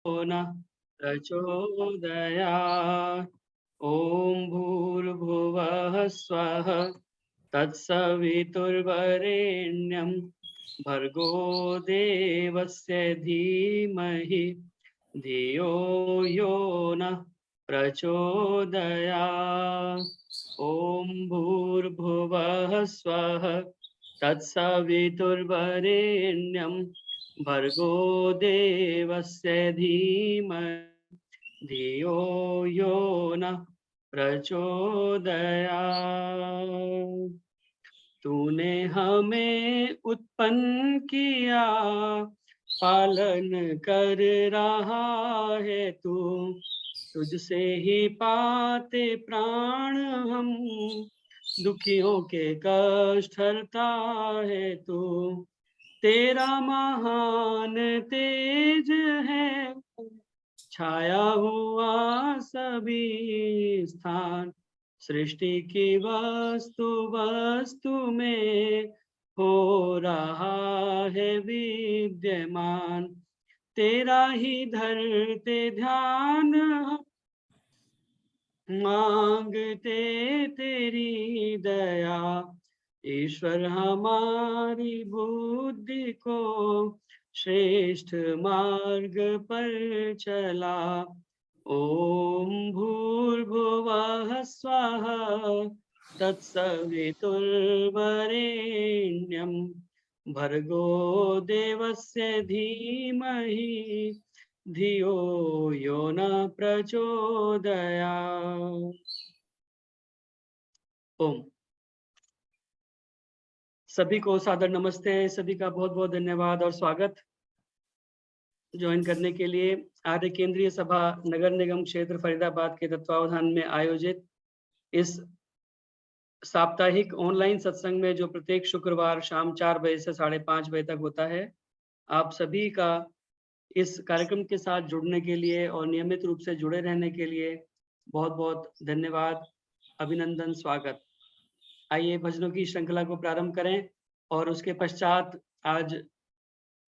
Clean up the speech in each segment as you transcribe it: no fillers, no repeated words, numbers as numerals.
नः प्रचोदयात्। ॐ भूर्भुवः स्वः तत्सवितुर्वरेण्यं भर्गो देवस्य धीमहि धियो यो नः प्रचोदयात्। ॐ भूर्भुवः स्वः तत्सवितुर्वरेण्यं भर्गो देवस्य धीमहि धियो यो नः प्रचोदयात्। तूने हमें उत्पन्न किया, पालन कर रहा है तू। तुझसे ही पाते प्राण हम, दुखियों के कष्ट हरता है तू। तेरा महान तेज है, छाया हुआ सभी स्थान। सृष्टि की वस्तु वस्तु में हो रहा है विद्यमान। तेरा ही धरते ध्यान हम, मांगते तेरी दया। ईश्वर हमारी बुद्धि को श्रेष्ठ मार्ग पर चला। ओम भूर्भुवः स्वः तत्सवितुर्वरेण्यं भर्गो देवस्य धीमहि धियो यो न प्रचोदयात्। ओम। सभी को सादर नमस्ते, सभी का बहुत बहुत धन्यवाद और स्वागत ज्वाइन करने के लिए। आर्य केंद्रीय सभा नगर निगम क्षेत्र फरीदाबाद के तत्वावधान में आयोजित इस साप्ताहिक ऑनलाइन सत्संग में जो प्रत्येक शुक्रवार शाम 4 बजे से 5:30 बजे तक होता है, आप सभी का इस कार्यक्रम के साथ जुड़ने के लिए और नियमित रूप से जुड़े रहने के लिए बहुत बहुत धन्यवाद, अभिनंदन, स्वागत। आइए भजनों की श्रृंखला को प्रारंभ करें और उसके पश्चात आज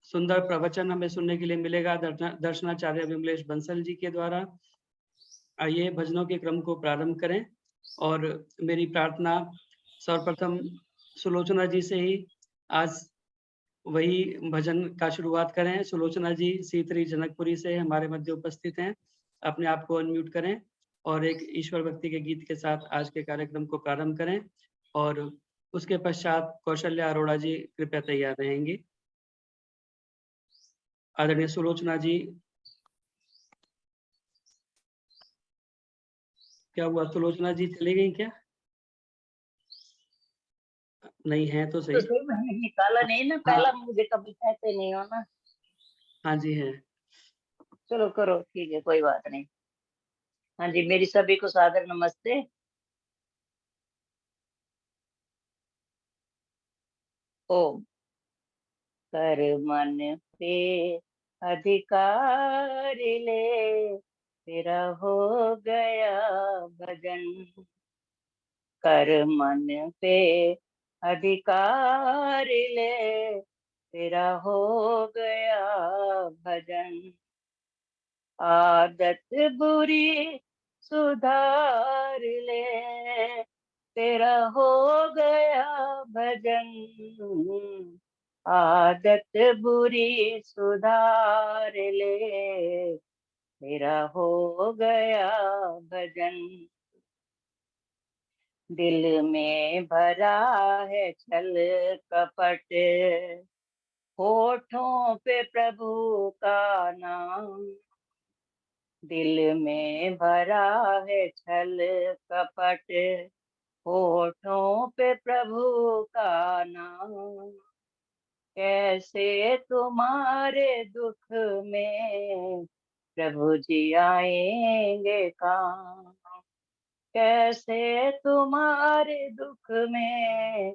सुंदर प्रवचन हमें सुनने के लिए मिलेगा दर्शनाचार्य विमलेश बंसल जी के द्वारा। आइए भजनों के क्रम को प्रारंभ करें और मेरी प्रार्थना सर्वप्रथम सुलोचना जी से ही आज वही भजन का शुरुआत करें। सुलोचना जी सीतरी जनकपुरी से हमारे मध्य उपस्थित हैं। अपने आप को अनम्यूट करें और एक ईश्वर भक्ति के गीत के साथ आज के कार्यक्रम को प्रारंभ करें और उसके पश्चात कौशल्या अरोड़ा जी कृपया तैयार रहेंगी। आदरणीय सुलोचना जी, क्या हुआ? सुलोचना जी चली गई क्या? नहीं है तो सही। तो मैंने निकाला नहीं ना, पहला मुझे कभी कहते नहीं हो ना। हाँ जी है। चलो करो, ठीक है, कोई बात नहीं। हाँ जी, मेरी सभी को सादर नमस्ते। ओम। कर मन पे अधिकार ले, तेरा हो गया भजन। कर मन पे अधिकार ले, तेरा हो गया भजन। आदत बुरी सुधार ले, तेरा हो गया भजन। आदत बुरी सुधार ले, तेरा हो गया भजन। दिल में भरा है छल कपट, होठों पे प्रभु का नाम। दिल में भरा है छल कपट, होठों पे प्रभु का नाम। कैसे तुम्हारे दुख में प्रभु जी आएंगे काम। कैसे तुम्हारे दुख में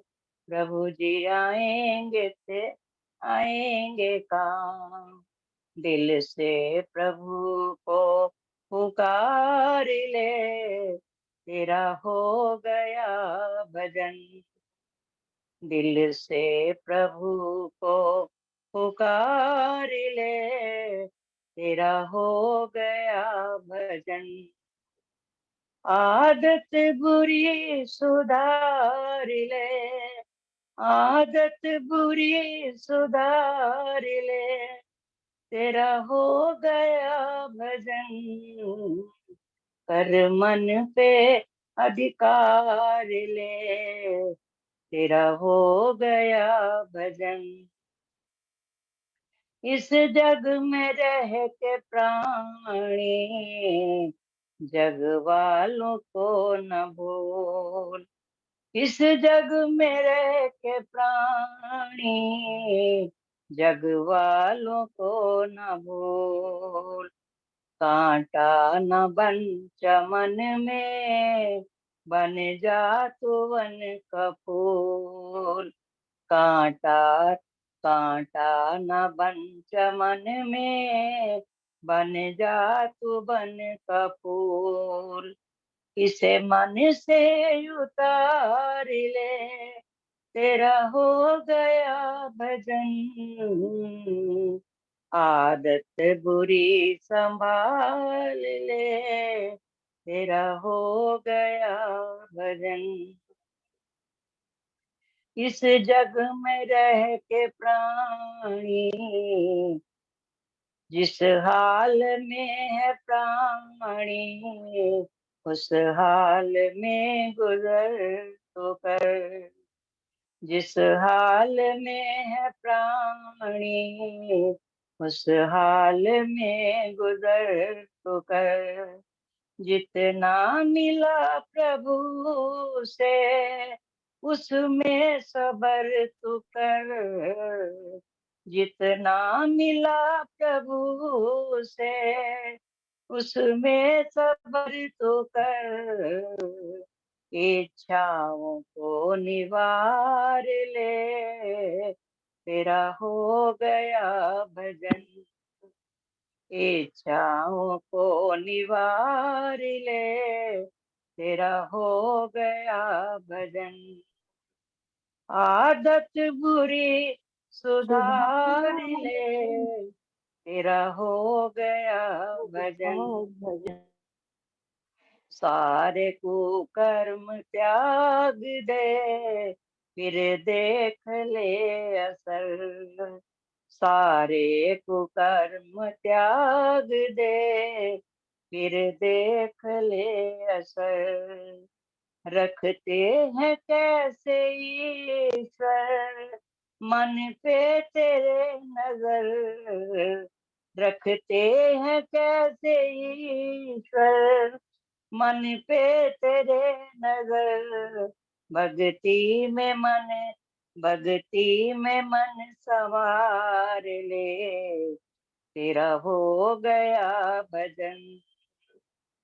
प्रभु जी आएंगे काम। दिल से प्रभु को पुकार ले, तेरा हो गया भजन। दिल से प्रभु को पुकार ले, तेरा हो गया भजन। आदत बुरी सुधार ले, आदत बुरी सुधार ले, तेरा हो गया भजन। कर मन पे अधिकार ले, तेरा हो गया भजन। इस जग में रह के प्राणी, जग वालों को न भूल। इस जग में रह के प्राणी, जग वालों को न भूल। कांटा न बन चमन में, बन जा तू वन का फूल। कांटा कांटा न बन चमन में, बन जा तू बन का फूल। इसे मन से उतार ले, तेरा हो गया भजन। आदत बुरी संभाल ले, तेरा हो गया भजन। इस जग में रह के प्राणी, जिस हाल में है प्राणी, उस हाल में गुजर तो कर। जिस हाल में है प्राणी, उस हाल में गुजर तो कर। जितना मिला प्रभु से, उसमें सबर तू कर। जितना मिला प्रभु से, उसमें सबर तू कर। इच्छाओं को निवार ले, तेरा हो गया भजन। इच्छाओं को निवार ले, तेरा हो गया भजन। आदत बुरी सुधार ले, तेरा हो गया भजन। सारे कुकर्म त्याग दे, फिर देख ले असर। सारे कुकर्म त्याग दे, फिर देख ले असर। रखते हैं कैसे ईश्वर मन पे तेरे नजर। रखते हैं कैसे ईश्वर मन पे तेरे नजर। भक्ति में मन संवार ले, तेरा हो गया भजन।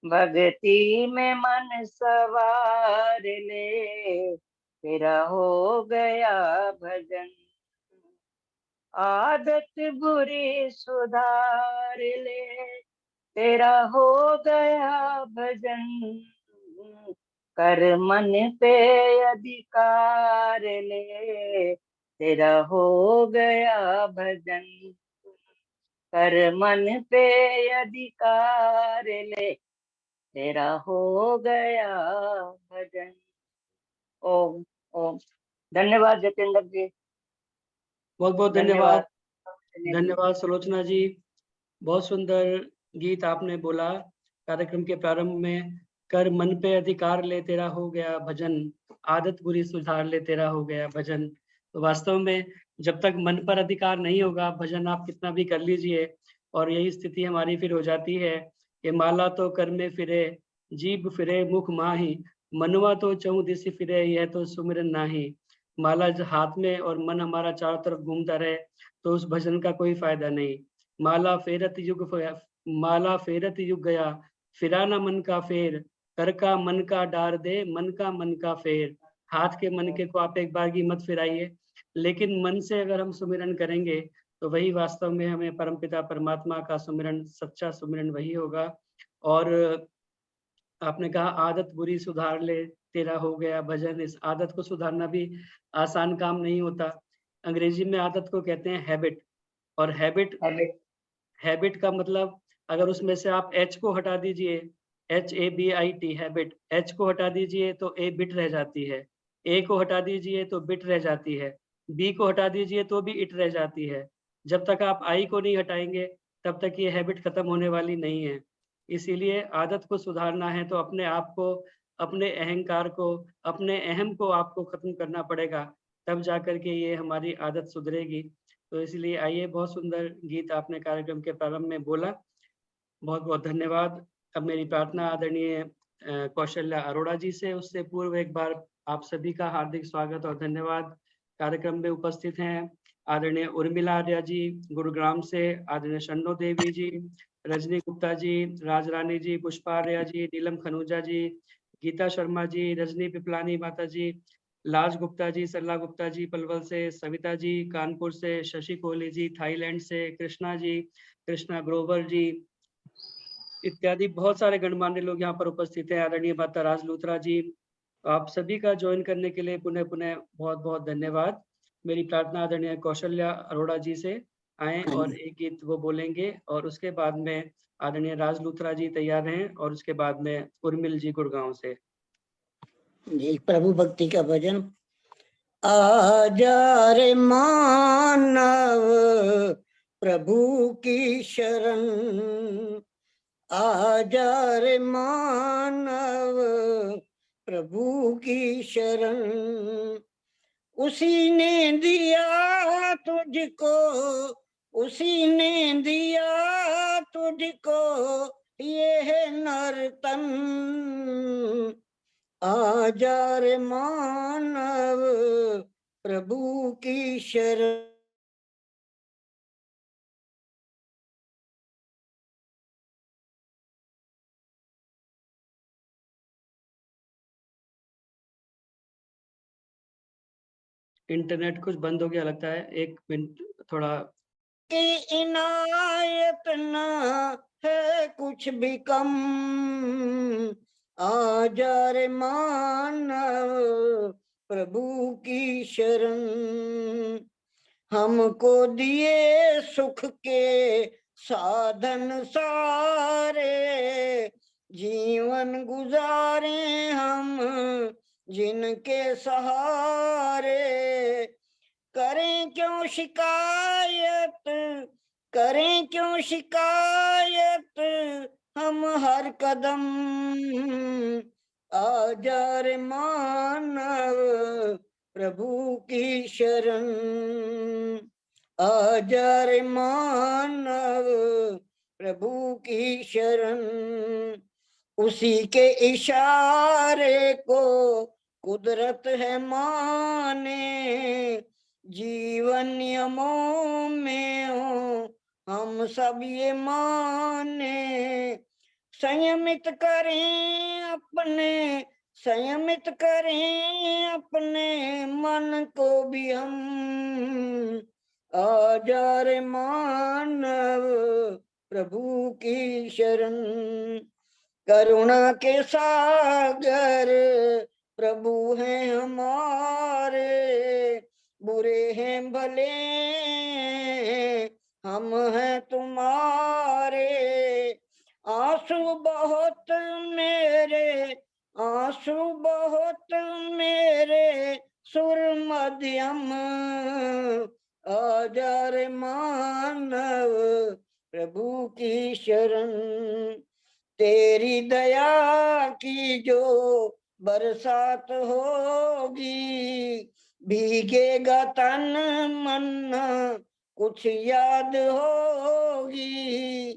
भक्ति में मन सवार ले, तेरा हो गया भजन। आदत बुरी सुधार ले, तेरा हो गया भजन। कर मन पे अधिकार ले, तेरा हो गया भजन। कर मन पे अधिकार ले, तेरा हो गया भजन। ओम ओम। धन्यवाद जतेंद्र जी। बहुत बहुत धन्यवाद। धन्यवाद। धन्यवाद सुलोचना जी। बहुत सुंदर गीत आपने बोला कार्यक्रम के प्रारंभ में। कर मन पे अधिकार ले, तेरा हो गया भजन। आदत बुरी सुधार ले, तेरा हो गया भजन। तो वास्तव में जब तक मन पर अधिकार नहीं होगा, भजन आप कितना भी कर लीजिए, और यही स्थिति हमारी फिर हो जाती है कि माला तो कर में फिरे, जीभ फिरे मुख माही, मनवा तो चहुँ दिस फिरे, यह तो सुमिरन नाही। माला हाथ में और मन हमारा चारों तरफ घूमता रहे तो उस भजन का कोई फायदा नहीं। माला फेरत युग गया, फिरा ना मन का फेर, कर का मन का डार दे, मन का फेर। हाथ के मन के को आप एक बार की मत फिराइए, लेकिन मन से अगर हम सुमिरन करेंगे तो वही वास्तव में हमें परमपिता परमात्मा का सुमिरन, सच्चा सुमिरन वही होगा। और आपने कहा आदत बुरी सुधार ले, तेरा हो गया भजन। इस आदत को सुधारना भी आसान काम नहीं होता। अंग्रेजी में आदत को कहते हैं हैबिट, और हैबिट हैबिट का मतलब अगर उसमें से आप H को हटा दीजिए, HABIT हैबिट, H को हटा दीजिए तो A बिट रह जाती है, A को हटा दीजिए तो बिट रह जाती है, B को हटा दीजिए तो भी इट रह जाती है। जब तक आप I को नहीं हटाएँगे तब तक ये हैबिट खत्म होने वाली नहीं है। इसीलिए आदत को सुधारना है तो अपने आप को, अपने अहंकार को, अपने अहम को आपको खत्म करना पड़ेगा, तब जाकर के ये हमारी आदत सुधरेगी। तो इसलिए आइए, बहुत सुंदर गीत आपने कार्यक्रम के प्रारंभ में बोला। बहुत-बहुत धन्यवाद। अब मेरी प्रार्थना आदरणीय कौशल्या अरोड़ा जी से, उससे पूर्व एक बार आप सभी का हार्दिक स्वागत और धन्यवाद। कार्यक्रम में उपस्थित हैं आदरणीय उर्मिला आर्या जी गुरुग्राम से, आदरणीय शन्नो देवी जी, रजनी गुप्ता जी, राजरानी जी, पुष्पा आर्या जी, नीलम खनूजा जी, गीता शर्मा जी, रजनी पिपलानी माता जी, लाज गुप्ता जी, सरला गुप्ता जी पलवल से, सविता जी कानपुर से, शशि कोहली जी थाईलैंड से, कृष्णा जी, कृष्णा ग्रोवर जी इत्यादि बहुत सारे गणमान्य लोग यहाँ पर उपस्थित हैं। आदरणीय माता राज लूथरा जी, आप सभी का ज्वाइन करने के लिए पुनः-पुनः बहुत-बहुत धन्यवाद। मेरी प्रार्थना आदरणीय कौशल्या अरोड़ा जी से आएँ हाँ और जी। एक गीत वो बोलेंगे और उसके बाद में आदरणीय राज लूथरा जी तैयार हैं और उसके बाद में उर्मिल जी गुड़गाँव से। जी, प्रभु भक्ति का भजन। आजा रे मानव प्रभु की शरण, आजा रे मानव प्रभु की शरण, उसी ने दिया तुझको, उसी ने दिया तुझको ये है नर्तन, आजा रे मानव प्रभु की शरण। इंटरनेट कुछ बंद हो गया लगता है, 1 मिनट थोड़ा। की इनायत ना है कुछ भी कम, आजा रे मानव प्रभु की शरण, हमको दिए सुख के साधन सारे, जीवन गुजारे हम जिनके सहारे, करें क्यों शिकायत, करें क्यों शिकायत हम हर कदम, आजा रे मानव प्रभु की शरण, आजा रे मानव प्रभु की शरण, उसी के इशारे को कुदरत है माने, जीवन नियमों में हो हम सब ये माने, संयमित करें अपने, संयमित करें अपने मन को भी हम, आजा रे मानव प्रभु की शरण, करुणा के सागर प्रभु हैं हमारे, बुरे हैं भले हम हैं तुम्हारे, आंसू बहुत मेरे, आंसू बहुत मेरे सुर मध्यम, आजा रे मानव प्रभु की शरण, तेरी दया की जो बरसात होगी, भीगेगा तन मन कुछ याद होगी,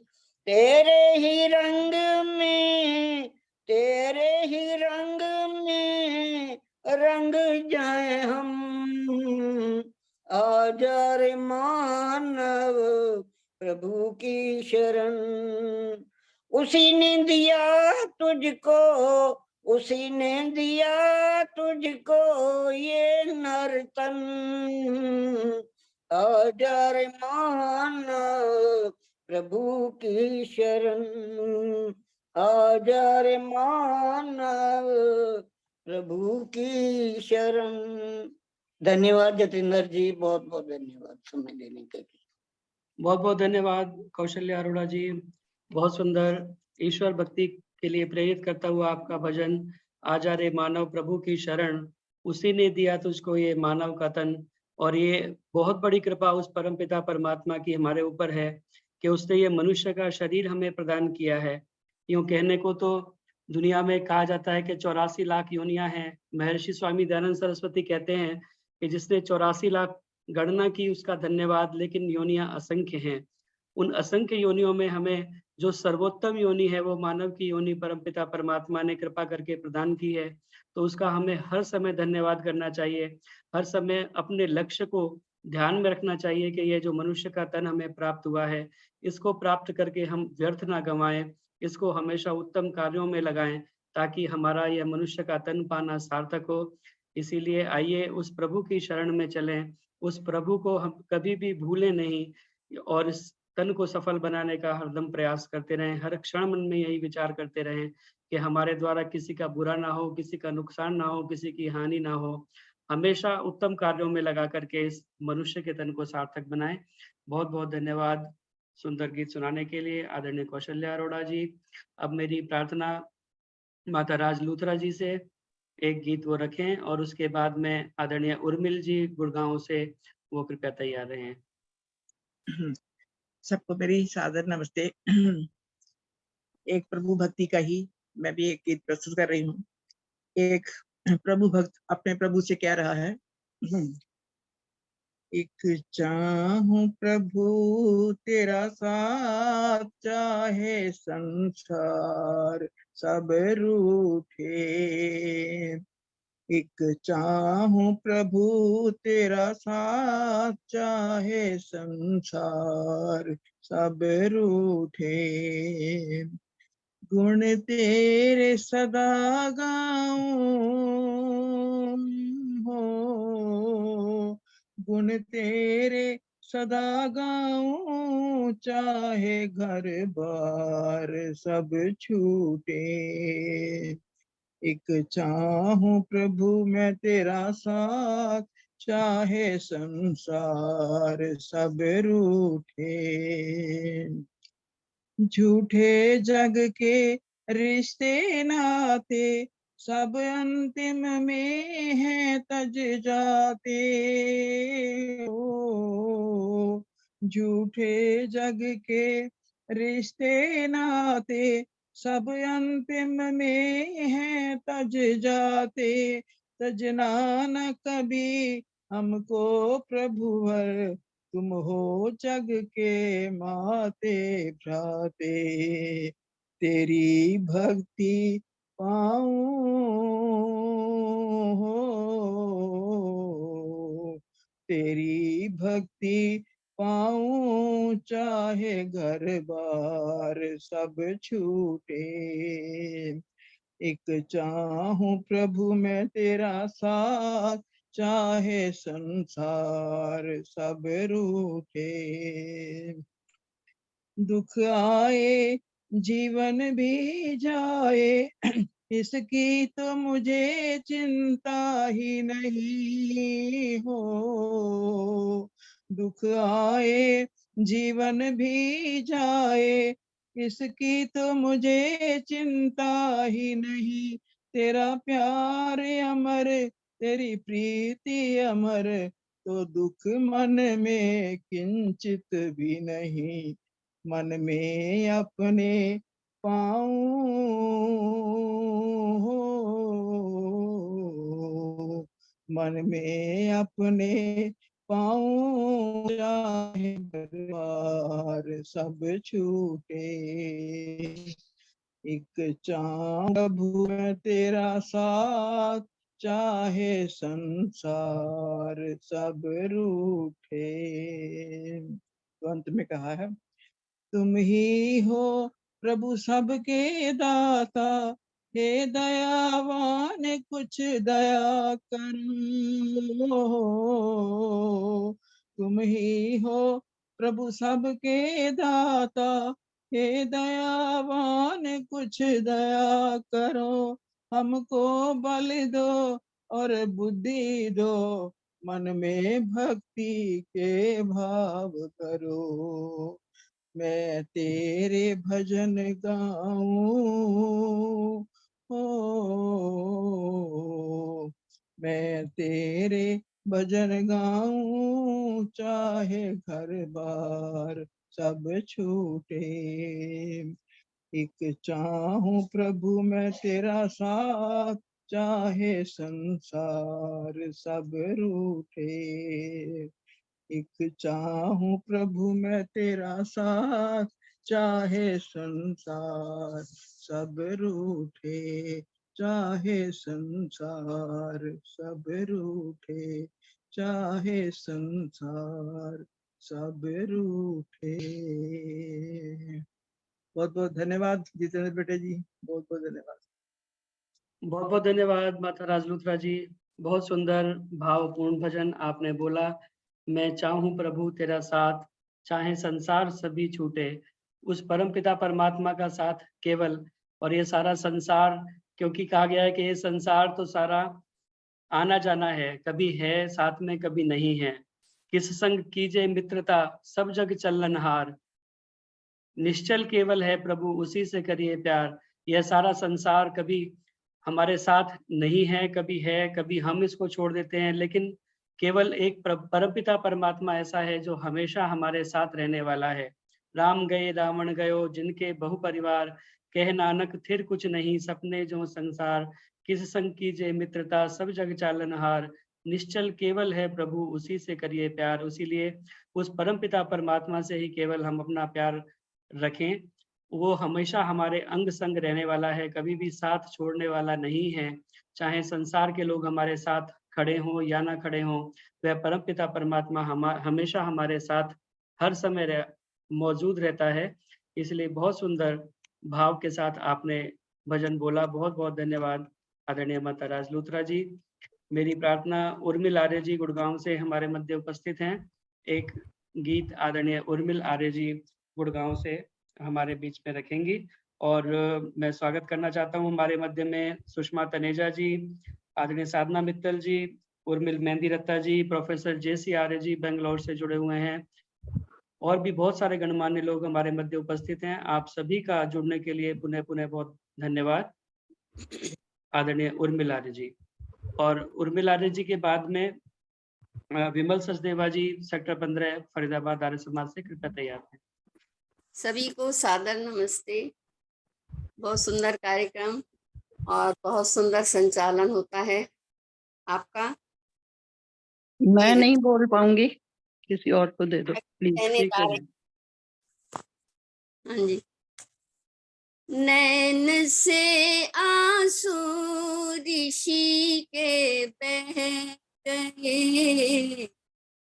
तेरे ही रंग में, तेरे ही रंग में रंग जाए हम, आजा रे मानव प्रभु की शरण, उसी ने दिया तुझको, उसी ने दिया तुझको ये नर्तन, आजा रे मानव प्रभु की शरण, आजा रे मानव प्रभु की शरण। धन्यवाद जतिंदर जी, बहुत बहुत धन्यवाद समय देने के लिए। बहुत बहुत धन्यवाद कौशल्या अरोड़ा जी। बहुत सुंदर ईश्वर भक्ति के लिए प्रेरित करता हुआ आपका भजन, आजा रे मानव प्रभु की शरण, उसी ने दिया तुझको ये मानव का तन। और ये बहुत बड़ी कृपा उस परमपिता परमात्मा की हमारे ऊपर है कि उसने ये मनुष्य का शरीर हमें प्रदान किया है। यूँ कहने को तो दुनिया में कहा जाता है कि 84 लाख योनियां हैं। महर्षि स्वामी दयानंद सरस्वती कहते हैं कि जिसने 84 लाख गणना की उसका धन्यवाद, लेकिन योनियां असंख्य हैं। उन असंख्य योनियों में हमें जो सर्वोत्तम योनि है वो मानव की योनि परमपिता परमात्मा ने कृपा करके प्रदान की है। तो उसका हमें हर समय धन्यवाद करना चाहिए। हर समय अपने लक्ष्य को ध्यान में रखना चाहिए कि ये जो मनुष्य का तन हमें प्राप्त हुआ है, इसको प्राप्त करके हम व्यर्थ ना गंवाएं, इसको हमेशा उत्तम कार्यों में लगाएं, ताकि हमारा यह मनुष्य का तन पाना सार्थक हो। इसीलिए आइए उस प्रभु की शरण में चलें, उस प्रभु को हम कभी भी भूलें नहीं और इस तन को सफल बनाने का हरदम प्रयास करते रहें। हर क्षण मन में यही विचार करते रहें कि हमारे द्वारा किसी का बुरा ना हो, किसी का नुकसान ना हो, किसी की हानि ना हो। हमेशा उत्तम कार्यों में लगा करके इस मनुष्य के तन को सार्थक बनाएं। बहुत बहुत धन्यवाद सुंदर गीत सुनाने के लिए आदरणीय कौशल्या अरोड़ा जी। अब मेरी प्रार्थना माता राज लूथरा जी से एक गीत वो रखें और उसके बाद में आदरणीय उर्मिल जी गुड़गांव से वो कृपया तैयार रहें। सबको मेरी सादर नमस्ते। एक प्रभु भक्ति का ही मैं भी एक गीत प्रस्तुत कर रही हूँ। एक प्रभु भक्त अपने प्रभु से कह रहा है, एक चाहूं प्रभु तेरा साथ, चाहे संसार सब रूठे। एक चाहूं प्रभु तेरा साथ, चाहे संसार सब रूठे। गुण तेरे सदा गाऊं हो, गुण तेरे सदा गाऊं, चाहे घर बार सब छूटे। एक चाहूं प्रभु मैं तेरा साथ, चाहे संसार सब रूठे। झूठे जग के रिश्ते नाते, सब अंतिम में है तज जाते। ओ झूठे जग के रिश्ते नाते, सब अंतिम में है तज जाते। तजना न कभी हमको प्रभुवर, तुम हो जग के माते भ्राते। तेरी भक्ति पाऊं हो, तेरी भक्ति पाऊं, चाहे घर बार सब छूटे। एक चाहूं प्रभु मैं तेरा साथ, चाहे संसार सब रूठे। दुख आए जीवन भी जाए, इसकी तो मुझे चिंता ही नहीं हो। दुख आए जीवन भी जाए, इसकी तो मुझे चिंता ही नहीं। तेरा प्यार अमर, तेरी प्रीति अमर, तो दुख मन में किंचित भी नहीं। मन में अपने पाऊं हो, मन में अपने पाऊं, चाहे परिवार सब छूटे। एक चांद प्रभु मैं तेरा साथ, चाहे संसार सब रूठे। तो अंत में कहा है, तुम ही हो प्रभु सबके दाता, हे दयावान कुछ दया करो। तुम ही हो प्रभु सबके दाता, हे दयावान कुछ दया करो। हमको बल दो और बुद्धि दो, मन में भक्ति के भाव करो। मैं तेरे भजन गाऊं, ओ मैं तेरे भजन गाऊं, चाहे घर बार सब छूटे। एक चाहूं प्रभु मैं तेरा साथ, चाहे संसार सब रूठे। एक चाहूं प्रभु मैं तेरा साथ, चाहे संसार सब रूठे। चाहे संसार सब रूठे, चाहे संसार सब रूठे। बहुत बहुत धन्यवाद जितेंद्र बेटे जी, बहुत बहुत धन्यवाद। बहुत बहुत धन्यवाद माता राजलूथरा जी, बहुत सुंदर भावपूर्ण भजन आपने बोला। मैं चाहूं प्रभु तेरा साथ, चाहे संसार सभी छूटे। उस परम पिता परमात्मा का साथ केवल, और ये सारा संसार, क्योंकि कहा गया है कि ये संसार तो सारा आना जाना है, कभी है साथ में कभी नहीं है। किस संग कीजिए मित्रता, सब जग चलनहार। निश्चल केवल है प्रभु, उसी से करिए प्यार। यह सारा संसार कभी हमारे साथ नहीं है, कभी हम इसको छोड़ देते हैं, लेकिन केवल एक परमपिता परमात्मा ऐसा है जो हमेशा हमारे साथ रहने वाला है। राम गए रावण गयो, जिनके बहु परिवार, कह नानक थिर कुछ नहीं, सपने जो संसार। किस संग कीजिए मित्रता, सब जग चालनहार। निश्चल केवल है प्रभु, उसी से करिए प्यार। इसीलिए उस परमपिता परमात्मा से ही केवल हम अपना प्यार रखें। वो हमेशा हमारे अंग संग रहने वाला है, कभी भी साथ छोड़ने वाला नहीं है। चाहे संसार के लोग हमारे साथ खड़े हों या ना खड़े हों, वह परमपिता परमात्मा हमेशा हमारे साथ हर समय मौजूद रहता है। इसलिए बहुत सुंदर भाव के साथ आपने भजन बोला। बहुत बहुत धन्यवाद आदरणीय माता राजलूथरा जी। मेरी प्रार्थना उर्मिल आर्य जी गुड़गांव से हमारे मध्य उपस्थित हैं। एक गीत आदरणीय उर्मिल आर्य जी गुड़गांव से हमारे बीच में रखेंगी। और मैं स्वागत करना चाहता हूं हमारे मध्य में सुषमा तनेजा जी, आदरणीय साधना मित्तल जी, उर्मिल मेहंदी रत्ता जी, प्रोफेसर JC आर्य जी बेंगलोर से जुड़े हुए हैं, और भी बहुत सारे गणमान्य लोग हमारे मध्य उपस्थित हैं। आप सभी का जुड़ने के लिए पुनः पुनः बहुत धन्यवाद आदरणीय उर्मिल आर्य जी। और उर्मिल आर्य जी के बाद में विमल सचदेवा जी, सेक्टर 15 फरीदाबाद आर्य समाज से, कृपया तैयार हैं। सभी को सादर नमस्ते। बहुत सुंदर कार्यक्रम और बहुत सुंदर संचालन होता है आपका। मैं नहीं बोल पाऊंगी, किसी और को दे दो प्लीज। कहने ठीक का है। हाँ जी। नैन से आंसू ऋषि के बह गए,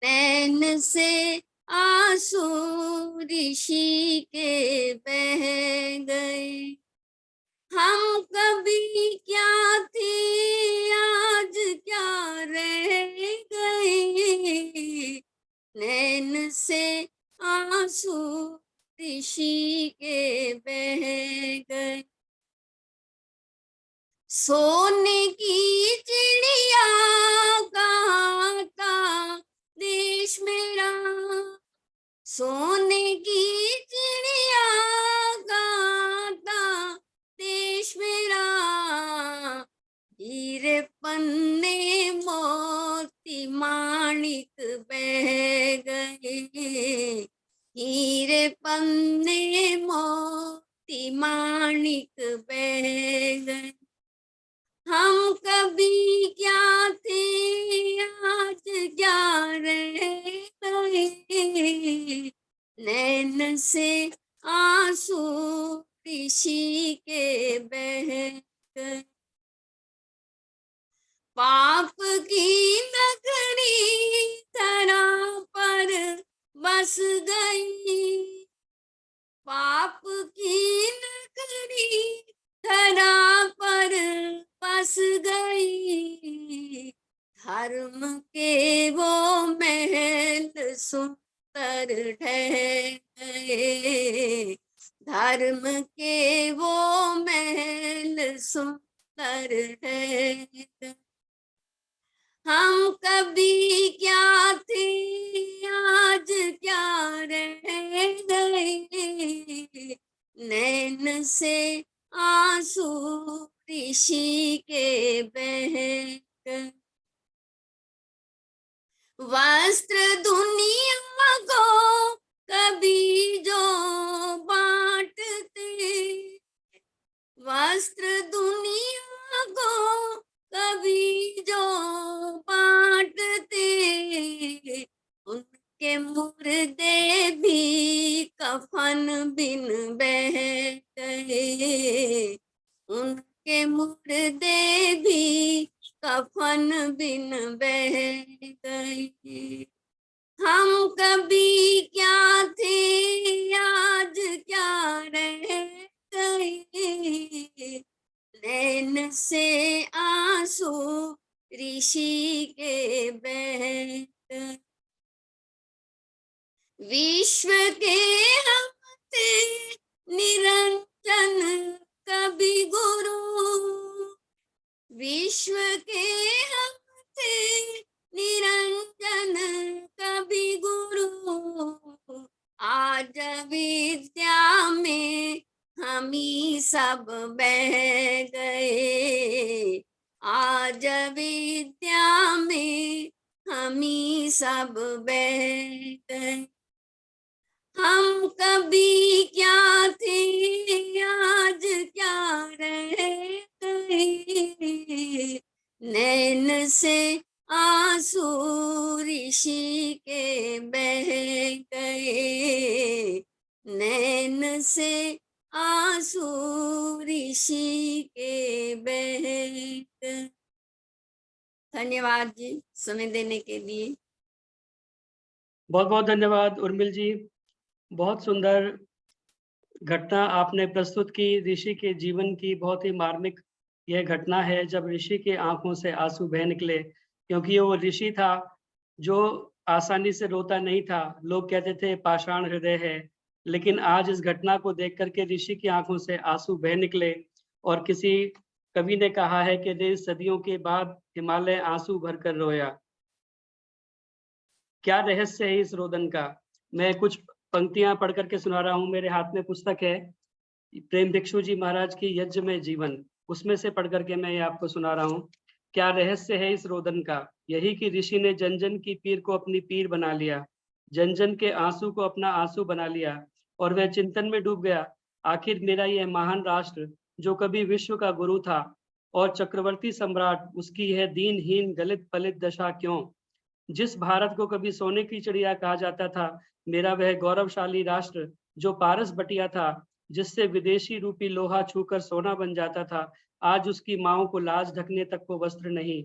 नैन से आंसू ऋषि के बह गए। हम कभी क्या थे आज क्या रह गए, नैन से आंसू ऋषि के बह गए। सोने की चिड़िया कहाँ का देश मेरा, सोने की चिड़िया कहाँ का देश मेरा। हीरे पन्ने मोती माणिक बह गए, हीरे पन्ने मोती माणिक बह गए। हम कभी क्या थे आज क्या रह गए, नैन से आंसू ऋषि के बह गए। पाप की नगरी धरा पर बस गई, पाप की नगरी धरा पर बस गई। धर्म के वो महल सुंदर ढह गए, धर्म के वो महल सुंदर ढह गए। हम कभी क्या थे आज क्या रह गए, नैन से आंसू ऋषि के बह गए। वस्त्र दुनिया को कभी जो बांटते, वस्त्र दुनिया को कभी जो बांटते, उनके मुर्दे भी कफन बिन बह गए, उनके मुर्दे भी कफन बिन बह गए। हम कभी क्या थे आज क्या रह गए, नैन से आंसू ऋषि के बह गए। विश्व के हम थे निरंजन कभी गुरु, विश्व के हम थे निरंजन कभी गुरु, आज विद्या में हम ही सब बह गए, आज विद्या में हम ही सब बह गए। हम कभी क्या थे आज क्या रह गए, नैन से आंसू ऋषि के बह गए, नैन से आंसू ऋषि के बह गए। धन्यवाद जी समय देने के लिए। बहुत बहुत धन्यवाद उर्मिल जी। बहुत सुंदर घटना आपने प्रस्तुत की ऋषि के जीवन की। बहुत ही मार्मिक यह घटना है जब ऋषि के आंखों से आंसू बह निकले, क्योंकि वो ऋषि था जो आसानी से रोता नहीं था। लोग कहते थे पाषाण हृदय है, लेकिन आज इस घटना को देख करके ऋषि की आंखों से आंसू बह निकले। और किसी कवि ने कहा है कि रे सदियों के बाद हिमालय आंसू भरकर रोया। क्या रहस्य है इस रोदन का? मैं कुछ पंक्तियां पढ़ करके सुना रहा हूँ। मेरे हाथ में पुस्तक है प्रेम भिक्षु जी महाराज की यज्ञ में जीवन, उसमें से पढ़ करके मैं ये आपको सुना रहा हूँ। क्या रहस्य है इस रोदन का? यही कि ऋषि ने जन जन की पीर को अपनी पीर बना लिया, जन जन के आंसू को अपना आंसू बना लिया, और वह चिंतन में डूब गया। आखिर मेरा यह महान राष्ट्र जो कभी विश्व का गुरु था और चक्रवर्ती सम्राट, उसकी यह दीनहीन गलित पलित दशा क्यों? जिस भारत को कभी सोने की चिड़िया कहा जाता था, मेरा वह गौरवशाली राष्ट्र जो पारस बटिया था, जिससे विदेशी रूपी लोहा छूकर सोना बन जाता था, आज उसकी माओ को लाज ढकने तक को वस्त्र नहीं।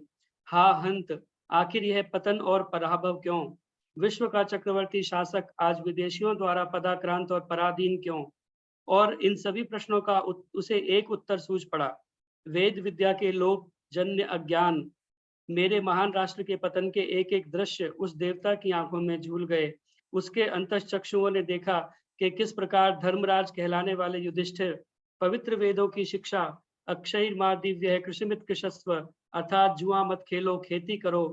हा हंत, आखिर यह पतन और पराभव क्यों? विश्व का चक्रवर्ती शासक आज विदेशियों द्वारा पदाक्रांत और पराधीन क्यों? और इन सभी प्रश्नों का उसे एक उत्तर सूझ पड़ा। वेद विद्या के लोक जन्य अज्ञान मेरे महान राष्ट्र के पतन के एक एक दृश्य उस देवता की आंखों में झूल गए। उसके अंतःचक्षुओं ने देखा कि किस प्रकार धर्मराज कहलाने वाले युधिष्ठिर पवित्र वेदों की शिक्षा अक्षय माँ दिव्य कृषिमित कृषस्व अर्थात जुआ मत खेलो खेती करो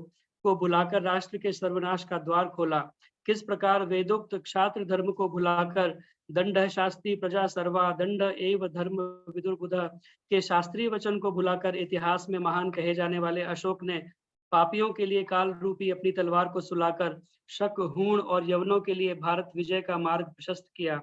को भुलाकर राष्ट्र के सर्वनाश का द्वार खोला। किस प्रकार वेदोक्त क्षात्र धर्म को भुलाकर दंड शास्त्री प्रजा सर्वा दंड एव धर्म विदुर्बुध के शास्त्रीय वचन को भुलाकर इतिहास में महान कहे जाने वाले अशोक ने पापियों के लिए काल रूपी अपनी तलवार को सुलाकर शक हूण और यवनों के लिए भारत विजय का मार्ग प्रशस्त किया।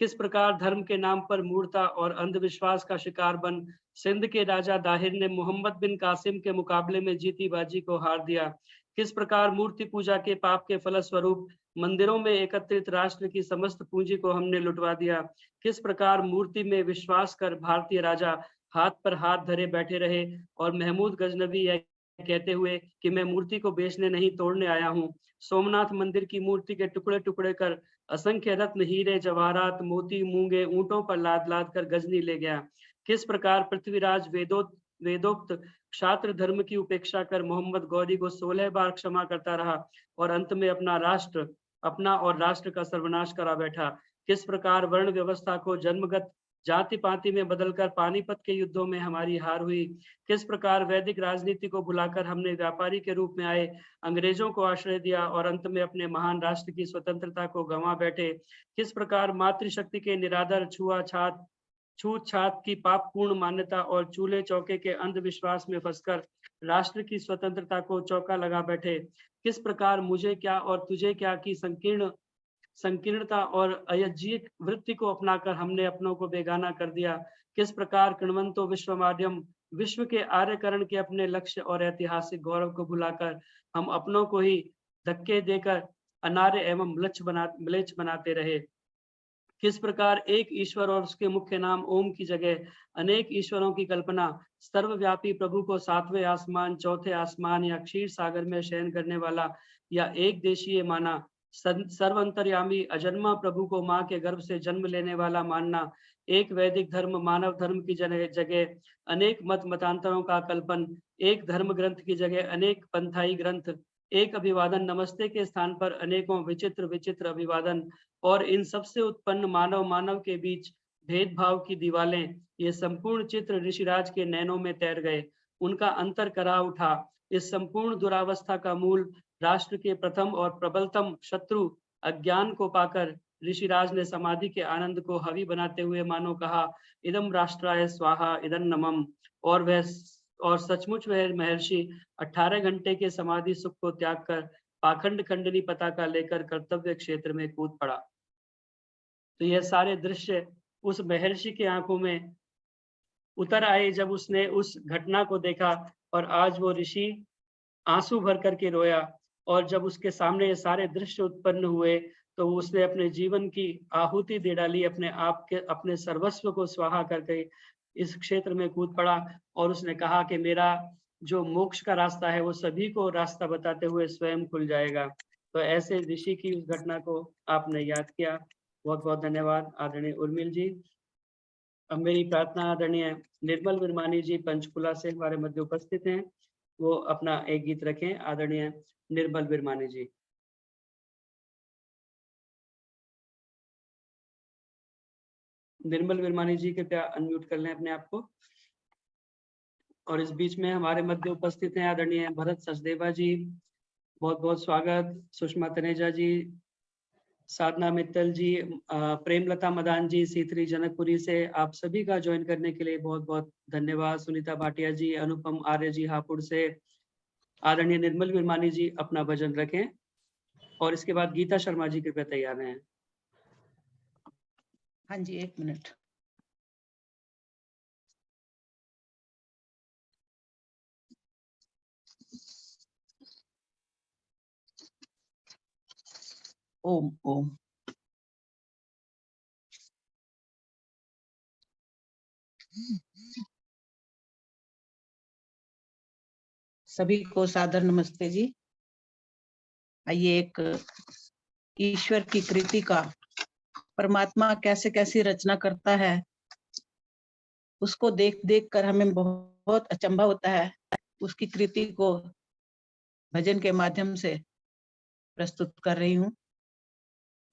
किस प्रकार धर्म के नाम पर मूर्खता और अंधविश्वास का शिकार बन सिंध के राजा दाहिर ने मोहम्मद बिन कासिम के मुकाबले में जीती बाजी को हार दिया। किस प्रकार मूर्ति पूजा के पाप के फलस्वरूप मंदिरों में एकत्रित राष्ट्र की समस्त पूंजी को हमने लुटवा दिया। किस प्रकार मूर्ति में विश्वास कर भारतीय राजा हाथ पर हाथ धरे बैठे रहे और महमूद गजनबी यह कहते हुए कि मैं मूर्ति को बेचने नहीं तोड़ने आया हूँ, सोमनाथ मंदिर की मूर्ति के टुकड़े टुकड़े कर असंख्य रत्न हीरे जवाहरात मोती मूंगे ऊंटों पर लाद लाद कर गजनी ले गया। किस प्रकार पृथ्वीराज वेदोक्त क्षात्र धर्म की उपेक्षा कर मोहम्मद गौरी को 16 बार क्षमा करता रहा और अंत में अपना और राष्ट्र का सर्वनाश करा बैठा। किस प्रकार वर्ण व्यवस्था को जन्मगत जाति पाति में बदलकर पानीपत के युद्धों में हमारी हार हुई, किस प्रकार वैदिक राजनीति को भुलाकर हमने व्यापारी के रूप में आए अंग्रेजों को आश्रय दिया और अंत में अपने महान राष्ट्र की स्वतंत्रता को गंवा बैठे, किस प्रकार मातृशक्ति के निरादर छूत छात की पापपूर्ण मान्यता और चूल्हे चौके के अंधविश्वास में फंसकर राष्ट्र की स्वतंत्रता को चौका लगा बैठे, किस प्रकार मुझे क्या और तुझे क्या की संकीर्णता और अयज्जिक वृत्ति को अपनाकर हमने अपनों को बेगाना कर दिया, किस प्रकार कण्वंतो विश्व माध्यम विश्व के आर्यकरण के अपने लक्ष्य और ऐतिहासिक गौरव को भुलाकर हम अपनों को ही धक्के देकर अनार्य एवं म्लेच्छ बनाते रहे, किस प्रकार एक ईश्वर और उसके मुख्य नाम ओम की जगह अनेक ईश्वरों की कल्पना, सर्वव्यापी प्रभु को सातवें आसमान, चौथे आसमान या क्षीर सागर में शयन करने वाला या एक देशीय माना, सर्वंतर्यामी अजन्मा प्रभु को मां के गर्भ से जन्म लेने वाला मानना, एक वैदिक धर्म मानव धर्म की जगह अनेक मत मतांतरों का कल्पन, एक धर्म ग्रंथ की जगह अनेक पंथाई ग्रंथ, एक अभिवादन नमस्ते के स्थान पर अनेकों विचित्र विचित्र अभिवादन, और इन सबसे उत्पन्न मानव के बीच भेदभाव की दीवालें, ये संपूर्ण चित्र ऋषिराज के नैनों में तैर गए, उनका अंतर करा उठा। इस संपूर्ण दुरावस्था का मूल राष्ट्र के प्रथम और प्रबलतम शत्रु अज्ञान को पाकर ऋषिराज ने समाधि के आनंद को हवि बनाते हुए मानो कहा, इदम राष्ट्राय स्वाहा इदं नमः, और सचमुच वह महर्षि 18 घंटे के समाधि सुख को त्याग कर पाखंड खंडनी पताका लेकर कर्तव्य क्षेत्र में कूद पड़ा। तो यह सारे दृश्य उस महर्षि की आंखों में उतर आए जब उसने उस घटना को देखा, और आज वो ऋषि आंसू भर करके रोया, और जब उसके सामने ये सारे दृश्य उत्पन्न हुए तो उसने अपने जीवन की आहुति दे डाली, अपने सर्वस्व को स्वाहा करके इस क्षेत्र में कूद पड़ा, और उसने कहा कि मेरा जो मोक्ष का रास्ता है वो सभी को रास्ता बताते हुए स्वयं खुल जाएगा। तो ऐसे ऋषि की उस घटना को आपने याद किया, बहुत बहुत धन्यवाद आदरणीय उर्मिल जी। अब मेरी प्रार्थना आदरणीय निर्मल विरमानी जी पंचकुला से हमारे मध्य उपस्थित हैं, वो अपना एक गीत रखें। आदरणीय निर्मल विरमानी जी। निर्मल विरमानी जी कृपया अनम्यूट कर लें अपने आप को। और इस बीच में हमारे मध्य उपस्थित हैं आदरणीय भरत सचदेवा जी, बहुत बहुत स्वागत। सुषमा तनेजा जी, साधना मित्तल जी, प्रेमलता मदान जी सीतरी जनकपुरी से, आप सभी का ज्वाइन करने के लिए बहुत बहुत धन्यवाद। सुनीता भाटिया जी, अनुपम आर्य जी हापुड़ से। आदरणीय निर्मल विरमानी जी अपना भजन रखें, और इसके बाद गीता शर्मा जी कृपया तैयार रहें। हाँ जी, 1 मिनट। ओम ओम। सभी को सादर नमस्ते जी। आइए एक ईश्वर की कृति का, परमात्मा कैसे कैसी रचना करता है उसको देख देख कर हमें बहुत अचंभा होता है। उसकी कृति को भजन के माध्यम से प्रस्तुत कर रही हूँ।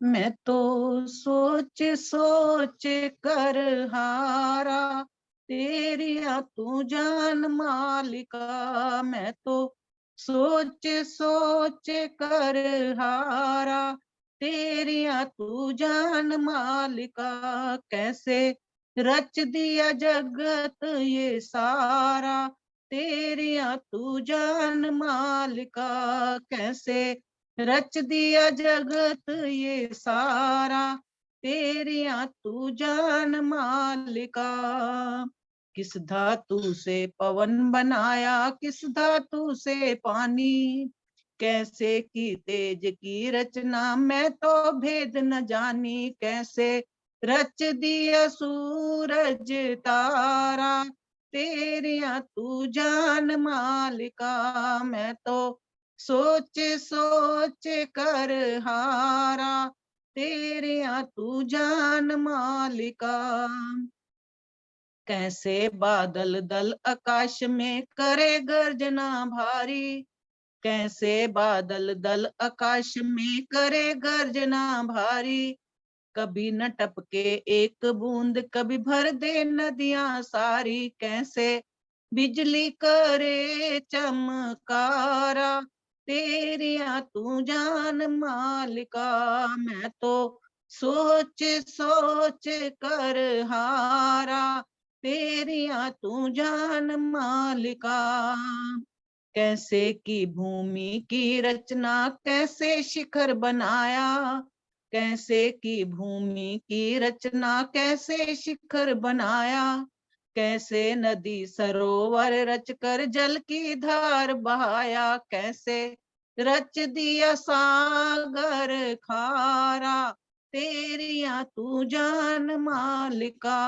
मैं तो सोच सोच कर हारा, तेरिया तू जान मालिका। मैं तो सोच सोच कर हारा, तेरिया तू जान मालिका। कैसे रच दिया जगत ये सारा, तेरिया तू जान मालिका। कैसे रच दिया जगत ये सारा, तेरिया तू जान मालिका। किस धातु से पवन बनाया, किस धातु से पानी, कैसे की तेज की रचना मैं तो भेद न जानी। कैसे रच दिया सूरज तारा, तेरिया तू जान मालिका। मैं तो सोच सोच कर हारा, तेरिया तू जान मालिका। कैसे बादल दल आकाश में करे गर्जना भारी, कैसे बादल दल आकाश में करे गर्जना भारी। कभी न टपके एक बूंद, कभी भर दे नदियां सारी। कैसे बिजली करे चमकारा, तेरिया तू जान मालिका। मैं तो सोच सोच कर हारा, तेरिया तू जान मालिका। कैसे की भूमि की रचना, कैसे शिखर बनाया। कैसे की भूमि की रचना, कैसे शिखर बनाया। कैसे नदी सरोवर रचकर जल की धार बहाया। कैसे रच दिया सागर खारा, तेरिया तू जान मालिका।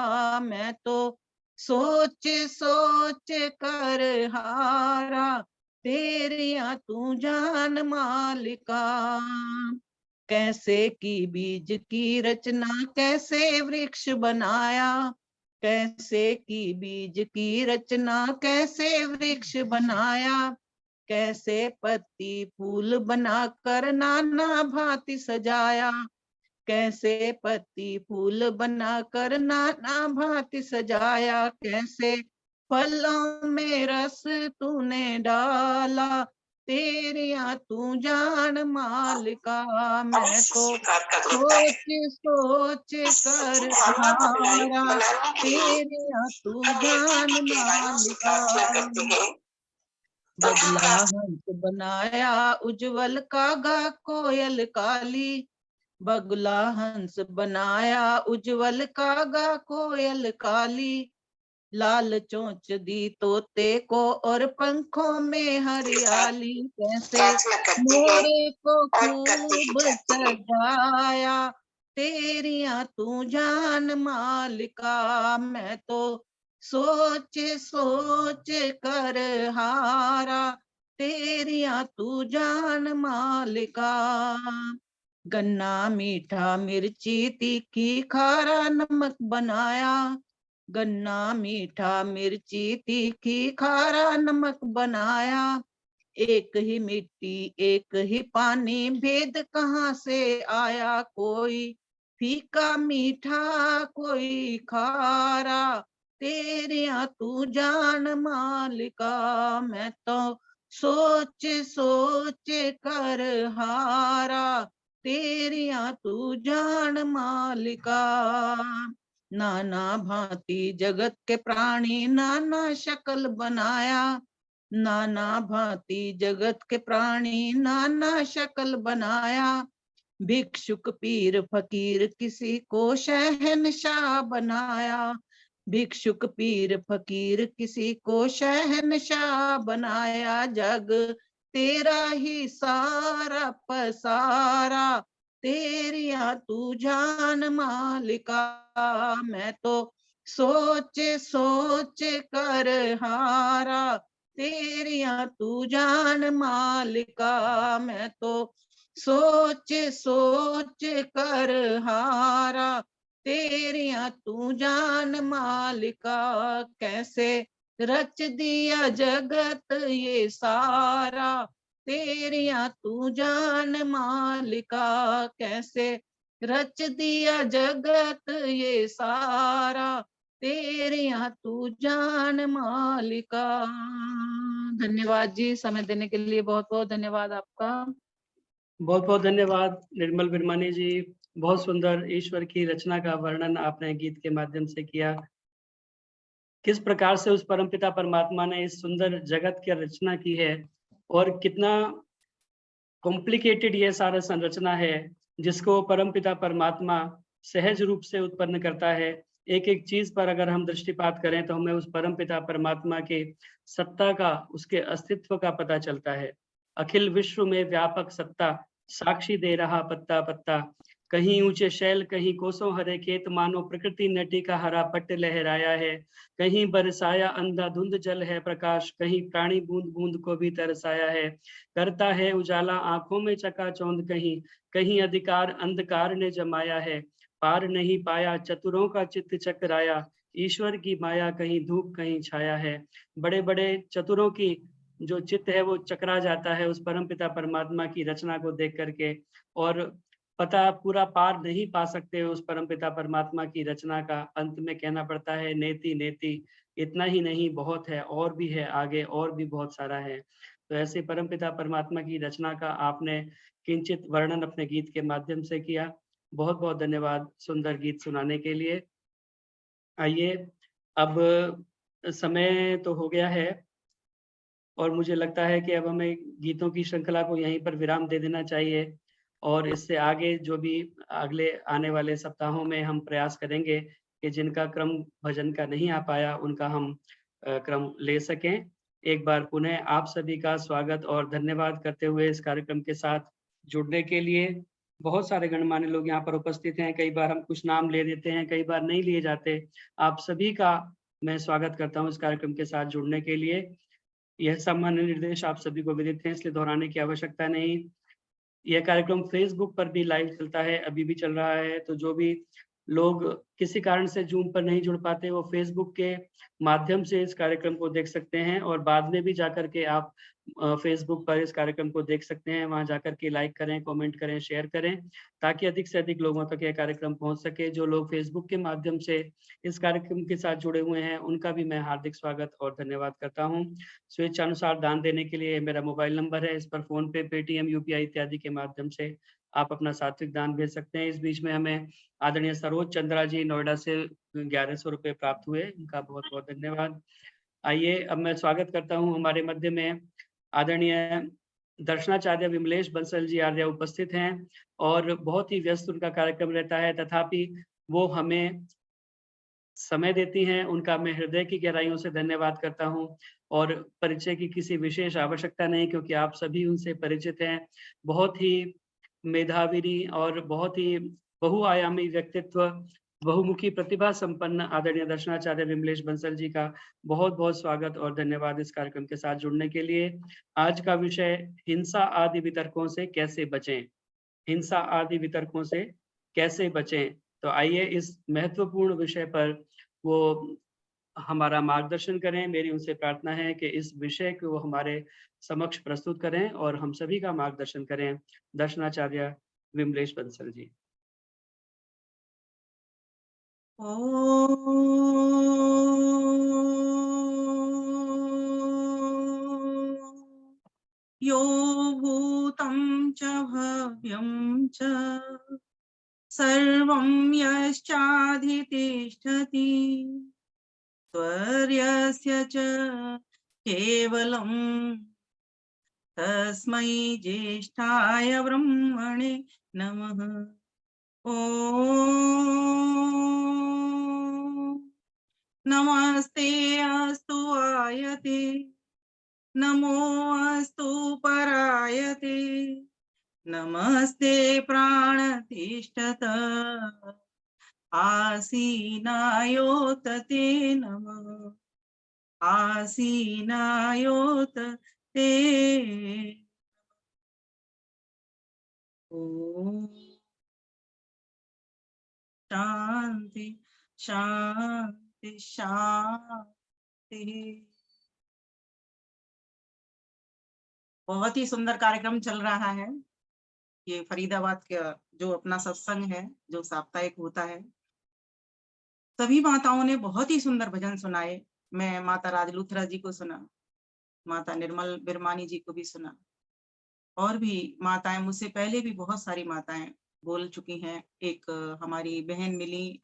मैं तो सोच सोच कर हारा, तेरिया तू जान मालिका। कैसे की बीज की रचना, कैसे वृक्ष बनाया। कैसे की बीज की रचना, कैसे वृक्ष बनाया। कैसे पत्ती फूल बनाकर नाना भांति सजाया। कैसे पत्ती फूल बनाकर नाना भांति सजाया। कैसे फलों में रस तूने डाला, तेरिया तू जान मालिका। मैं तो सोच सोच कर हारा, तेरिया तू जान मालिका। बगुला हंस बनाया उज्जवल, कागा कोयल काली। बगुला हंस बनाया उज्जवल, कागा कोयल काली। लाल चोंच दी तोते को और पंखों में हरियाली। कैसे मोरे को खूब सजाया, तेरिया तू जान मालिका। मैं तो सोच सोच कर हारा, तेरिया तू जान मालिका। गन्ना मीठा मिर्ची तीखी खारा नमक बनाया। गन्ना मीठा मिर्ची तीखी खारा नमक बनाया। एक ही मिट्टी एक ही पानी, भेद कहाँ से आया। कोई फीका मीठा कोई खारा, तेरिया तू जान मालिका। मैं तो सोच सोच कर हारा, तेरिया तू जान मालिका। नाना भांति जगत के प्राणी, नाना शक्ल बनाया। नाना भांति जगत के प्राणी, नाना शक्ल बनाया। भिक्षुक पीर फकीर, किसी को शहंशाह बनाया। भिक्षुक पीर फकीर, किसी को शहंशाह बनाया। जग तेरा ही सारा पसारा, तेरिया तू जान मालिका। मैं तो सोच सोच कर हारा, तेरिया तू जान मालिका। मैं तो सोच सोच कर हारा, तेरिया तू जान मालिका। कैसे रच दिया जगत ये सारा, तेरिया तू जान मालिका। कैसे रच दिया जगत ये सारा, तेरिया तू जान मालिका। धन्यवाद जी, समय देने के लिए बहुत बहुत धन्यवाद आपका। बहुत बहुत धन्यवाद निर्मल बिरमानी जी। बहुत सुंदर ईश्वर की रचना का वर्णन आपने गीत के माध्यम से किया। किस प्रकार से उस परमपिता परमात्मा ने इस सुंदर जगत की रचना की है और कितना कॉम्प्लिकेटेड ये सारा संरचना है, जिसको परमपिता परमात्मा सहज रूप से उत्पन्न करता है। एक एक चीज पर अगर हम दृष्टिपात करें तो हमें उस परमपिता परमात्मा के सत्ता का, उसके अस्तित्व का पता चलता है। अखिल विश्व में व्यापक सत्ता, साक्षी दे रहा पत्ता पत्ता। कहीं ऊंचे शैल, कहीं कोसों हरे खेत, मानो प्रकृति नटी का हरा पट्ट लहराया है। कहीं बरसाया अंधाधुंध जल है प्रकाश, कहीं प्राणी बूंद बूंद को भी तरसाया है। करता है उजाला आंखों में चकाचौंध, कहीं कहीं अधिकार अंधकार ने जमाया है। पार नहीं पाया चतुरों का चित्त चकराया, ईश्वर की माया कहीं धूप कहीं छाया है। बड़े बड़े चतुरों की जो चित्त है वो चकरा जाता है उस परमपिता परमात्मा की रचना को देख करके। और पता पूरा पार नहीं पा सकते उस परमपिता परमात्मा की रचना का। अंत में कहना पड़ता है नेति नेति, इतना ही नहीं बहुत है, और भी है आगे, और भी बहुत सारा है। तो ऐसे परमपिता परमात्मा की रचना का आपने किंचित वर्णन अपने गीत के माध्यम से किया। बहुत बहुत धन्यवाद सुंदर गीत सुनाने के लिए। आइए, अब समय तो हो गया है और मुझे लगता है कि अब हमें गीतों की श्रृंखला को यहीं पर विराम दे देना चाहिए, और इससे आगे जो भी अगले आने वाले सप्ताहों में हम प्रयास करेंगे कि जिनका क्रम भजन का नहीं आ पाया उनका हम क्रम ले सकें। एक बार पुनः आप सभी का स्वागत और धन्यवाद करते हुए इस कार्यक्रम के साथ जुड़ने के लिए। बहुत सारे गणमान्य लोग यहाँ पर उपस्थित हैं, कई बार हम कुछ नाम ले लेते हैं, कई बार नहीं लिए जाते। आप सभी का मैं स्वागत करता हूँ इस कार्यक्रम के साथ जुड़ने के लिए। यह सामान्य निर्देश आप सभी को विदित हैं, इसलिए दोहराने की आवश्यकता नहीं। यह कार्यक्रम फेसबुक पर भी लाइव चलता है, अभी भी चल रहा है। तो जो भी लोग किसी कारण से जूम पर नहीं जुड़ पाते, वो फेसबुक के माध्यम से इस कार्यक्रम को देख सकते हैं, और बाद में भी जाकर के आप फेसबुक पर इस कार्यक्रम को देख सकते हैं। वहां जाकर के लाइक करें, कमेंट करें, शेयर करें, ताकि अधिक से अधिक लोगों तक यह कार्यक्रम पहुंच सके। जो लोग फेसबुक के माध्यम से इस कार्यक्रम के साथ जुड़े हुए हैं, उनका भी मैं हार्दिक स्वागत और धन्यवाद करता हूं। स्वेच्छानुसार दान देने के लिए मेरा मोबाइल नंबर है, इस पर फोन पे, पेटीएम, यूपीआई इत्यादि के माध्यम से आप अपना सात्विक दान भेज सकते हैं। इस बीच में हमें आदरणीय सरोज चंद्रा जी नोएडा से 1100 रुपए प्राप्त हुए, इनका बहुत बहुत धन्यवाद। आइए, अब मैं स्वागत करता हूं हमारे मध्य में आदरणीय दर्शनाचार्य विमलेश बंसल जी आर्य उपस्थित हैं, और बहुत ही व्यस्त उनका कार्यक्रम रहता है, तथापि वो हमें समय देती हैं। उनका मैं हृदय की गहराइयों से धन्यवाद करता हूं, और परिचय की किसी विशेष आवश्यकता नहीं, क्योंकि आप सभी उनसे परिचित हैं। बहुत ही मेधावी और बहुत ही बहुआयामी व्यक्तित्व, बहुमुखी प्रतिभा संपन्न आदरणीय दर्शनाचार्य विमलेश बंसल जी का बहुत बहुत स्वागत और धन्यवाद इस कार्यक्रम के साथ जुड़ने के लिए। आज का विषय हिंसा आदि वितर्कों से कैसे बचें, हिंसा आदि वितर्कों से कैसे बचें। तो आइए, इस महत्वपूर्ण विषय पर वो हमारा मार्गदर्शन करें। मेरी उनसे प्रार्थना है कि इस विषय को वो हमारे समक्ष प्रस्तुत करें और हम सभी का मार्गदर्शन करें। दर्शनाचार्य विमलेश बंसल जी। यो भूतं च भव्यं च सर्वं यश्चाधितिष्ठति त्वर्यस्य च केवलं तस्मै ज्येष्ठाय ब्रह्मणे नमः। ॐ नमस्ते अस्तु आयते, नमो अस्तु परायते, नमस्ते प्राणतिष्ठत आसीनायोत ते नमः, आसीनायोत ते। ओम शांति शांति शांति। बहुत ही सुंदर कार्यक्रम चल रहा है। ये फरीदाबाद का जो अपना सत्संग है, जो साप्ताहिक होता है, सभी माताओं ने बहुत ही सुंदर भजन सुनाए। मैं माता राजलूथरा जी को सुना, माता निर्मल बिरमानी जी को भी सुना, और भी माताएं मुझसे पहले भी बहुत सारी माताएं बोल चुकी हैं। एक हमारी बहन मिली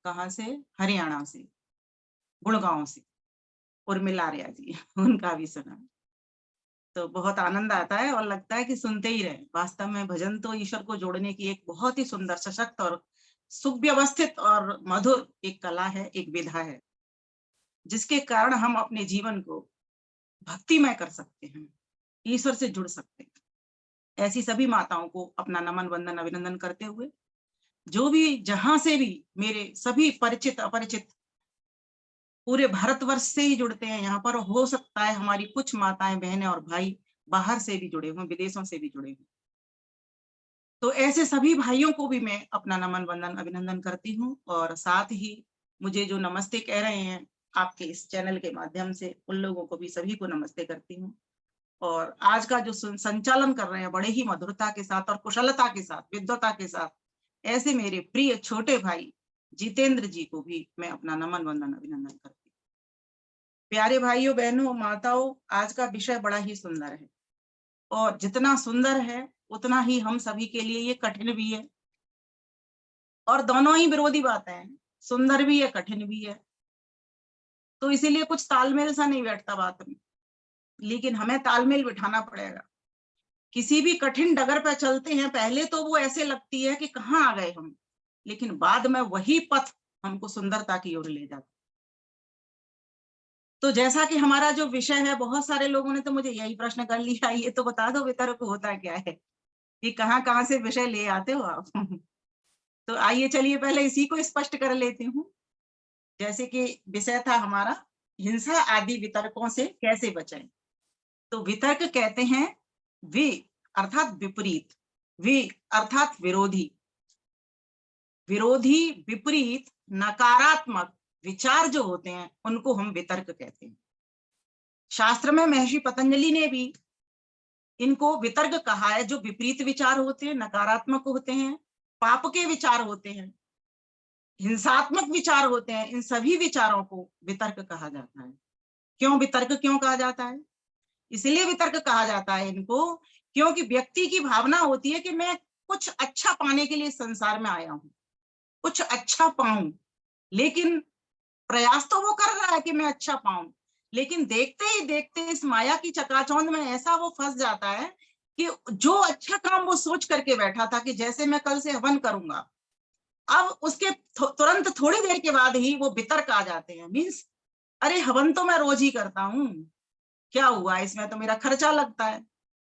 कहाँ से, हरियाणा से, गुड़गांव से, उर्मिला रिया जी, उनका भी सुना। तो बहुत आनंद आता है और लगता है कि सुनते ही रहे। वास्तव में भजन तो ईश्वर को जोड़ने की एक बहुत ही सुंदर, सशक्त और सुव्यवस्थित और मधुर एक कला है, एक विधा है, जिसके कारण हम अपने जीवन को भक्तिमय कर सकते हैं, ईश्वर से जुड़ सकते हैं। ऐसी सभी माताओं को अपना नमन वंदन अभिनंदन करते हुए, जो भी जहां से भी मेरे सभी परिचित अपरिचित पूरे भारतवर्ष से ही जुड़ते हैं यहाँ पर, हो सकता है हमारी कुछ माताएं बहनें और भाई बाहर से भी जुड़े हुए, विदेशों से भी जुड़े हुए, तो ऐसे सभी भाइयों को भी मैं अपना नमन वंदन अभिनंदन करती हूँ। और साथ ही मुझे जो नमस्ते कह रहे हैं आपके इस चैनल के माध्यम से, उन लोगों को भी सभी को नमस्ते करती हूँ। और आज का जो संचालन कर रहे हैं बड़े ही मधुरता के साथ और कुशलता के साथ, विद्वता के साथ, ऐसे मेरे प्रिय छोटे भाई जितेंद्र जी को भी मैं अपना नमन वंदन अभिनंदन करती हूँ। प्यारे भाइयों बहनों माताओं, आज का विषय बड़ा ही सुंदर है और जितना सुंदर है उतना ही हम सभी के लिए ये कठिन भी है, और दोनों ही विरोधी बातें हैं, सुंदर भी है कठिन भी है। तो इसीलिए कुछ तालमेल सा नहीं बैठता बात में, लेकिन हमें तालमेल बिठाना पड़ेगा। किसी भी कठिन डगर पर चलते हैं, पहले तो वो ऐसे लगती है कि कहाँ आ गए हम, लेकिन बाद में वही पथ हमको सुंदरता की ओर ले जाता। तो जैसा कि हमारा जो विषय है, बहुत सारे लोगों ने तो मुझे यही प्रश्न कर लिया, ये तो बता दो वितर्क होता क्या है, कि कहाँ से विषय ले आते हो आप। तो आइए चलिए पहले इसी को स्पष्ट कर लेती हूँ। जैसे कि विषय था हमारा हिंसा आदि वितर्कों से कैसे बचें। तो वितर्क कहते हैं वि अर्थात विपरीत, वि अर्थात विरोधी, विरोधी विपरीत नकारात्मक विचार जो होते हैं उनको हम वितर्क कहते हैं। शास्त्र में महर्षि पतंजलि ने भी इनको वितर्क कहा है। जो विपरीत विचार होते हैं, नकारात्मक होते हैं, पाप के विचार होते हैं, हिंसात्मक विचार होते हैं, इन सभी विचारों को वितर्क कहा जाता है। क्यों वितर्क क्यों कहा जाता है? इसलिए वितर्क कहा जाता है इनको क्योंकि व्यक्ति की भावना होती है कि मैं कुछ अच्छा पाने के लिए संसार में आया हूं, कुछ अच्छा पाऊं, लेकिन प्रयास तो वो कर रहा है कि मैं अच्छा पाऊं, लेकिन देखते ही देखते इस माया की चकाचौंध में ऐसा वो फंस जाता है कि जो अच्छा काम वो सोच करके बैठा था कि जैसे मैं कल से हवन करूंगा, अब उसके तुरंत थोड़ी देर के बाद ही वो वितर्क आ जाते हैं। मीन्स अरे हवन तो मैं रोज ही करता हूँ, क्या हुआ इसमें, तो मेरा खर्चा लगता है,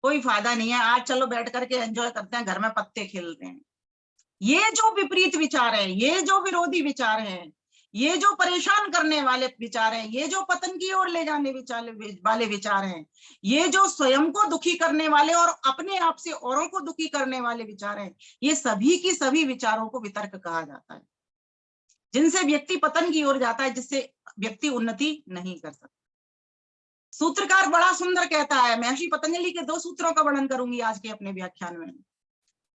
कोई फायदा नहीं है, आज चलो बैठ करके एंजॉय करते हैं, घर में पत्ते खेलते हैं। ये जो विपरीत विचार है, ये जो विरोधी विचार है, ये जो परेशान करने वाले विचार हैं, ये जो पतन की ओर ले जाने वाले विचार हैं, ये जो स्वयं को दुखी करने वाले और अपने आप से औरों को दुखी करने वाले विचार हैं, ये सभी की सभी विचारों को वितर्क कहा जाता है, जिनसे व्यक्ति पतन की ओर जाता है, जिससे व्यक्ति उन्नति नहीं कर सकता। सूत्रकार बड़ा सुंदर कहता है, महर्षि पतंजलि के 2 सूत्रों का वर्णन करूंगी आज के अपने व्याख्यान में।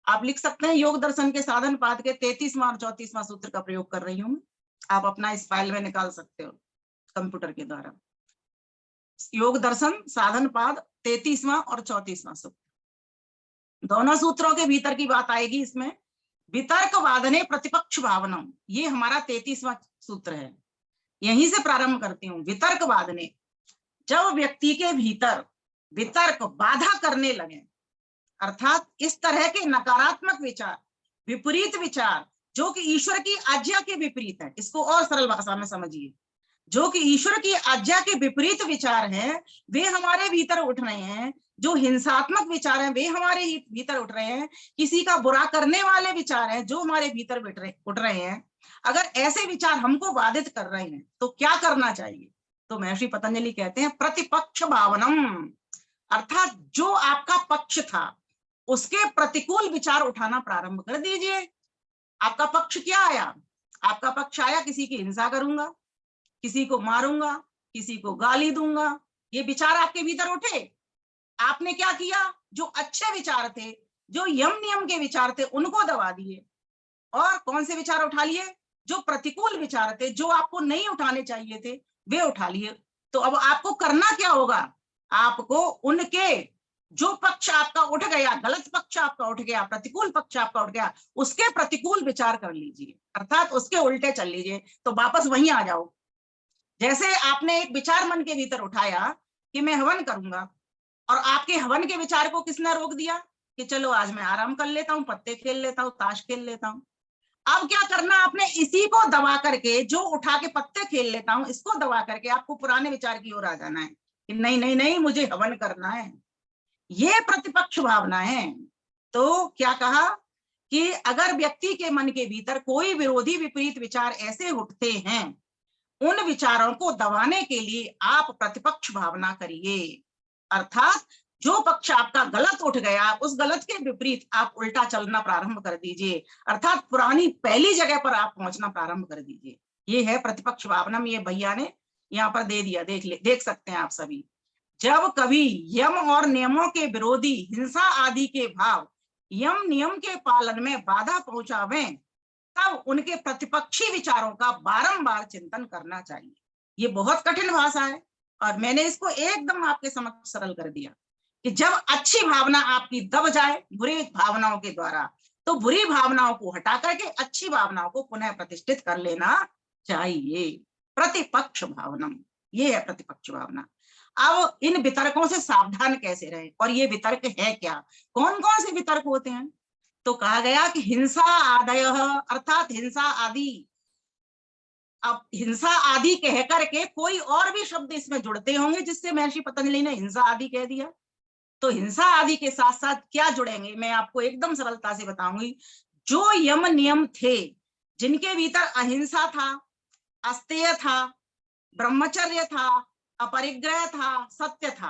आप लिख सकते हैं, योग दर्शन के साधन पाद के 33वां और 34वां सूत्र का प्रयोग कर रही हूँ। आप अपना इस फाइल में निकाल सकते हो कंप्यूटर के द्वारा। योग दर्शन साधन पाद 33वां और 34वां सूत्र, दोनों सूत्रों के भीतर की बात आएगी इसमें। वितर्क वादने प्रतिपक्ष भावनम, ये हमारा 33वां सूत्र है, यहीं से प्रारंभ करती हूँ। वितर्क वादने, जब व्यक्ति के भीतर वितर्क बाधा करने लगे, अर्थात इस तरह के नकारात्मक विचार, विपरीत विचार जो कि ईश्वर की आज्ञा के विपरीत है, इसको और सरल भाषा में समझिए, जो कि ईश्वर की आज्ञा के विपरीत विचार हैं, वे हमारे भीतर उठ रहे हैं। जो हिंसात्मक विचार हैं वे हमारे भीतर उठ रहे हैं। किसी का बुरा करने वाले विचार हैं जो हमारे भीतर उठ रहे हैं। अगर ऐसे विचार हमको बाधित कर रहे हैं तो क्या करना चाहिए? तो महर्षि पतंजलि कहते हैं प्रतिपक्ष भावनम, अर्थात जो आपका पक्ष था उसके प्रतिकूल विचार उठाना प्रारंभ कर दीजिए। आपका पक्ष क्या आया? आपका पक्ष आया किसी की हिंसा करूंगा, किसी को मारूंगा, किसी को गाली दूंगा, ये विचार आपके भीतर उठे। आपने क्या किया? जो अच्छे विचार थे, जो यम नियम के विचार थे, उनको दबा दिए, और कौन से विचार उठा लिए? जो प्रतिकूल विचार थे, जो आपको नहीं उठाने चाहिए थे, वे उठा लिए। तो अब आपको करना क्या होगा? आपको उनके जो पक्ष आपका उठ गया, गलत पक्ष आपका उठ गया, प्रतिकूल पक्ष आपका उठ गया, उसके प्रतिकूल विचार कर लीजिए, अर्थात उसके उल्टे चल लीजिए। तो वापस वहीं आ जाओ। जैसे आपने एक विचार मन के भीतर उठाया कि मैं हवन करूंगा, और आपके हवन के विचार को किसने रोक दिया कि चलो आज मैं आराम कर लेता हूँ, पत्ते खेल लेता हूँ, ताश खेल लेता हूँ। अब क्या करना आपने? इसी को दबा करके, जो उठा के पत्ते खेल लेता हूँ, इसको दबा करके आपको पुराने विचार की ओर आ जाना है कि नहीं नहीं नहीं, मुझे हवन करना है। ये प्रतिपक्ष भावना है। तो क्या कहा कि अगर व्यक्ति के मन के भीतर कोई विरोधी विपरीत विचार ऐसे उठते हैं, उन विचारों को दबाने के लिए आप प्रतिपक्ष भावना करिए, अर्थात जो पक्ष आपका गलत उठ गया, उस गलत के विपरीत आप उल्टा चलना प्रारंभ कर दीजिए, अर्थात पुरानी पहली जगह पर आप पहुंचना प्रारंभ कर दीजिए। ये है प्रतिपक्ष भावना। ये भैया ने यहाँ पर दे दिया, देख सकते हैं आप सभी। जब कभी यम और नियमों के विरोधी हिंसा आदि के भाव यम नियम के पालन में बाधा पहुंचावें, तब उनके प्रतिपक्षी विचारों का बारंबार चिंतन करना चाहिए। ये बहुत कठिन भाषा है और मैंने इसको एकदम आपके समक्ष सरल कर दिया कि जब अच्छी भावना आपकी दब जाए बुरी भावनाओं के द्वारा, तो बुरी भावनाओं को हटा करके अच्छी भावनाओं को पुनः प्रतिष्ठित कर लेना चाहिए। प्रतिपक्ष भावना, ये है प्रतिपक्ष भावना। अब इन वितर्कों से सावधान कैसे रहे, और ये वितर्क है क्या, कौन कौन से वितर्क होते हैं? तो कहा गया कि हिंसा आदय अर्थात हिंसा आदि। अब हिंसा आदि कह करके कोई और भी शब्द इसमें जुड़ते होंगे जिससे महर्षि पतंजलि ने हिंसा आदि कह दिया। तो हिंसा आदि के साथ साथ क्या जुड़ेंगे, मैं आपको एकदम सरलता से बताऊंगी। जो यम नियम थे जिनके भीतर अहिंसा था, अस्तेय था, ब्रह्मचर्य था, अपरिग्रह था, सत्य था,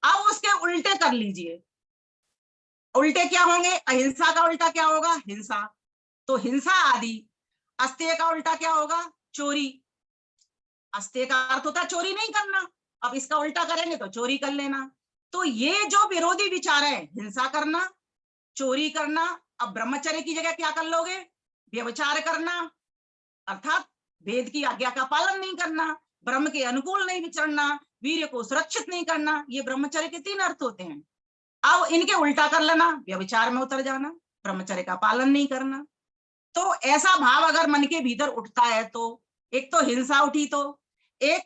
अब उसके उल्टे कर लीजिए। उल्टे क्या होंगे? अहिंसा का उल्टा क्या होगा? हिंसा। तो हिंसा आदि। अस्तेय का उल्टा क्या होगा? चोरी। अस्तेय का अर्थ होता है चोरी नहीं करना, अब इसका उल्टा करेंगे तो चोरी कर लेना। तो ये जो विरोधी विचार है, हिंसा करना, चोरी करना, अब ब्रह्मचर्य की जगह क्या कर लोगे? व्यभिचार करना, अर्थात वेद की आज्ञा का पालन नहीं करना, ब्रह्म के अनुकूल नहीं विचरना, वीर्य को सुरक्षित नहीं करना, ये ब्रह्मचर्य के 3 अर्थ होते हैं। अब इनके उल्टा कर लेना, व्यभिचार में उतर जाना, ब्रह्मचर्य का पालन नहीं करना। तो ऐसा भाव अगर मन के भीतर उठता है तो एक तो हिंसा उठी, तो एक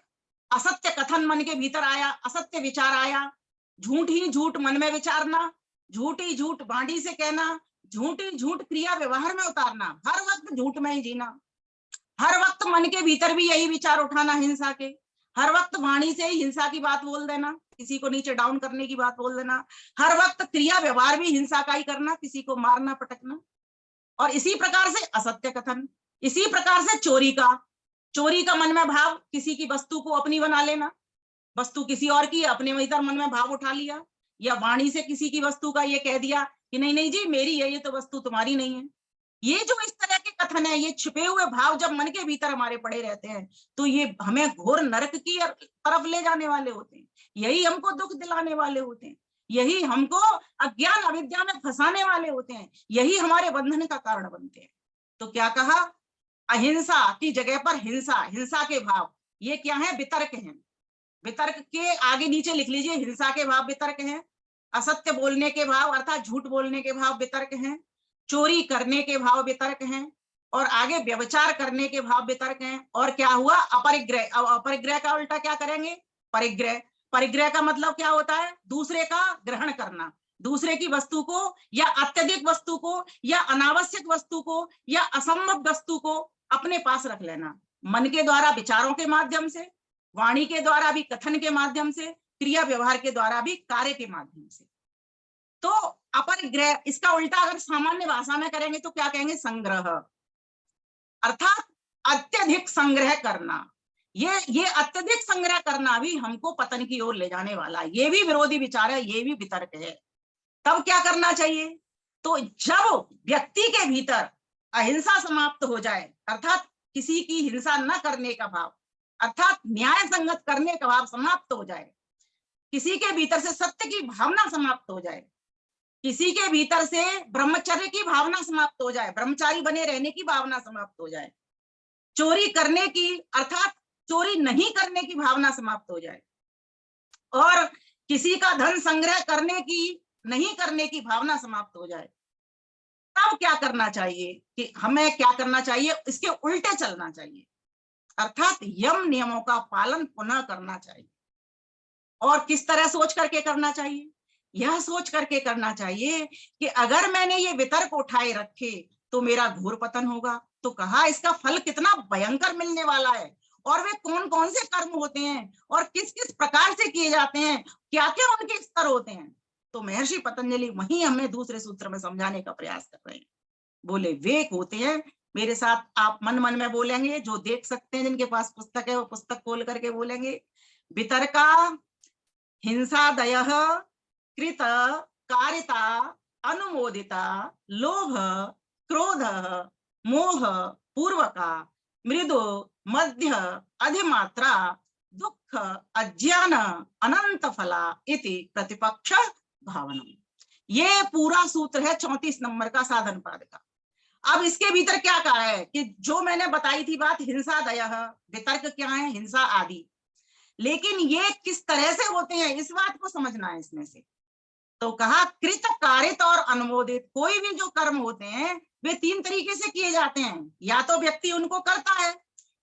असत्य कथन मन के भीतर आया, असत्य विचार आया, झूठ ही झूठ मन में विचारना, झूठ ही झूठ बाणी से कहना, झूठ ही झूठ क्रिया व्यवहार में उतारना, हर वक्त झूठ में ही जीना, हर वक्त मन के भीतर भी यही विचार उठाना हिंसा के, हर वक्त वाणी से ही हिंसा की बात बोल देना, किसी को नीचे डाउन करने की बात बोल देना, हर वक्त क्रिया व्यवहार भी हिंसा का ही करना, किसी को मारना पटकना, और इसी प्रकार से असत्य कथन, इसी प्रकार से चोरी का मन में भाव, किसी की वस्तु को अपनी बना लेना, वस्तु किसी और की अपने भीतर मन में भाव उठा लिया, या वाणी से किसी की वस्तु का ये कह दिया कि नहीं नहीं जी मेरी है, ये तो वस्तु तुम्हारी नहीं है। ये जो इस तरह के कथन है, ये छुपे हुए भाव जब मन के भीतर हमारे पड़े रहते हैं तो ये हमें घोर नरक की तरफ ले जाने वाले होते हैं, यही हमको दुख दिलाने वाले होते हैं, यही हमको अज्ञान अविद्या में फंसाने वाले होते हैं, यही हमारे बंधन का कारण बनते हैं। तो क्या कहा? अहिंसा की जगह पर हिंसा, हिंसा के भाव ये क्या है? वितर्क हैं। वितर्क के आगे नीचे लिख लीजिए, हिंसा के भाव वितर्क हैं, असत्य बोलने के भाव अर्थात झूठ बोलने के भाव वितर्क हैं, चोरी करने के भाव वितर्क हैं, और आगे व्यभिचार करने के भाव वितर्क हैं। और क्या हुआ? अपरिग्रह। अब अपरिग्रह का उल्टा क्या करेंगे? परिग्रह। परिग्रह का मतलब क्या होता है? दूसरे का ग्रहण करना, दूसरे की वस्तु को या अत्यधिक वस्तु को या अनावश्यक वस्तु को या असंभव वस्तु को अपने पास रख लेना, मन के द्वारा विचारों के माध्यम से, वाणी के द्वारा भी कथन के माध्यम से, क्रिया व्यवहार के द्वारा भी कार्य के माध्यम से। तो अपरिग्रह, इसका उल्टा अगर सामान्य भाषा में करेंगे तो क्या कहेंगे? संग्रह, अर्थात अत्यधिक संग्रह करना। ये अत्यधिक संग्रह करना भी हमको पतन की ओर ले जाने वाला है, ये भी विरोधी विचार है, ये भी वितर्क है। तब क्या करना चाहिए? तो जब व्यक्ति के भीतर अहिंसा समाप्त हो जाए, अर्थात किसी की हिंसा न करने का भाव, अर्थात न्याय संगत करने का भाव समाप्त हो जाए, किसी के भीतर से सत्य की भावना समाप्त हो जाए, किसी के भीतर से ब्रह्मचर्य की भावना समाप्त हो जाए, ब्रह्मचारी बने रहने की भावना समाप्त हो जाए, चोरी करने की अर्थात चोरी नहीं करने की भावना समाप्त हो जाए, और किसी का धन संग्रह करने की नहीं करने की भावना समाप्त हो जाए, तब क्या करना चाहिए? कि हमें क्या करना चाहिए? इसके उल्टे चलना चाहिए, अर्थात यम नियमों का पालन पुनः करना चाहिए। और किस तरह सोच करके करना चाहिए? यह सोच करके करना चाहिए कि अगर मैंने ये वितर्क उठाए रखे तो मेरा घोर पतन होगा। तो कहा इसका फल कितना भयंकर मिलने वाला है, और वे कौन कौन से कर्म होते हैं और किस किस प्रकार से किए जाते हैं, क्या क्या उनके स्तर होते हैं। तो महर्षि पतंजलि वही हमें दूसरे सूत्र में समझाने का प्रयास कर रहे हैं। बोले वेक होते हैं, मेरे साथ आप मन मन में बोलेंगे, जो देख सकते हैं जिनके पास पुस्तक है वो पुस्तक खोल करके बोलेंगे। वितर्का हिंसादयः कृत कारिता अनुमोदिता लोभ क्रोध मोह पूर्वका मृदु मध्य अधिमात्रा दुख अज्ञान अनंत फला इति प्रतिपक्ष भावनम। ये पूरा सूत्र है 34 नंबर का साधन पाद का। अब इसके भीतर क्या कहा है कि जो मैंने बताई थी बात, हिंसा दया वितर्क क्या है, हिंसा आदि, लेकिन ये किस तरह से होते हैं इस बात को समझना है इसमें से। तो कहा कृत कारित और अनुमोदित, कोई भी जो कर्म होते हैं वे 3 तरीके से किए जाते हैं, या तो व्यक्ति उनको करता है,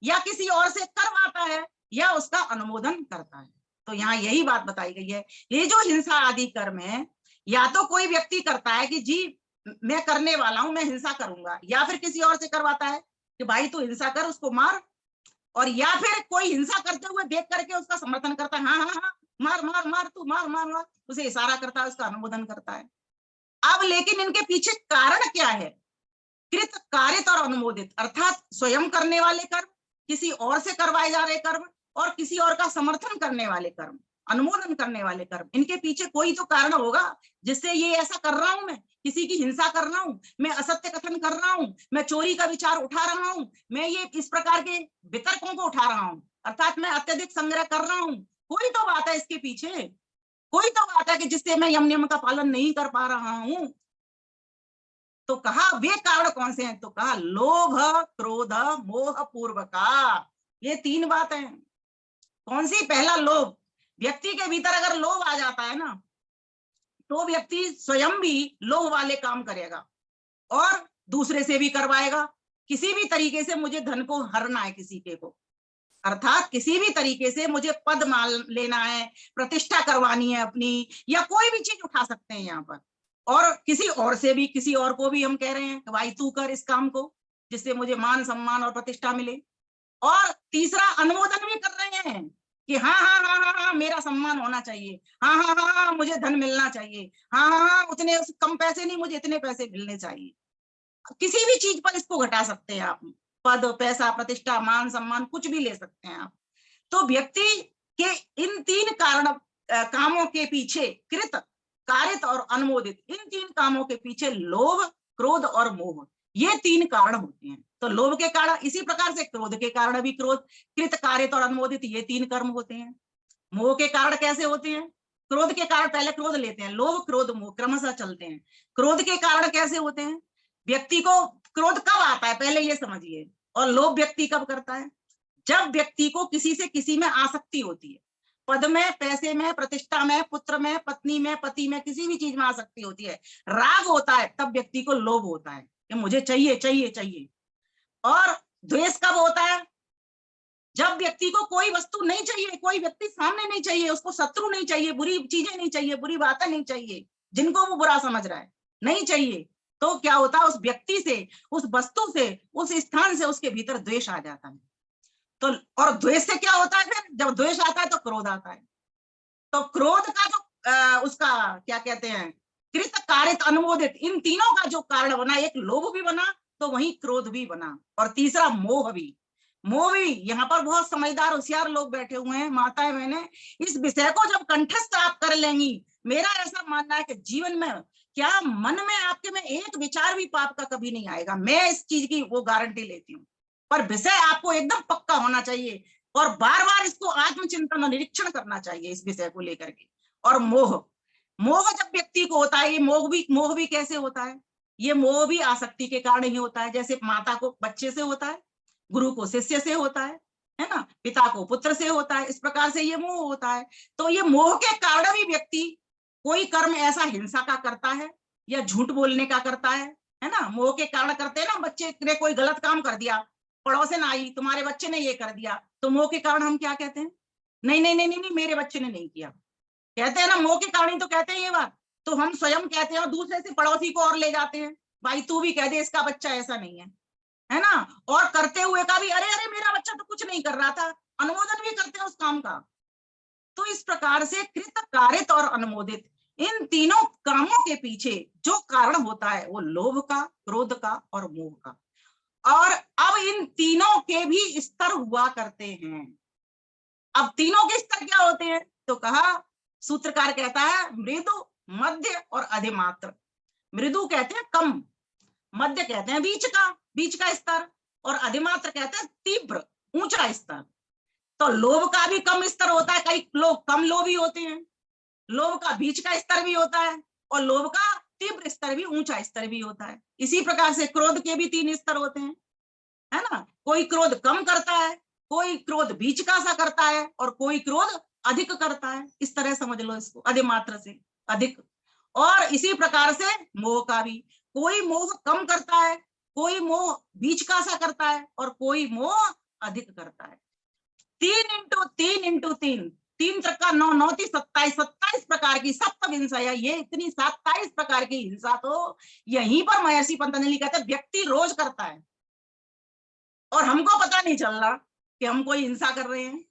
या किसी और से करवाता है, या उसका अनुमोदन करता है। तो यहाँ यही बात बताई गई है, ये जो हिंसा आदि कर्म है, या तो कोई व्यक्ति करता है कि जी मैं करने वाला हूं, मैं हिंसा करूंगा, या फिर किसी और से करवाता है कि भाई तू हिंसा कर, उसको मार, और या फिर कोई हिंसा करते हुए देख करके उसका समर्थन करता है, हाँ हाँ हाँ मार मार मार तू मार मार मार, उसे इशारा करता है, उसका अनुमोदन करता है। अब लेकिन इनके पीछे कारण क्या है? कृत कारित और अनुमोदित, अर्थात स्वयं करने वाले कर्म, किसी और से करवाए जा रहे कर्म, और किसी और का समर्थन करने वाले कर्म, अनुमोदन करने वाले कर्म। इनके पीछे कोई तो कारण होगा जिससे ये ऐसा कर रहा हूं, मैं किसी की हिंसा कर रहा हूं, मैं असत्य कथन कर रहा हूं, मैं चोरी का विचार उठा रहा हूं, मैं ये इस प्रकार के वितर्कों को उठा रहा हूं, अर्थात मैं अत्यधिक संग्रह कर रहा हूं। कोई तो बात है इसके पीछे, कोई तो बात है कि जिससे मैं यम नियम का पालन नहीं कर पा रहा हूं। तो कहा वे कारण कौन से हैं? तो कहा लोभ क्रोध मोह पूर्वका, ये 3 बातें हैं। कौन सी? पहला लोभ, व्यक्ति के भीतर अगर लोभ आ जाता है ना, तो व्यक्ति स्वयं भी लोभ वाले काम करेगा और दूसरे से भी करवाएगा। किसी भी तरीके से मुझे धन को हरना है किसी के को, अर्थात किसी भी तरीके से मुझे पद मान लेना है, प्रतिष्ठा करवानी है अपनी, या कोई भी चीज उठा सकते हैं यहाँ पर। और किसी और से भी, किसी और को भी हम कह रहे हैं कि भाई तू कर इस काम को, जिससे मुझे मान सम्मान और प्रतिष्ठा मिले। और तीसरा अनुमोदन भी कर रहे हैं कि हाँ हाँ हाँ हाँ हाँ मेरा सम्मान होना चाहिए, हाँ हाँ हाँ हाँ मुझे धन मिलना चाहिए, हाँ हाँ हाँ उतने कम पैसे नहीं, मुझे इतने पैसे मिलने चाहिए। किसी भी चीज पर इसको घटा सकते हैं आप, पद पैसा प्रतिष्ठा मान सम्मान कुछ भी ले सकते हैं आप। तो व्यक्ति के इन 3 कारण कामों के पीछे, कृत कारित और अनुमोदित, इन 3 कामों के पीछे लोभ क्रोध और मोह, ये 3 कारण होते हैं। तो लोभ के कारण, इसी प्रकार से क्रोध के कारण भी क्रोध, कृत कारित और अनुमोदित, ये 3 कर्म होते हैं। मोह के कारण कैसे होते हैं? क्रोध के कारण पहले क्रोध लेते हैं, लोभ क्रोध मोह क्रमशः चलते हैं। क्रोध के कारण कैसे होते हैं? व्यक्ति को क्रोध कब आता है पहले ये समझिए, और लोभ व्यक्ति कब करता है? जब व्यक्ति को किसी से किसी में आसक्ति होती है, पद में, पैसे में, प्रतिष्ठा में, पुत्र में, पत्नी में, पति में, किसी भी चीज में आसक्ति होती है, राग होता है, तब व्यक्ति को लोभ होता है कि मुझे चाहिए चाहिए चाहिए। और द्वेष कब होता है? जब व्यक्ति को कोई वस्तु नहीं चाहिए, कोई व्यक्ति सामने नहीं चाहिए, उसको शत्रु नहीं चाहिए, बुरी चीजें नहीं चाहिए, बुरी बातें नहीं चाहिए, जिनको वो बुरा समझ रहा है नहीं चाहिए, तो क्या होता है? उस व्यक्ति से, उस वस्तु से, उस स्थान से उसके भीतर द्वेष आ जाता है। तो और द्वेष से क्या होता है? फिर जब द्वेष आता है तो क्रोध आता है। तो क्रोध का जो उसका क्या कहते हैं, कृत कारित अनुमोदित, इन तीनों का जो कारण बना, एक लोभ भी बना तो वहीं क्रोध भी बना, और तीसरा मोह भी। मोह भी, यहाँ पर बहुत समझदार होशियार लोग बैठे हुए हैं, माताएं बहनें, इस विषय को जब कंठस्थ आप कर लेंगी, मेरा ऐसा मानना है कि जीवन में क्या मन में आपके में एक विचार भी पाप का कभी नहीं आएगा। मैं इस चीज की वो गारंटी लेती हूँ। पर विषय आपको एकदम पक्का होना चाहिए, और बार बार इसको आत्मचिंतन और निरीक्षण करना चाहिए इस विषय को लेकर के। और मोह, मोह जब व्यक्ति को होता है, ये मोह भी कैसे होता है? ये मोह भी आसक्ति के कारण ही होता है। जैसे माता को बच्चे से होता है, गुरु को शिष्य से होता है ना, पिता को पुत्र से होता है, इस प्रकार से ये मोह होता है। तो ये मोह के कारण भी व्यक्ति कोई कर्म ऐसा हिंसा का करता है, या झूठ बोलने का करता है ना। मोह के कारण करते हैं ना, बच्चे ने कोई गलत काम कर दिया, पड़ोसन आई, तुम्हारे बच्चे ने ये कर दिया, तो मोह के कारण हम क्या कहते हैं? नहीं नहीं नहीं नहीं, मेरे बच्चे ने नहीं किया, कहते हैं ना, मोह के कारण ही तो कहते हैं ये बात। तो हम स्वयं कहते हैं और दूसरे से पड़ोसी को और ले जाते हैं, भाई तू भी कह दे इसका बच्चा ऐसा नहीं है ना। और करते हुए का भी, अरे अरे मेरा बच्चा तो कुछ नहीं कर रहा था, अनुमोदन भी करते हैं उस काम का। तो इस प्रकार से कृत कारित और अनुमोदित, इन तीनों कामों के पीछे जो कारण होता है वो लोभ का, क्रोध का और मोह का। और अब इन तीनों के भी स्तर हुआ करते हैं। अब तीनों के स्तर क्या होते हैं? तो कहा, सूत्रकार कहता है मृदु, मध्य और अधिमात्र। मृदु कहते हैं कम, मध्य कहते हैं बीच का स्तर, और अधिमात्र कहते हैं तीव्र ऊंचा स्तर। तो लोभ का भी कम स्तर होता है, कई लोग कम लोभी होते हैं, लोभ का बीच का स्तर भी होता है, और लोभ का तीव्र स्तर भी, ऊंचा स्तर भी होता है। इसी प्रकार से क्रोध के भी 3 स्तर होते हैं, है ना। कोई क्रोध कम करता है, कोई क्रोध बीच का सा करता है, और कोई क्रोध अधिक करता है। इस तरह समझ लो इसको, अधिमात्र से अधिक। और इसी प्रकार से मोह का भी, कोई मोह कम करता है, कोई मोह बीच का सा करता है, और कोई मोह अधिक करता है। 3 इंटू 3 इंटू 3, 3 3 9 9 27, 27 प्रकार की सप्तम हिंसा। ये इतनी 27 प्रकार की हिंसा तो यहीं पर महर्षि पतंजलि कहते हैं व्यक्ति रोज करता है, और हमको पता नहीं चल रहा कि हम कोई हिंसा कर रहे हैं।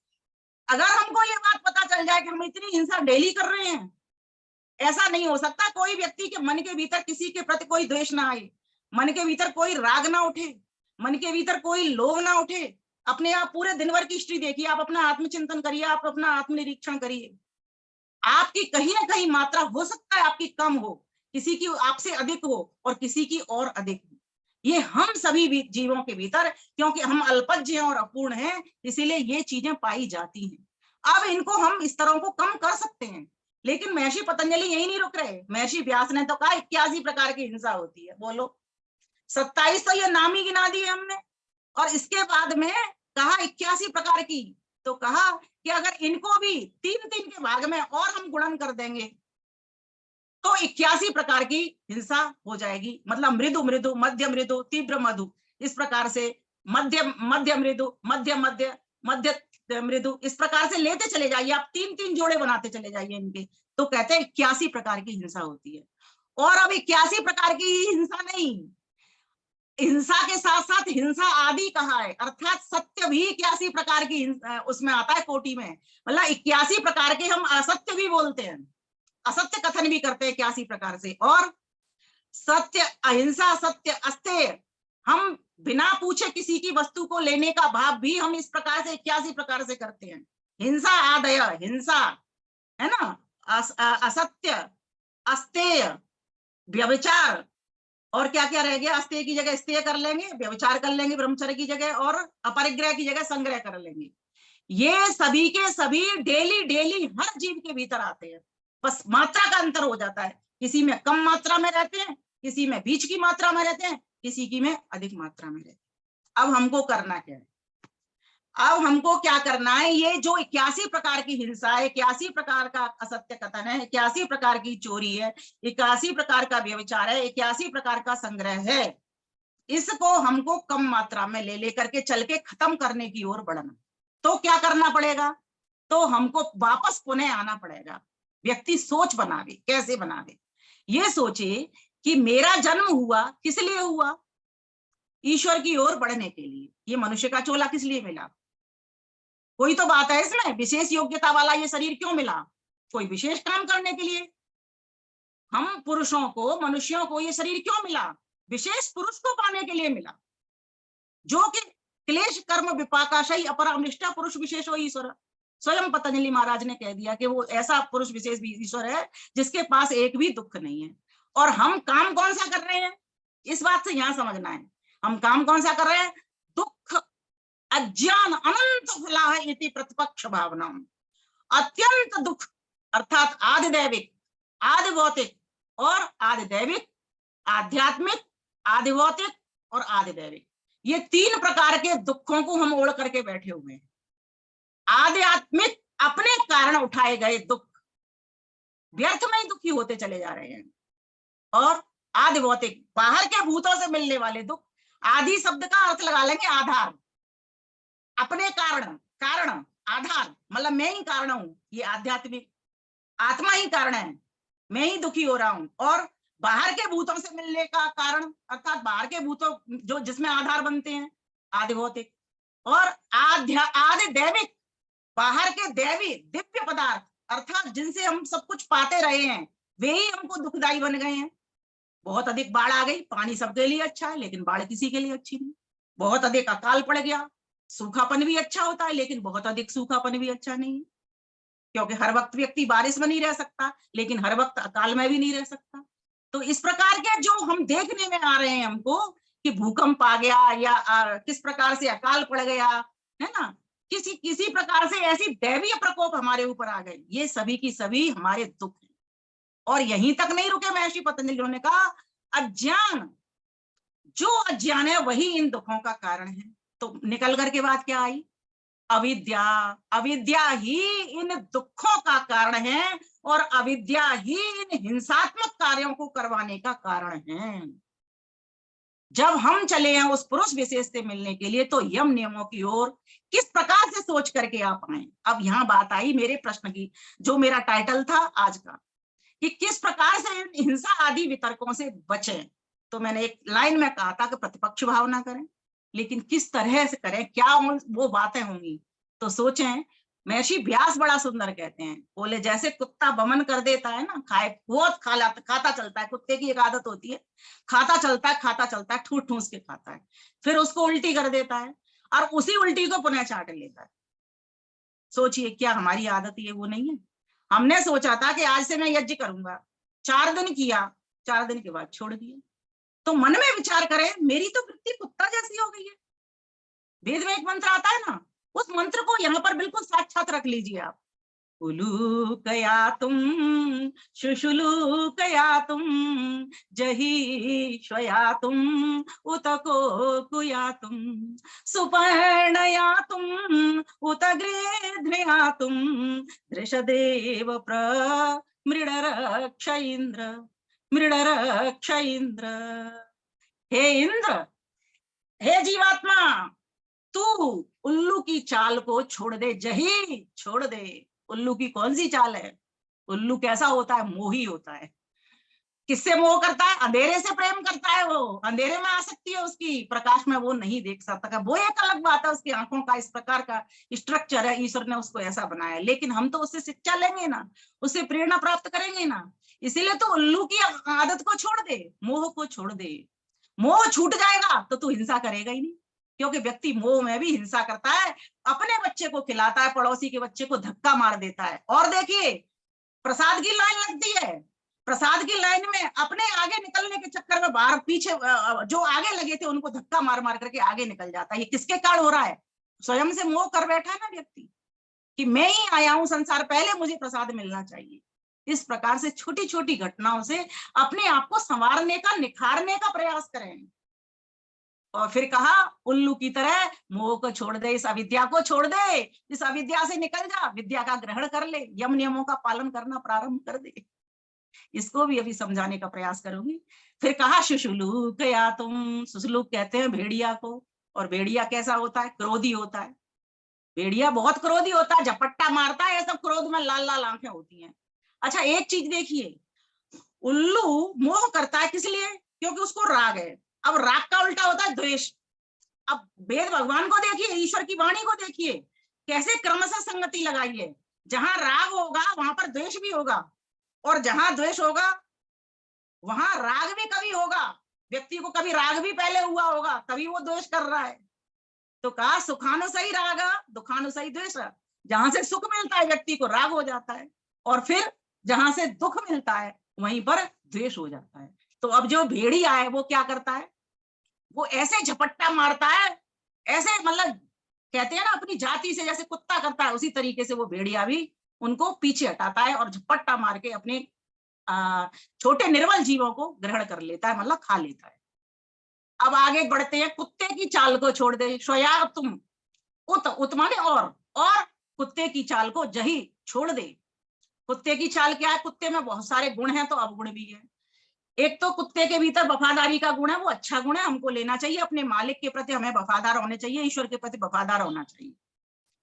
अगर हमको ये बात पता चल जाए कि हम इतनी हिंसा डेली कर रहे हैं, ऐसा नहीं हो सकता कोई व्यक्ति के मन के भीतर किसी के प्रति कोई द्वेष ना आए, मन के भीतर कोई राग ना उठे, मन के भीतर कोई लोभ ना उठे। अपने आप पूरे दिन भर की हिस्ट्री देखिए, आप अपना आत्मचिंतन करिए, आप अपना आत्मनिरीक्षण करिए। आपकी कहीं ना कहीं मात्रा हो सकता है आपकी कम हो, किसी की आपसे अधिक हो, और किसी की और अधिक हो। ये हम सभी जीवों के भीतर, क्योंकि हम अल्पज्ञ हैं और अपूर्ण हैं, इसीलिए ये चीजें पाई जाती हैं। अब इनको हम इस तरह को कम कर सकते हैं, लेकिन महर्षि पतंजलि यही नहीं रुक रहे। महर्षि व्यास ने तो कहा 81 प्रकार की हिंसा होती है। बोलो 27 तो ये नाम ही गिना दिए हमने, और इसके बाद में कहा 81 प्रकार की। तो कहा कि अगर इनको भी 3-3 के भाग में और हम गुणन कर देंगे तो 81 प्रकार की हिंसा हो जाएगी। मतलब मृदु मृदु, मध्य मृदु, तीव्र मधु, इस प्रकार से मध्य मध्य मृदु, मध्य मध्य, मध्य मृदु, इस प्रकार से लेते चले जाइए आप, 3-3 जोड़े बनाते चले जाइए इनके, तो कहते हैं 81 प्रकार की हिंसा होती है। और अब 81 प्रकार की हिंसा नहीं, हिंसा के साथ साथ हिंसा आदि कहा है, अर्थात सत्य भी 81 प्रकार की उसमें आता है कोटि में। मतलब 81 प्रकार के हम असत्य भी बोलते हैं, असत्य कथन भी करते हैं 81 प्रकार से। और सत्य, अहिंसा, सत्य, अस्तेय, हम बिना पूछे किसी की वस्तु को लेने का भाव भी हम इस प्रकार से 81 प्रकार से करते हैं। हिंसा आदय, हिंसा है ना, असत्य, अस्तेय, व्यभिचार, और क्या क्या रह गया, अस्तेय की जगह स्तेय कर लेंगे, व्यभिचार कर लेंगे ब्रह्मचर्य की जगह, और अपरिग्रह की जगह संग्रह कर लेंगे। ये सभी के सभी डेली डेली हर जीव के भीतर आते हैं, बस मात्रा का अंतर हो जाता है। किसी में कम मात्रा में रहते हैं, किसी में बीच की मात्रा में रहते हैं, किसी की में अधिक मात्रा में रहते हैं। अब हमको करना क्या है, अब हमको क्या करना है, ये जो 81 प्रकार की हिंसा है, 81 प्रकार का असत्य कथन है, 81 प्रकार की चोरी है, 81 प्रकार का व्यभिचार है, 81 प्रकार का संग्रह है, इसको हमको कम मात्रा में ले लेकर के चल के खत्म करने की ओर बढ़ना। तो क्या करना पड़ेगा, तो हमको वापस पुनः आना पड़ेगा। व्यक्ति सोच बनावे, कैसे बनावे, ये सोचे कि मेरा जन्म हुआ किस लिए हुआ, ईश्वर की ओर बढ़ने के लिए। ये मनुष्य का चोला किस लिए मिला, कोई तो बात है इसमें, विशेष योग्यता वाला ये शरीर क्यों मिला, कोई विशेष काम करने के लिए। हम पुरुषों को, मनुष्यों को ये शरीर क्यों मिला, विशेष पुरुष को पाने के लिए मिला, जो कि क्लेश कर्म विपाकाशयी अपरामृष्टा पुरुष विशेषो ईश्वर। स्वयं पतंजलि महाराज ने कह दिया कि वो ऐसा पुरुष विशेष भी ईश्वर है जिसके पास एक भी दुख नहीं है। और हम काम कौन सा कर रहे हैं, इस बात से यहां समझना है, हम काम कौन सा कर रहे हैं, दुख अज्ञान अनंत फला है इति प्रतिपक्ष भावना। अत्यंत दुख अर्थात आदि दैविक, आदि भौतिक और आदि दैविक, आध्यात्मिक, आदि भौतिक और आदि दैविक, ये 3 प्रकार के दुखों को हम ओढ़ करके बैठे हुए हैं। आध्यात्मिक अपने कारण उठाए गए दुख, व्यर्थ में ही दुखी होते चले जा रहे हैं। और आदि भौतिक, बाहर के भूतों से मिलने वाले दुख। आदि शब्द का अर्थ लगा लेंगे आधार, अपने कारण, कारण आधार, मतलब मैं ही कारण हूं, ये आध्यात्मिक, आत्मा ही कारण है, मैं ही दुखी हो रहा हूं। और बाहर के भूतों से मिलने का कारण अर्थात बाहर के भूतों जो जिसमें आधार बनते हैं, आदि भौतिक। और आदि दैविक, बाहर के दैवी दिव्य पदार्थ अर्थात जिनसे हम सब कुछ पाते रहे हैं, वे ही हमको दुखदाई बन गए हैं। बहुत अधिक बाढ़ आ गई, पानी सबके लिए अच्छा है लेकिन बाढ़ किसी के लिए अच्छी नहीं। बहुत अधिक अकाल पड़ गया, सूखापन भी अच्छा होता है लेकिन बहुत अधिक सूखापन भी अच्छा नहीं है, क्योंकि हर वक्त व्यक्ति बारिश में नहीं रह सकता लेकिन हर वक्त अकाल में भी नहीं रह सकता। तो इस प्रकार के जो हम देखने में आ रहे हैं हमको कि भूकंप आ गया या किस प्रकार से अकाल पड़ गया, है ना, किसी प्रकार से ऐसी दैवीय प्रकोप हमारे ऊपर आ गए, ये सभी की सभी हमारे दुख हैं। और यहीं तक नहीं रुके महर्षि पतंजलि ने कहा अज्ञान, जो अज्ञान है वही इन दुखों का कारण है। तो निकल करके बात क्या आई? अविद्या। अविद्या ही इन दुखों का कारण है और अविद्या ही इन हिंसात्मक कार्यों को करवाने का कारण है। जब हम चले हैं उस पुरुष विशेष से मिलने के लिए, तो यम नियमों की ओर किस प्रकार से सोच करके आप आए। अब यहाँ बात आई मेरे प्रश्न की, जो मेरा टाइटल था आज का, कि किस प्रकार से हिंसा आदि वितर्कों से बचें। तो मैंने एक लाइन में कहा था कि प्रतिपक्ष भाव ना करें, लेकिन किस तरह से करें, क्या वो बातें होंगी। तो सोचें, महर्षि व्यास बड़ा सुंदर कहते हैं, बोले जैसे कुत्ता बमन कर देता है ना, खाए बहुत खाता चलता है, कुत्ते की एक आदत होती है, खाता चलता है, ठूस ठूस के खाता है, फिर उसको उल्टी कर देता है और उसी उल्टी को पुनः चाट लेता है। सोचिए क्या हमारी आदत ये वो नहीं है। हमने सोचा था कि आज से मैं यज्ञ करूंगा, 4 दिन किया, 4 दिन के बाद छोड़ दिया। तो मन में विचार करें, मेरी तो वृत्ति कुत्ता जैसी हो गई है। वेद में एक मंत्र आता है ना, उस मंत्र को यहाँ पर बिल्कुल साक्षात रख लीजिए आप। उलूकयातुं शुशुलूकयातुं जहीश्वयातुं उत कोकुयातुं सुपर्णयातुं उत गृध्रयातुं दृशदेव प्रमृडरक्ष इंद्र, मृडरक्ष इंद्र। हे इंद्र, हे जीवात्मा, तू उल्लू की चाल को छोड़ दे, जही छोड़ दे। उल्लू की कौन सी चाल है? उल्लू कैसा होता है? मोही होता है। किससे मोह करता है? अंधेरे से प्रेम करता है। वो अंधेरे में आसक्ति है उसकी, प्रकाश में वो नहीं देख सकता। वो एक अलग बात है, उसकी आंखों का इस प्रकार का स्ट्रक्चर है, ईश्वर ने उसको ऐसा बनाया। लेकिन हम तो उससे शिक्षा लेंगे ना, उससे प्रेरणा प्राप्त करेंगे ना। इसीलिए तो उल्लू की आदत को छोड़ दे, मोह को छोड़ दे। मोह छूट जाएगा तो तू हिंसा करेगा ही नहीं, क्योंकि व्यक्ति मोह में भी हिंसा करता है। अपने बच्चे को खिलाता है, पड़ोसी के बच्चे को धक्का मार देता है। और देखिए, प्रसाद की लाइन लगती है, प्रसाद की लाइन में अपने आगे निकलने के चक्कर में बाहर पीछे जो आगे लगे थे उनको धक्का मार मार करके आगे निकल जाता है। ये किसके कारण हो रहा है? स्वयं से मोह कर बैठा है ना व्यक्ति, कि मैं ही आया हूं संसार, पहले मुझे प्रसाद मिलना चाहिए। इस प्रकार से छोटी छोटी घटनाओं से अपने आप को संवारने का, निखारने का प्रयास करें। और फिर कहा, उल्लू की तरह मोह को छोड़ दे, इस अविद्या को छोड़ दे, इस अविद्या से निकल जा, विद्या का ग्रहण कर ले, यम नियमों का पालन करना प्रारंभ कर दे। इसको भी अभी समझाने का प्रयास करूंगी। फिर कहा, शुशुलूक या तुम, शुशुलूक कहते हैं भेड़िया को। और भेड़िया कैसा होता है? क्रोधी होता है। भेड़िया बहुत क्रोधी होता है, झपट्टा मारता है, सब क्रोध में लाल लाल आंखें होती हैं। अच्छा, एक चीज देखिए, उल्लू मोह करता है किस लिए? क्योंकि उसको राग है। अब राग का उल्टा होता है द्वेष। अब वेद भगवान को देखिए, ईश्वर की वाणी को देखिए, कैसे क्रमशः संगति लगाई है। जहां राग होगा वहां पर द्वेष भी होगा, और जहां द्वेष होगा वहां राग भी कभी होगा। व्यक्ति को कभी राग भी पहले हुआ होगा, तभी वो द्वेष कर रहा है। तो कहा, सुखानुसई राग दुखानुसई द्वेष। जहां से सुख मिलता है व्यक्ति को राग हो जाता है, और फिर जहां से दुख मिलता है वहीं पर द्वेष हो जाता है। तो अब जो भेड़िया है वो क्या करता है? वो ऐसे झपट्टा मारता है, ऐसे मतलब कहते हैं ना अपनी जाति से जैसे कुत्ता करता है, उसी तरीके से वो भेड़िया भी उनको पीछे हटाता है और झपट्टा मार के अपने छोटे निर्बल जीवों को ग्रहण कर लेता है, मतलब खा लेता है। अब आगे बढ़ते हैं, कुत्ते की चाल को छोड़ दे, स्वया तुम, उत माने और कुत्ते की चाल को जही छोड़ दे। कुत्ते की चाल क्या है? कुत्ते में बहुत सारे गुण हैं तो अवगुण भी है। एक तो कुत्ते के भीतर वफादारी का गुण है, वो अच्छा गुण है, हमको लेना चाहिए। अपने मालिक के प्रति हमें वफादार होने चाहिए, ईश्वर के प्रति वफादार होना चाहिए।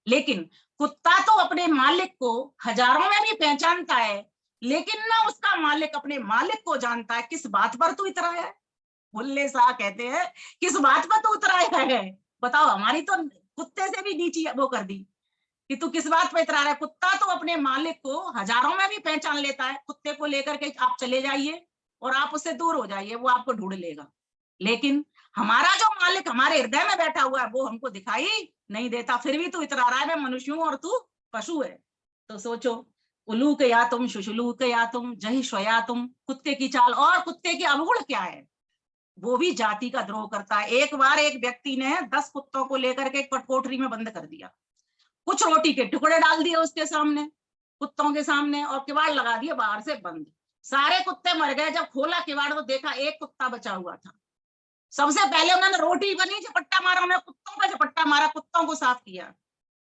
लेकिन कुत्ता तो अपने मालिक को हजारों में भी पहचानता है, लेकिन ना उसका मालिक अपने मालिक को जानता है। किस बात पर तू इतरा है? बुल्ले शाह कहते हैं, किस बात पर तू उतराया है? बताओ, हमारी तो कुत्ते से भी नीची वो कर दी कि तू किस बात पर इतरा रहा है। कुत्ता तो अपने मालिक को हजारों में भी पहचान लेता है। कुत्ते को लेकर के आप चले जाइए और आप उससे दूर हो जाइए, वो आपको ढूंढ लेगा। लेकिन हमारा जो मालिक हमारे हृदय में बैठा हुआ है वो हमको दिखाई नहीं देता, फिर भी तू इतरा रहा है, मैं मनुष्य हूं और तू पशु है। तो सोचो, उलूक या तुम, शुशुलूक या तुम, जही स्वया तुम, कुत्ते की चाल। और कुत्ते के अवगुण क्या है? वो भी जाति का द्रोह करता है। एक बार एक व्यक्ति ने 10 कुत्तों को लेकर के कोठरी में बंद कर दिया। कुछ रोटी के टुकड़े डाल दिए उसके सामने, कुत्तों के सामने, और किवाड़ लगा दिए बाहर से बंद। सारे कुत्ते मर गए। जब खोला किवाड़ तो देखा एक कुत्ता बचा हुआ था। सबसे पहले उन्होंने रोटी बनी, झपट्टा मारा, उन्होंने कुत्तों का झपट्टा मारा, कुत्तों को साफ किया।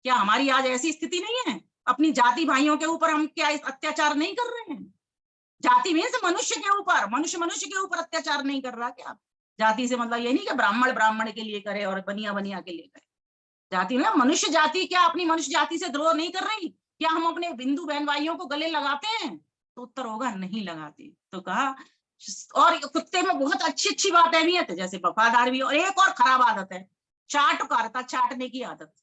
क्या हमारी आज ऐसी स्थिति नहीं है? अपनी जाति भाइयों के ऊपर हम क्या अत्याचार नहीं कर रहे हैं? जाति मीन्स मनुष्य के ऊपर, मनुष्य के ऊपर अत्याचार नहीं कर रहा क्या? जाति से मतलब ये नहीं कि ब्राह्मण के लिए करे और बनिया के लिए करे। जाति में मनुष्य जाति, क्या अपनी मनुष्य जाति से द्रोह नहीं कर रही? क्या हम अपने बिंदु बहन भाइयों को गले लगाते हैं? तो उत्तर होगा नहीं लगाते। तो कहा, और कुत्ते में बहुत अच्छी अच्छी बातें भी है, जैसे वफादार भी। और एक और खराब आदत है, चाटुकारता, चाटने की आदत।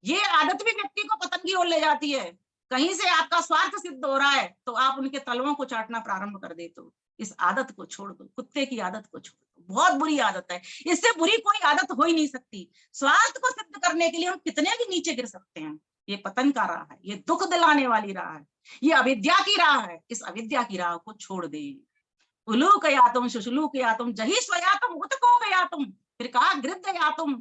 ये आदत भी व्यक्ति को पतन की ओर ले जाती है। कहीं से आपका स्वार्थ सिद्ध हो रहा है तो आप उनके तलवों को चाटना प्रारंभ कर देते हो। इस आदत को छोड़ दो, कुत्ते की आदत को छोड़ दो। बहुत बुरी आदत है, इससे बुरी कोई आदत हो ही नहीं सकती। स्वार्थ को सिद्ध करने के लिए हम कितने भी नीचे गिर सकते हैं। ये पतन का राह है, ये दुख दिलाने वाली राह है, ये अविद्या की राह है। इस अविद्या की राह को छोड़ दे। उलूक यातुम शुशुलूक यातुम जही स्वयातुम उत्को यातुम। फिर कहा गृद्ध यातुम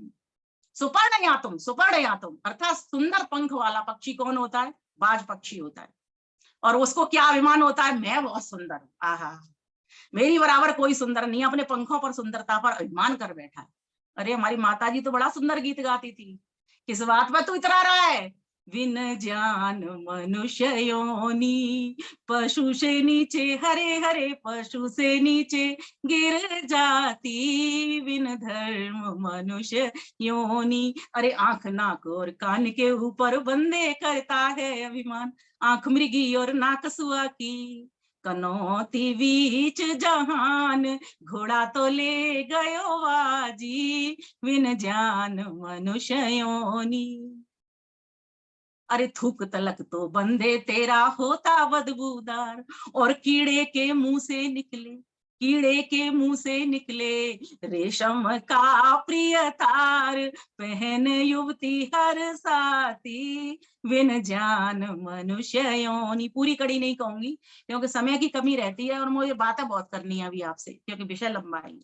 सुपर्ण यातुम। सुपर्ण यातुम अर्थात सुंदर पंख वाला पक्षी कौन होता है? बाज पक्षी होता है। और उसको क्या अभिमान होता है? मैं बहुत सुंदर हूं, आहा, मेरी बराबर कोई सुंदर नहीं। अपने पंखों पर, सुंदरता पर अभिमान कर बैठा है। अरे हमारी माता जी तो बड़ा सुंदर गीत गाती थी। किस बात पर तू इतरा रहा है? विन जान मनुष्य योनी, पशु से नीचे, हरे हरे पशु से नीचे गिर जाती, बिन धर्म मनुष्य योनी। अरे आंख, नाक और कान के ऊपर बंदे करता है अभिमान। आंख मृगी और नाक सुआ की, कनौती बीच जहान, घोड़ा तो ले गयो बाजी, बिन जान मनुष्य योनी। अरे थूक तलक तो बंदे तेरा होता बदबूदार, और कीड़े के मुंह से निकले, कीड़े के मुंह से निकले रेशम का प्रिय तार, पहन युवती हर साथी, बिन जान मनुष्य योनि। पूरी कड़ी नहीं कहूंगी क्योंकि समय की कमी रहती है और मुझे बातें बहुत करनी है अभी आपसे, क्योंकि विषय लंबा है।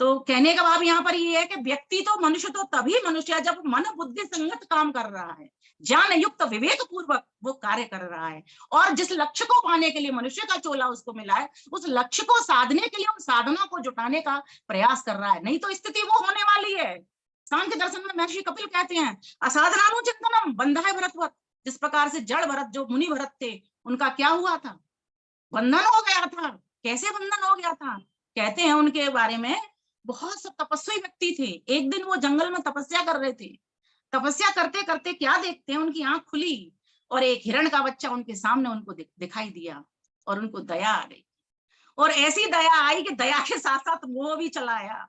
तो कहने का भाव यहाँ पर ये है कि व्यक्ति तो मनुष्य तो तभी मनुष्य है जब मन बुद्धि संगत काम कर रहा है, ज्ञान युक्त विवेक पूर्वक वो कार्य कर रहा है, और जिस लक्ष्य को पाने के लिए मनुष्य का चोला उसको मिला है, उस लक्ष्य को साधने के लिए उन साधना को जुटाने का प्रयास कर रहा है। नहीं तो स्थिति वो होने वाली है। सांख्य दर्शन में महर्षि कपिल कहते हैं, असाधनानुचिंतनम बंधा है भरतवत। जिस प्रकार से जड़ भरत, जो मुनि भरत थे, उनका क्या हुआ था? बंधन हो गया था। कैसे बंधन हो गया था? कहते हैं उनके बारे में, बहुत सब तपस्वी व्यक्ति थे। एक दिन वो जंगल में तपस्या कर रहे थे। तपस्या करते करते क्या देखते हैं, उनकी आंख खुली और एक हिरण का बच्चा उनके सामने उनको दिखाई दिया, और उनको दया आ गई। और ऐसी दया आई कि दया के साथ साथ मोह भी चलाया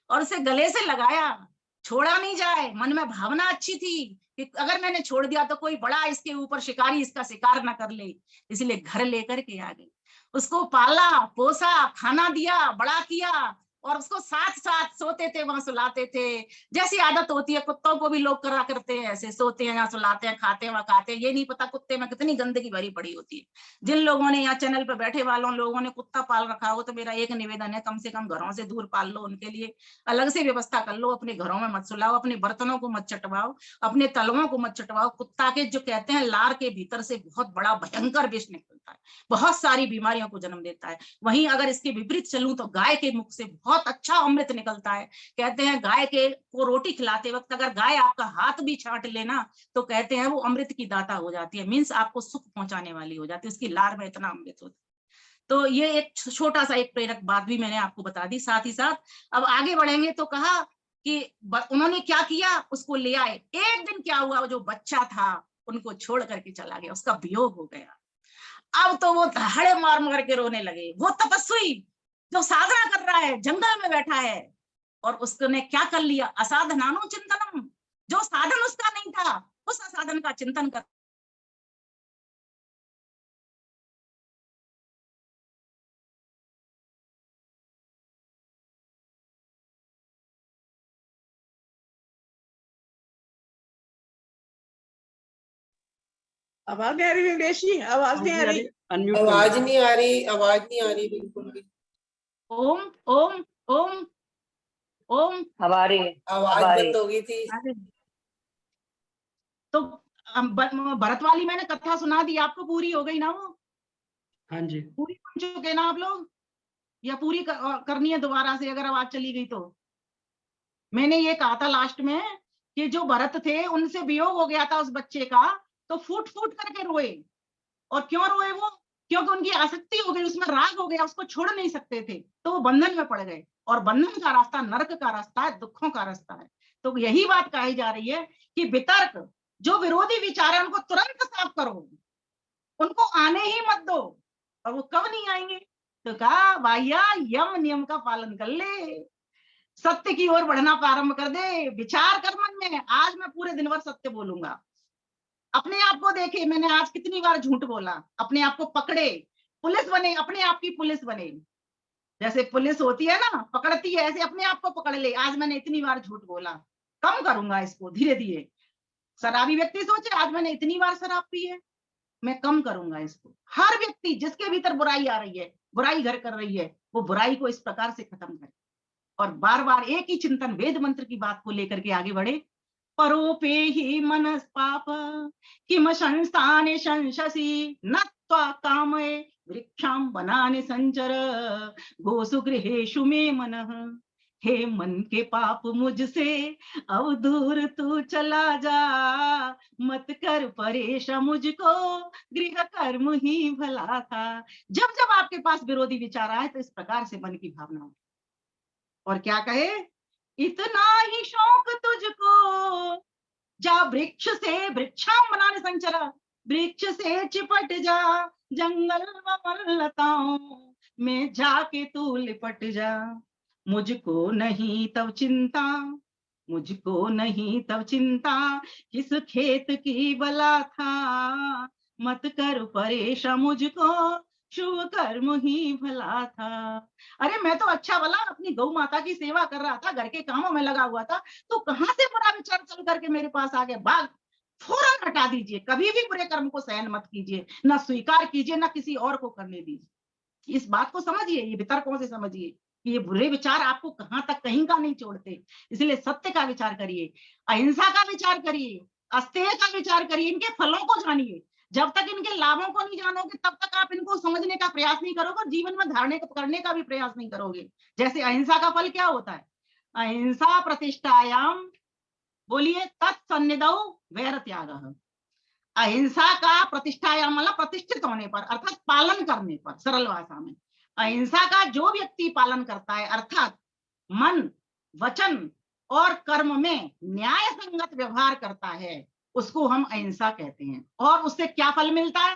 और उसे गले से लगाया, छोड़ा नहीं जाए। मन में भावना अच्छी थी कि अगर मैंने छोड़ दिया तो कोई बड़ा इसके ऊपर शिकारी इसका शिकार ना कर ले, इसलिए घर लेकर के आ गई। उसको पाला पोसा, खाना दिया, बड़ा किया, और उसको साथ साथ सोते थे, वहां सुलाते थे। जैसी आदत होती है, कुत्तों को भी लोग करा करते हैं, ऐसे सोते हैं, यहाँ सुलाते हैं, खाते हैं, वहां खाते हैं। ये नहीं पता कुत्ते में कितनी गंदगी भरी पड़ी होती है। जिन लोगों ने यहाँ चैनल पर बैठे वालों लोगों ने कुत्ता पाल रखा हो, तो मेरा एक निवेदन है, कम से कम घरों से दूर पाल लो। उनके लिए अलग से व्यवस्था कर लो। अपने घरों में मत सुलाओ, अपने बर्तनों को मत चटवाओ, अपने तलवों को मत चटवाओ। कुत्ता के जो कहते हैं लार के भीतर से बहुत बड़ा भयंकर विष निकलता है, बहुत सारी बीमारियों को जन्म देता है। वहीं अगर इसके विपरीत चलूं तो गाय के मुख से बहुत अच्छा अमृत निकलता है। कहते हैं गाय के को रोटी खिलाते वक्त अगर गाय आपका हाथ भी छांट लेना तो कहते हैं वो अमृत की दाता हो जाती है, मीन्स आपको सुख पहुंचाने वाली हो जाती है। उसकी लार में इतना अमृत होता है। तो ये एक छोटा सा एक प्रेरक बात भी मैंने आपको बता दी। साथ ही साथ अब आगे बढ़ेंगे तो कहा कि उन्होंने क्या किया, उसको ले आए। एक दिन क्या हुआ, वो जो बच्चा था उनको छोड़ करके चला गया, उसका वियोग हो गया। अब तो वो धड़े मार मार के रोने लगे। वो तपस्वी जो साधना कर रहा है, जंगल में बैठा है, और उसने क्या कर लिया, असाधनानु चिंतनम, जो साधन उसका नहीं था उस साधन का चिंतन कर। आवाज नहीं आ रही विदेशी, आवाज नहीं आ रही, अनम्यूट आवाज नहीं आ रही, आवाज नहीं आ रही बिल्कुल भी। ओम ओम ओम ओम हमारी आवाज बंद हो गई थी। तो भरत वाली मैंने कथा सुना दी आपको, पूरी हो गई ना वो? हाँ जी। पूरी सुन चुके ना आप लोग, या पूरी करनी है दोबारा से अगर आवाज चली गई तो? मैंने ये कहा था लास्ट में कि जो भरत थे उनसे वियोग हो गया था उस बच्चे का, तो फूट फूट करके रोए। और क्यों रोए वो? क्योंकि उनकी आसक्ति हो गई, उसमें राग हो गया, उसको छोड़ नहीं सकते थे, तो वो बंधन में पड़ गए। और बंधन का रास्ता नरक का रास्ता है, दुखों का रास्ता है। तो यही बात कही जा रही है कि वितर्क, जो विरोधी विचार है उनको तुरंत साफ करो, उनको आने ही मत दो। और वो कब नहीं आएंगे? तो कहा भैया यम नियम का पालन कर ले, सत्य की ओर बढ़ना प्रारंभ कर दे, विचार कर मन में, आज मैं पूरे दिन भर सत्य बोलूंगा। अपने आप को देखे, मैंने आज कितनी बार झूठ बोला, अपने आप को पकड़े, पुलिस बने, अपने आप की पुलिस बने। जैसे पुलिस होती है ना, पकड़ती है, ऐसे अपने आप को पकड़ ले, आज मैंने इतनी बार झूठ बोला, कम करूंगा इसको धीरे धीरे। शराबी व्यक्ति सोचे आज मैंने इतनी बार शराब पी है, मैं कम करूंगा इसको। हर व्यक्ति जिसके भीतर बुराई आ रही है, बुराई घर कर रही है, वो बुराई को इस प्रकार से खत्म करे और बार बार एक ही चिंतन, वेद मंत्र की बात को लेकर के आगे बढ़े। परोपे ही मनस पाप किम संस्थाने शंससि न त्वा कामये वृक्षां वनानि संचर गोसु गृहेषु मे मनः। हे मन के पाप मुझसे अब दूर तू चला जा, मत कर परेशान मुझको, गृह कर्म ही भला था। जब जब आपके पास विरोधी विचार आए तो इस प्रकार से मन की भावना हो। और क्या कहे? इतना ही शौक तुझको, जा वृक्ष से वृक्षां बनाने संचरा, वृक्ष से चिपट जा जंगल व लताओं में जाके तू लिपट जा। मुझको नहीं तब चिंता, मुझको नहीं तब चिंता, किस खेत की बला था, मत कर परेशान मुझको, शुभ कर्म ही भला था। अरे मैं तो अच्छा भला अपनी गौ माता की सेवा कर रहा था, घर के कामों में लगा हुआ था, तो कहां से बुरा विचार चल करके मेरे पास आ गया? भाग, फौरन हटा दीजिए। कभी भी बुरे कर्म को सहन मत कीजिए, ना स्वीकार कीजिए, ना किसी और को करने दीजिए। इस बात को समझिए, ये वितर्कों से समझिए कि ये बुरे विचार आपको कहां तक कहीं का नहीं छोड़ते। इसलिए सत्य का विचार करिए, अहिंसा का विचार करिए, अस्तेय का विचार करिए, इनके फलों को जानिए। जब तक इनके लाभों को नहीं जानोगे तब तक आप इनको समझने का प्रयास नहीं करोगे और जीवन में धारणे करने का भी प्रयास नहीं करोगे। जैसे अहिंसा का फल क्या होता है? अहिंसा प्रतिष्ठायाम, बोलिए, तत्सन्निधौ वैर त्यागः। अहिंसा का प्रतिष्ठायाम मतलब प्रतिष्ठित होने पर, अर्थात पालन करने पर। सरल भाषा में अहिंसा का जो व्यक्ति पालन करता है, अर्थात मन, वचन और कर्म में न्याय संगत व्यवहार करता है, उसको हम अहिंसा कहते हैं। और उससे क्या फल मिलता है?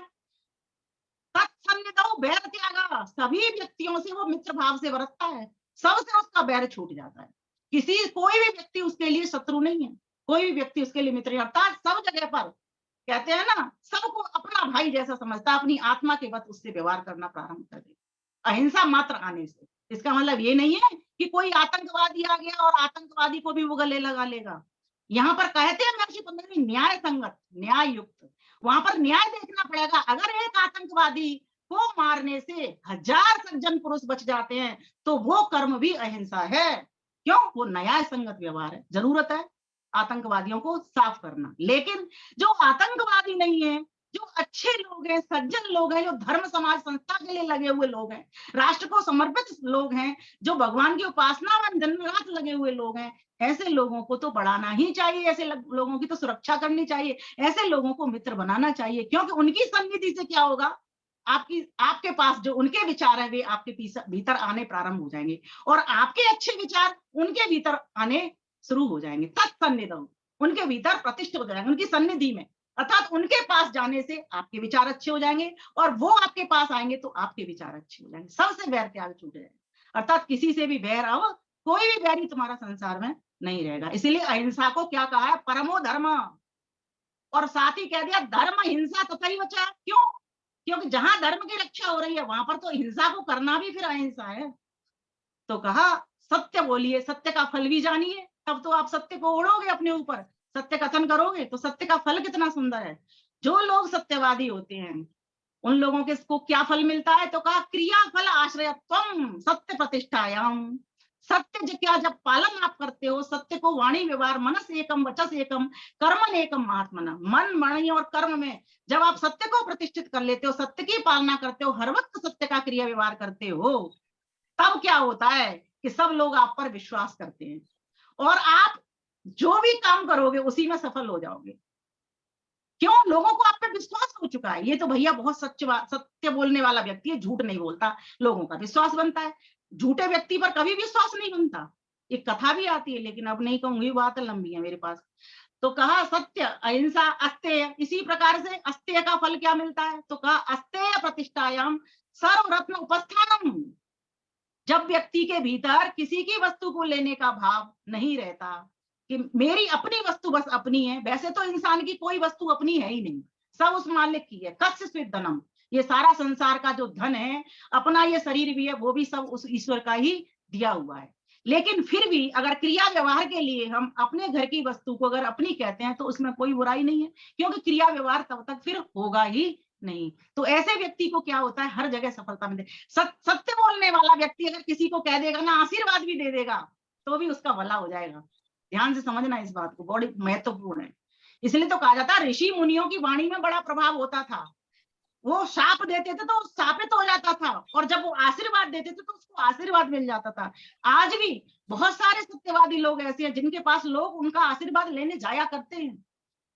तत्सन्निधौ वैर त्यागः, सभी व्यक्तियों से वो मित्र भाव से बरतता है, सबसे उसका बैर छूट जाता है। कोई भी व्यक्ति उसके लिए शत्रु नहीं है, कोई भी व्यक्ति उसके लिए मित्र, अर्थात सब जगह पर कहते हैं ना, सबको अपना भाई जैसा समझता है, अपनी आत्मा के वत उससे व्यवहार करना प्रारंभ कर दे अहिंसा मात्र आने से। इसका मतलब ये नहीं है कि कोई आतंकवादी आ गया और आतंकवादी को भी वो गले लगा लेगा। यहाँ पर कहते हैं महर्षि पतंजलि न्याय संगत, न्याय युक्त, वहां पर न्याय देखना पड़ेगा। अगर एक आतंकवादी को मारने से 1000 सज्जन पुरुष बच जाते हैं तो वो कर्म भी अहिंसा है। क्यों? वो न्याय संगत व्यवहार है। जरूरत है आतंकवादियों को साफ करना, लेकिन जो आतंकवादी नहीं है, जो अच्छे लोग हैं, सज्जन लोग हैं, जो धर्म समाज संस्था के लिए लगे हुए लोग हैं, राष्ट्र को समर्पित लोग हैं, जो भगवान की उपासना में दिन रात लगे हुए लोग हैं, ऐसे लोगों को तो बढ़ाना ही चाहिए, ऐसे लोगों की तो सुरक्षा करनी चाहिए, ऐसे लोगों को मित्र बनाना चाहिए। क्योंकि उनकी सन्निधि से क्या होगा? आपके पास जो उनके विचार है वे आपके भीतर आने प्रारंभ हो जाएंगे और आपके अच्छे विचार उनके भीतर आने शुरू हो जाएंगे। तत्सन्निधौ, उनके भीतर प्रतिष्ठित हो जाएंगे, उनकी सन्निधि में, अर्थात उनके पास जाने से आपके विचार अच्छे हो जाएंगे और वो आपके पास आएंगे तो आपके विचार अच्छे हो जाएंगे। सबसे वैर त्याग छूट जाएगा, अर्थात किसी से भी वैर आओ, कोई भी वैरी तुम्हारा संसार में नहीं रहेगा। इसीलिए अहिंसा को क्या कहा है? परमो धर्म। और साथ ही कह दिया धर्म हिंसा तथैव च। क्यों? क्योंकि जहां धर्म की रक्षा हो रही है वहां पर तो हिंसा को करना भी फिर अहिंसा है। तो कहा सत्य बोलिए, सत्य का फल भी जानिए, तब तो आप सत्य को ओढ़ोगे अपने ऊपर, सत्य कथन करोगे तो सत्य का फल कितना सुंदर है। जो लोग सत्यवादी होते हैं उन लोगों के को क्या फल मिलता है? तो कहा क्रिया फल आश्रयत्वम सत्य प्रतिष्ठायाम। सत्य क्या जब पालन आप करते हो, सत्य को वाणी व्यवहार मनस एकम वचस एकम कर्मन एकम महात्मना, मन वाणी और कर्म में जब आप सत्य को प्रतिष्ठित कर लेते हो, सत्य की पालना करते हो, हर वक्त सत्य का क्रिया व्यवहार करते हो, तब क्या होता है कि सब लोग आप पर विश्वास करते हैं और आप जो भी काम करोगे उसी में सफल हो जाओगे। क्यों? लोगों को आप पे विश्वास हो चुका है। ये तो भैया बहुत सत्य बोलने वाला व्यक्ति है, झूठ नहीं बोलता, लोगों का विश्वास बनता है। झूठे व्यक्ति पर कभी विश्वास नहीं बनता। एक कथा भी आती है, लेकिन अब नहीं कहूंगी, बात लंबी है मेरे पास। तो कहा सत्य अहिंसा अस्तेय, इसी प्रकार से अस्तेय का फल क्या मिलता है? तो कहा अस्तेय प्रतिष्ठायाम सर्वरत्न उपस्थानम। जब व्यक्ति के भीतर किसी की वस्तु को लेने का भाव नहीं रहता कि मेरी अपनी वस्तु बस अपनी है, वैसे तो इंसान की कोई वस्तु अपनी है ही नहीं, सब उस मालिक की है। कस्य स्वित धनम, ये सारा संसार का जो धन है, अपना ये शरीर भी है, वो भी सब उस ईश्वर का ही दिया हुआ है। लेकिन फिर भी अगर क्रिया व्यवहार के लिए हम अपने घर की वस्तु को अगर अपनी कहते हैं तो उसमें कोई बुराई नहीं है, क्योंकि क्रिया व्यवहार तब तक फिर होगा ही नहीं। तो ऐसे व्यक्ति को क्या होता है, हर जगह सफलता मिलती है। सत्य बोलने वाला व्यक्ति अगर किसी को कह देगा ना, आशीर्वाद भी दे देगा, तो भी उसका भला हो जाएगा। ध्यान से समझना इस बात को, बड़ी महत्वपूर्ण है। इसलिए तो कहा जाता है ऋषि मुनियों की वाणी में बड़ा प्रभाव होता था। वो शाप देते थे तो शापित हो जाता था, और जब वो आशीर्वाद देते थे तो उसको आशीर्वाद मिल जाता था। आज भी बहुत सारे सत्यवादी लोग ऐसे हैं जिनके पास लोग उनका आशीर्वाद लेने जाया करते हैं।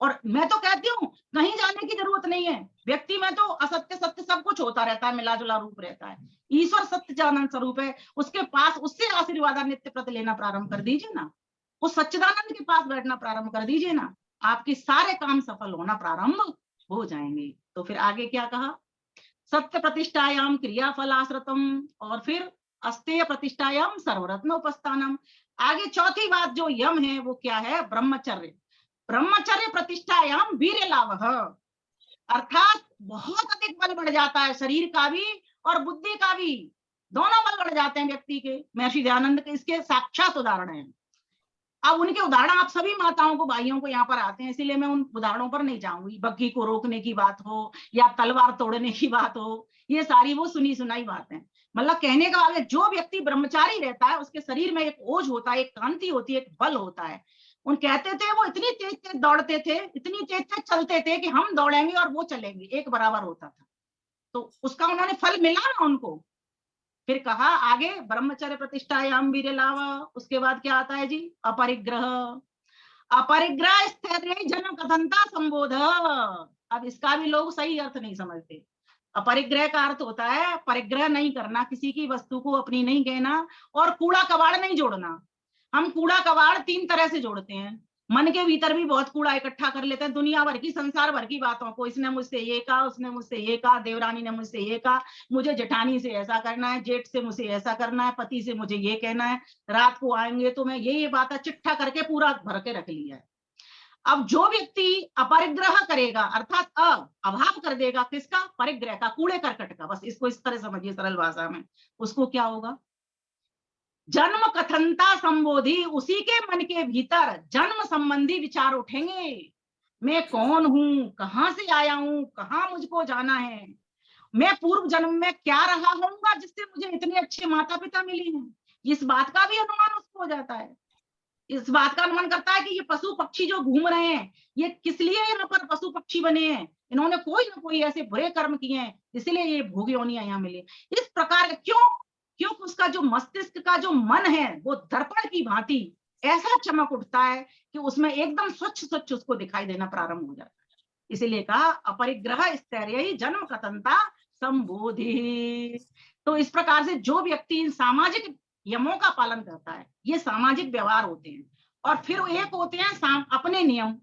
और मैं तो कहती हूँ कहीं जाने की जरूरत नहीं है। व्यक्ति में तो असत्य सत्य सब कुछ होता रहता है, मिला जुला रूप रहता है। ईश्वर सत्यजानंद स्वरूप है, उसके पास उससे आशीर्वाद नित्य प्रति लेना प्रारंभ कर दीजिए ना, उस सच्चिदानंद के पास बैठना प्रारंभ कर दीजिए ना, आपके सारे काम सफल होना प्रारंभ हो जाएंगे। तो फिर आगे क्या कहा, सत्य प्रतिष्ठायाम क्रिया फलाश्रतम, और फिर अस्तेय प्रतिष्ठायाम सर्वरत्न उपस्थानम। आगे चौथी बात जो यम है वो क्या है, ब्रह्मचर्य। ब्रह्मचर्य प्रतिष्ठायाम वीर्य लाभः, अर्थात बहुत अधिक बल बढ़ जाता है, शरीर का भी और बुद्धि का भी, दोनों बल बढ़ जाते हैं व्यक्ति के। महर्षि दयानंद के इसके साक्षात उदाहरण हैं। अब उनके उदाहरण आप सभी माताओं को, भाइयों को यहाँ पर आते हैं, इसीलिए मैं उन उदाहरणों पर नहीं जाऊंगी। बग्घी को रोकने की बात हो या तलवार तोड़ने की बात हो, ये सारी वो सुनी सुनाई बातें। मतलब कहने का मतलब जो व्यक्ति ब्रह्मचारी रहता है उसके शरीर में एक ओज होता है, एक कांति होती है, एक बल होता है। उन कहते थे वो इतनी तेज तेज दौड़ते थे, इतनी तेज तेज चलते थे कि हम दौड़ेंगे और वो चलेंगे, एक बराबर होता था। तो उसका उन्होंने फल मिला ना उनको। फिर कहा आगे ब्रह्मचर्य प्रतिष्ठायाम वीर्य लाभः, उसके बाद क्या आता है जी, अपरिग्रह। अपरिग्रह स्थैर्य जन कथनता संबोध। अब इसका भी लोग सही अर्थ नहीं समझते। अपरिग्रह का अर्थ होता है परिग्रह नहीं करना, किसी की वस्तु को अपनी नहीं कहना, और कूड़ा कबाड़ नहीं जोड़ना। हम कूड़ा कबाड़ तीन तरह से जोड़ते हैं। मन के भीतर भी बहुत कूड़ा इकट्ठा कर लेते हैं, दुनिया भर की, संसार भर की बातों को। इसने मुझसे ये कहा, उसने मुझसे ये कहा, देवरानी ने मुझसे ये कहा, मुझे जेठानी से ऐसा करना है, जेठ से मुझे ऐसा करना है, पति से मुझे ये कहना है, रात को आएंगे तो मैं ये बात चिट्ठा करके पूरा भर के रख लिया है। अब जो व्यक्ति अपरिग्रह करेगा, अर्थात अभाव कर देगा, किसका, परिग्रह का, कूड़े करकट का, बस इसको इस तरह समझिए सरल भाषा में, उसको क्या होगा, जन्म कथनता संबोधि, उसी के मन के भीतर जन्म संबंधी विचार उठेंगे। मैं कौन हूं, कहां से आया हूं, कहां मुझको जाना है, मैं पूर्व जन्म में क्या रहा होऊंगा जिससे मुझे इतने अच्छे माता पिता मिले हैं। इस बात का भी अनुमान उसको हो जाता है। इस बात का अनुमान करता है कि ये पशु पक्षी जो घूम रहे हैं, ये किस लिए यहाँ पर पशु पक्षी बने हैं, इन्होंने कोई ना कोई ऐसे बुरे कर्म किए हैं, इसलिए ये भोगी योनियां यहाँ मिली। इस प्रकार क्योंकि उसका जो मस्तिष्क का जो मन है वो दर्पण की भांति ऐसा चमक उठता है कि उसमें एकदम स्वच्छ उसको दिखाई देना प्रारंभ हो जाता है। इसीलिए कहा अपरिग्रह स्थैर्य जन्म कथनता संबोधि। तो इस प्रकार से जो व्यक्ति इन सामाजिक नियमों का पालन करता है, ये सामाजिक व्यवहार होते हैं। और फिर एक होते हैं अपने नियम।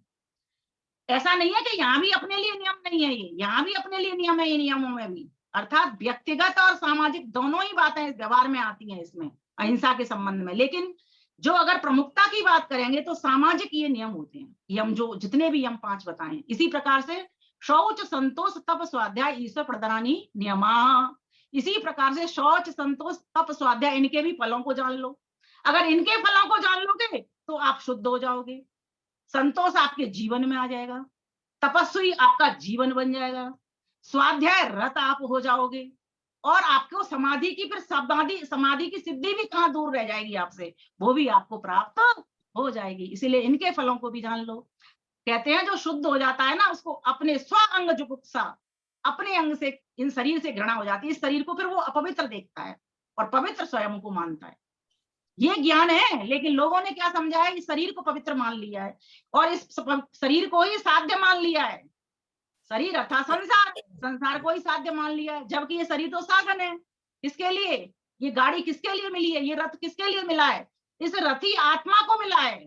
ऐसा नहीं है कि यहाँ भी अपने लिए नियम नहीं है, ये यहाँ भी अपने लिए नियम है, ये नियमों में भी, अर्थात व्यक्तिगत और सामाजिक दोनों ही बातें इस व्यवहार में आती हैं, इसमें अहिंसा के संबंध में। लेकिन जो अगर प्रमुखता की बात करेंगे तो सामाजिक ये नियम होते हैं, यम जो जितने भी यम 5 बताए। इसी प्रकार से शौच संतोष तप स्वाध्याय ईश्वर प्रदानी नियमा, इसी प्रकार से शौच संतोष तप स्वाध्याय, इनके भी फलों को जान लो। अगर इनके फलों को जान लोगे तो आप शुद्ध हो जाओगे, संतोष आपके जीवन में आ जाएगा, तपस्वी आपका जीवन बन जाएगा, स्वाध्याय रत आप हो जाओगे, और आपको समाधि की, फिर समाधि की सिद्धि भी कहाँ दूर रह जाएगी आपसे, वो भी आपको प्राप्त हो जाएगी। इसीलिए इनके फलों को भी जान लो। कहते हैं जो शुद्ध हो जाता है ना, उसको अपने स्व अंग जुगुप्सा, अपने अंग से, इन शरीर से घृणा हो जाती है। इस शरीर को फिर वो अपवित्र देखता है और पवित्र स्वयं को मानता है। ये ज्ञान है, लेकिन लोगों ने क्या समझा है, इस शरीर को पवित्र मान लिया है और इस शरीर को ही साध्य मान लिया है। शरीर अर्थात संसार, संसार को ही साध्य मान लिया है, जबकि ये शरीर तो साधन है। किसके लिए? ये गाड़ी किसके लिए मिली है? ये रथ किसके लिए मिला है? इस रथी आत्मा को मिला है।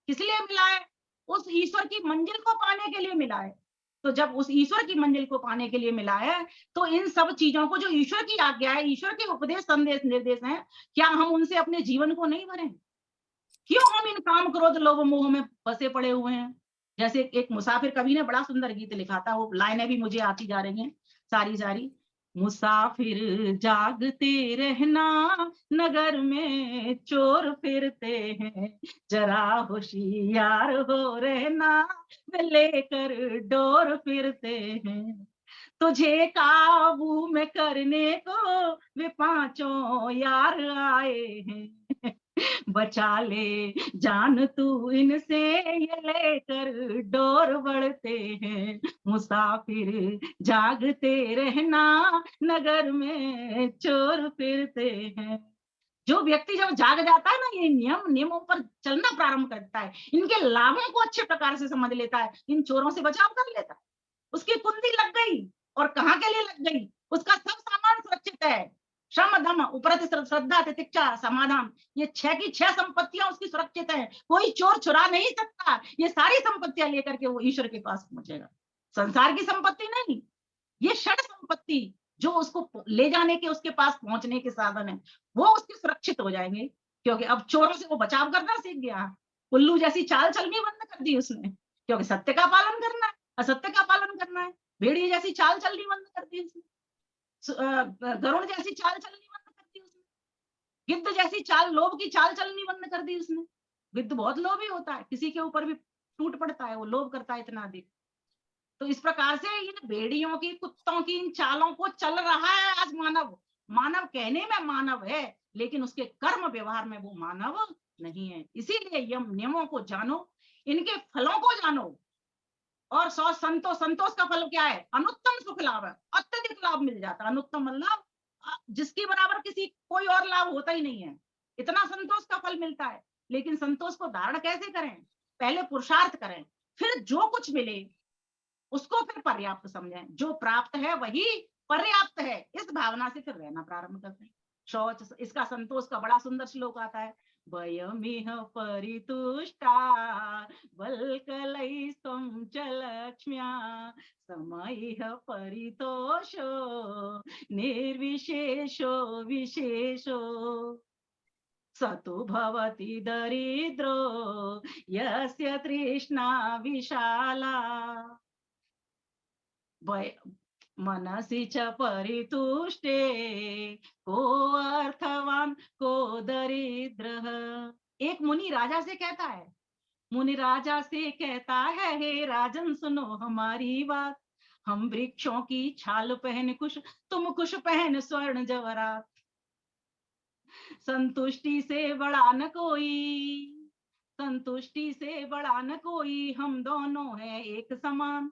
किस लिए मिला है? उस ईश्वर की मंजिल को पाने के लिए मिला है। तो जब उस ईश्वर की मंजिल को पाने के लिए मिला है, तो इन सब चीजों को, जो ईश्वर की आज्ञा है, ईश्वर के उपदेश, संदेश, निर्देश हैं, क्या हम उनसे अपने जीवन को नहीं भरें? क्यों हम इन काम, क्रोध, लोभ, मोह में फंसे पड़े हुए हैं? जैसे एक मुसाफिर कवि ने बड़ा सुंदर गीत लिखा था, वो लाइनें भी मुझे आती जा रही हैं सारी सारी। मुसाफिर जागते रहना, नगर में चोर फिरते हैं, जरा होशियार हो रहना, वे लेकर डोर फिरते हैं। तुझे काबू में करने को वे पांचों यार आए हैं, बचा ले जान तू इनसे, ये लेकर डोर बढ़ते हैं। मुसाफिर जागते रहना, नगर में चोर फिरते हैं। जो व्यक्ति जब जाग जाता है ना, ये नियमों पर चलना प्रारंभ करता है, इनके लाभों को अच्छे प्रकार से समझ लेता है, इन चोरों से बचाव कर लेता है। उसकी कुंडी लग गई, और कहाँ के लिए लग गई? उसका सब सामान सुरक्षित है। श्रम, धम, उपरत, श्रद्धा, तितिक्षा, समाधान, ये 6 की 6 संपत्तियां उसकी सुरक्षित है। कोई चोर चुरा नहीं सकता। ये सारी संपत्तियां लेकर के वो ईश्वर के पास पहुंचेगा। संसार की संपत्ति नहीं, ये षड संपत्ति जो उसको ले जाने के, उसके पास पहुंचने के साधन है, वो उसके सुरक्षित हो जाएंगे। क्योंकि अब चोरों से वो बचाव करना सीख गया। उल्लू जैसी चाल चलनी बंद कर दी उसने, क्योंकि सत्य का पालन करना है, असत्य का पालन करना है। भेड़िए जैसी चाल चलनी बंद कर दी उसने, गरुड़ जैसी चाल चलनी बंद कर दी उसने, गिद्ध जैसी चाल, लोभ की चाल चलनी बंद कर दी उसने। गिद्ध बहुत लोभी होता है, किसी के ऊपर भी टूट पड़ता है, वो लोभ करता है इतना अधिक। तो इस प्रकार से ये भेड़ियों की, कुत्तों की इन चालों को चल रहा है आज मानव। मानव कहने में मानव है, लेकिन उसके कर्म व्यवहार में वो मानव नहीं है। इसीलिए यम नियमों को जानो, इनके फलों को जानो, और संतोष। संतोष का फल क्या है? अनुत्तम सुख लाभ है, अत्यधिक लाभ मिल जाता है। अनुत्तम मतलब जिसके बराबर किसी कोई और लाभ होता ही नहीं है, इतना संतोष का फल मिलता है। लेकिन संतोष को धारण कैसे करें? पहले पुरुषार्थ करें, फिर जो कुछ मिले उसको फिर पर्याप्त समझें। जो प्राप्त है वही पर्याप्त है, इस भावना से फिर रहना प्रारंभ करते हैं। शौच, इसका संतोष का बड़ा सुंदर श्लोक आता है। वयमिह परितुष्टा बल्कलैस्त्वं च लक्ष्म्या, समैः परितोषो निर्विशेषो विशेषो, सतु भवति दरिद्रो यस्य तृष्णा विशाला, मनसि च परितुष्टे को अर्थवान को दरिद्रः। एक मुनि राजा से कहता है, मुनि राजा से कहता है, हे राजन सुनो हमारी बात, हम वृक्षों की छाल पहन खुश, तुम खुश पहन स्वर्ण जवाहरात, संतुष्टि से बड़ा न कोई, संतुष्टि से बड़ा न कोई, हम दोनों हैं एक समान,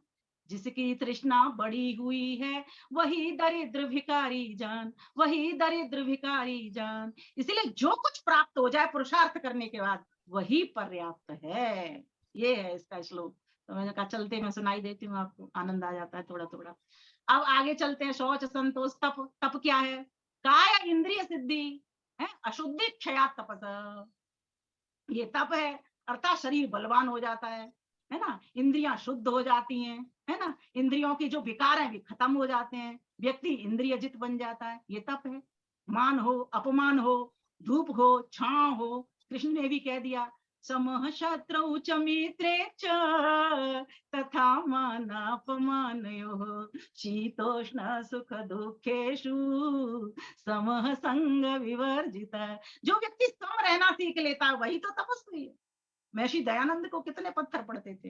जिसकी तृष्णा बड़ी हुई है वही दरिद्र भिखारी जान, वही दरिद्र भिखारी जान। इसलिए जो कुछ प्राप्त हो जाए पुरुषार्थ करने के बाद वही पर्याप्त है। ये है इसका श्लोक। तो मैंने कहा चलते मैं सुनाई देती हूँ, आपको आनंद आ जाता है थोड़ा थोड़ा। अब आगे चलते हैं। शौच, संतोष, तप। तप क्या है? काय इंद्रिय सिद्धि है, अशुद्धि क्षयात तपस। ये तप है, अर्थात शरीर बलवान हो जाता है ना, इंद्रियां शुद्ध हो जाती हैं, है ना, इंद्रियों की जो विकार है वे खत्म हो जाते हैं, व्यक्ति इंद्रिय जित बन जाता है। ये तप है। मान हो, अपमान हो, धूप हो, छांव हो, कृष्ण ने भी कह दिया, समः शत्रौ च मित्रे च तथा मानापमानयोः, शीतोष्ण सुख दुखेषु समः संग विवर्जितः। जो व्यक्ति सम रहना सीख लेता है वही तो तपस्वी है। महर्षि दयानंद को कितने पत्थर पड़ते थे,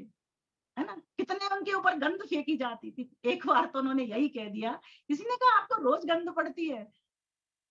है ना, कितने उनके ऊपर गंद फेंकी जाती थी। एक बार तो उन्होंने यही कह दिया, किसी ने कहा आपको रोज गंद पड़ती है,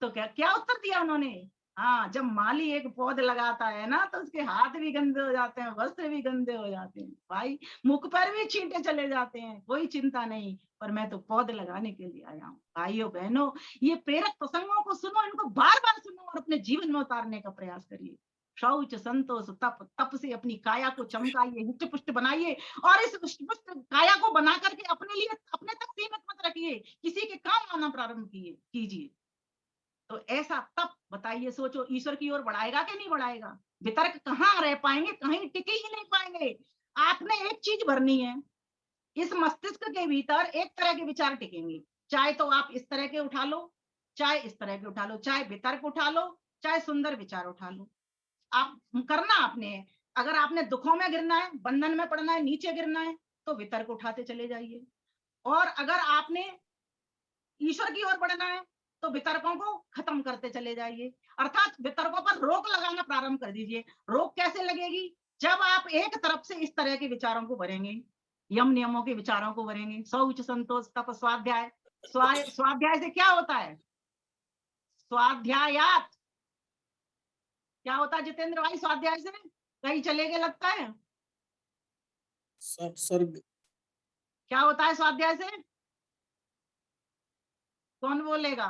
तो क्या क्या उत्तर दिया उन्होंने, हाँ जब माली एक पौध लगाता है ना तो उसके हाथ भी गंदे हो जाते हैं, वस्त्र भी गंदे हो जाते हैं, भाई मुख पर भी छींटे चले जाते हैं, कोई चिंता नहीं, पर मैं तो पौध लगाने के लिए आया हूँ। भाइयों बहनों, ये प्रेरक प्रसंगों को सुनो, इनको बार बार सुनो और अपने जीवन में उतारने का प्रयास करिए। शौच संतोष तप, तप से अपनी काया को चमकाइए, हिष्ट पुष्ट बनाइए, और इस हिष्ट पुष्ट काया को बना करके अपने लिए, अपने तक सीमित मत रखिए, किसी के काम आना प्रारंभ कीजिए। तो ऐसा तप बताइए, सोचो ईश्वर की ओर बढ़ाएगा कि नहीं बढ़ाएगा? वितर्क कहाँ रह पाएंगे, कहीं टिके ही नहीं पाएंगे। आपने एक चीज भरनी है, इस मस्तिष्क के भीतर एक तरह के विचार टिकेंगे, चाहे तो आप इस तरह के उठा लो, चाहे इस तरह के उठा लो, चाहे वितर्क उठा लो, चाहे सुंदर विचार उठा लो। आप करना आपने, अगर आपने दुखों में गिरना है, बंधन में पड़ना है, नीचे गिरना है, तो वितर्क उठाते चले जाइए, और अगर आपने ईश्वर की ओर बढ़ना है तो वितर्कों को खत्म करते चले जाइए, अर्थात वितर्कों पर रोक लगाना प्रारंभ कर दीजिए। रोक कैसे लगेगी? जब आप एक तरफ से इस तरह के विचारों को भरेंगे, यम नियमों के विचारों को भरेंगे, शौच संतोष तप स्वाध्याय। स्वाध्याय से क्या होता है? स्वाध्यायात क्या होता है जितेंद्र भाई? स्वाध्याय से कहीं चले गए लगता है, स्वर्ग। क्या होता है स्वाध्याय से? कौन बोलेगा?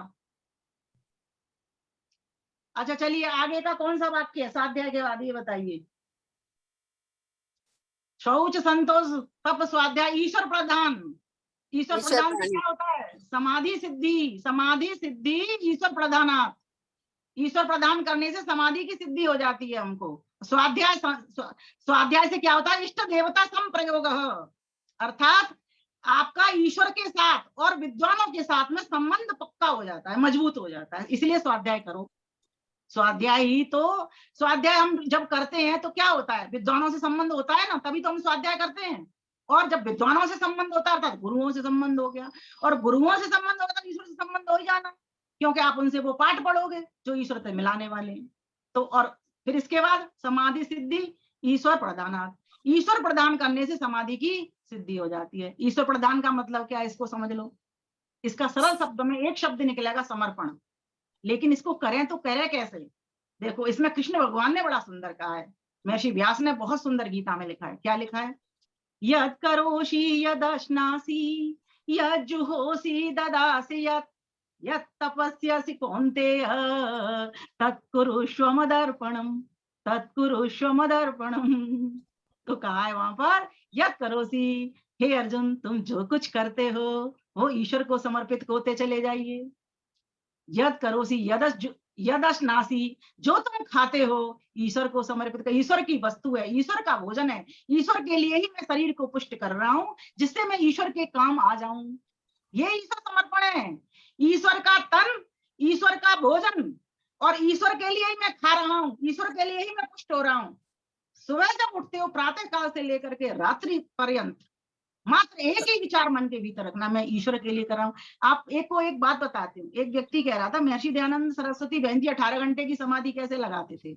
अच्छा चलिए, आगे का कौन सा वाक्य है स्वाध्याय के बाद, ये बताइए। शौच संतोष तप स्वाध्याय ईश्वर प्रधान। ईश्वर प्रधान से क्या होता है? समाधि सिद्धि। समाधि सिद्धि ईश्वर प्रधानात्। ईश्वर प्रदान करने से समाधि की सिद्धि हो जाती है हमको। स्वाध्याय से क्या होता है? इष्ट देवता संप्रयोग, अर्थात आपका ईश्वर के साथ और विद्वानों के साथ में संबंध पक्का हो जाता है, मजबूत हो जाता है, इसलिए स्वाध्याय करो। स्वाध्याय ही तो, स्वाध्याय हम जब करते हैं तो क्या होता है? विद्वानों से संबंध होता है ना, तभी तो हम स्वाध्याय करते हैं। और जब विद्वानों से संबंध होता है अर्थात गुरुओं से संबंध हो गया, और गुरुओं से संबंध होता है ईश्वर से संबंध हो ही जाना, क्योंकि आप उनसे वो पाठ पढ़ोगे जो ईश्वर से मिलाने वाले हैं। तो और फिर इसके बाद समाधि सिद्धि ईश्वर प्रदानात्। ईश्वर प्रदान करने से समाधि की सिद्धि हो जाती है। ईश्वर प्रदान का मतलब क्या है, इसको समझ लो। इसका सरल शब्द में एक शब्द निकलेगा, समर्पण। लेकिन इसको करें तो करें कैसे? देखो, इसमें कृष्ण भगवान ने बड़ा सुंदर कहा है, महर्षि व्यास ने बहुत सुंदर गीता में लिखा है। क्या लिखा है? यत् करोषि यदश्नासि यज्जुहोषि ददासि यत् तपस्यसि कौन्तेय तत्कुरुष्व मदर्पणम्, तत्कुरुष्व मदर्पणम्। तो कहा है वहां पर, यत् करोषि, हे अर्जुन तुम जो कुछ करते हो वो ईश्वर को समर्पित होते चले जाइए। यद करोषि यदश्नासि, जो तुम खाते हो ईश्वर को समर्पित कर, ईश्वर की वस्तु है, ईश्वर का भोजन है, ईश्वर के लिए ही मैं शरीर को पुष्ट कर रहा हूं, जिससे मैं ईश्वर के काम आ जाऊं। ये ईश्वर समर्पण है। ईश्वर का तन, ईश्वर का भोजन, और ईश्वर के लिए ही मैं खा रहा हूं, ईश्वर के लिए ही मैं पुष्ट हो रहा हूं। सुबह जब उठते हो प्रातः काल से लेकर के रात्रि पर्यंत मात्र एक ही विचार मन के भीतर रखना, मैं ईश्वर के लिए कर रहा हूँ। आप एक को एक बात बताते हूँ। एक व्यक्ति कह रहा था, महर्षि दयानंद सरस्वती बहन जी 18 घंटे की समाधि कैसे लगाते थे?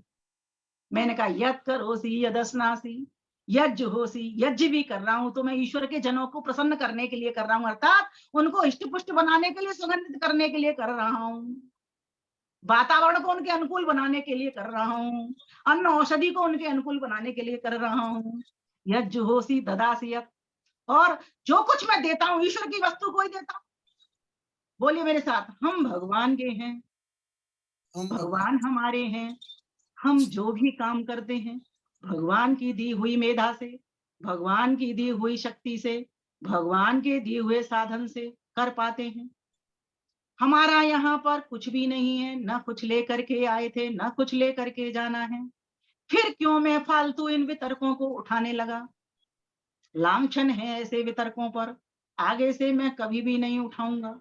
मैंने कहा, यत् करोषि यदश्नासि यज्जुहोषि, यज्ञ भी कर रहा हूं तो मैं ईश्वर के जनों को प्रसन्न करने के लिए कर रहा हूं, अर्थात उनको इष्ट पुष्ट बनाने के लिए, सुगंधित करने के लिए कर रहा हूं, वातावरण को उनके अनुकूल बनाने के लिए कर रहा हूँ, अन्न औषधि को उनके अनुकूल बनाने के लिए कर रहा हूँ। यज्जुहोषि ददासि यत्, और जो कुछ मैं देता हूं ईश्वर की वस्तु को ही देता हूं। बोलिए मेरे साथ, हम भगवान के हैं, भगवान हमारे हैं। हम जो भी काम करते हैं भगवान की दी हुई मेधा से, भगवान की दी हुई शक्ति से, भगवान के दिए हुए साधन से कर पाते हैं। हमारा यहाँ पर कुछ भी नहीं है, न कुछ लेकर के आए थे, न कुछ लेकर के जाना है। फिर क्यों मैं फालतू इन वितर्कों को उठाने लगा? लांछन है ऐसे वितर्कों पर, आगे से मैं कभी भी नहीं उठाऊंगा।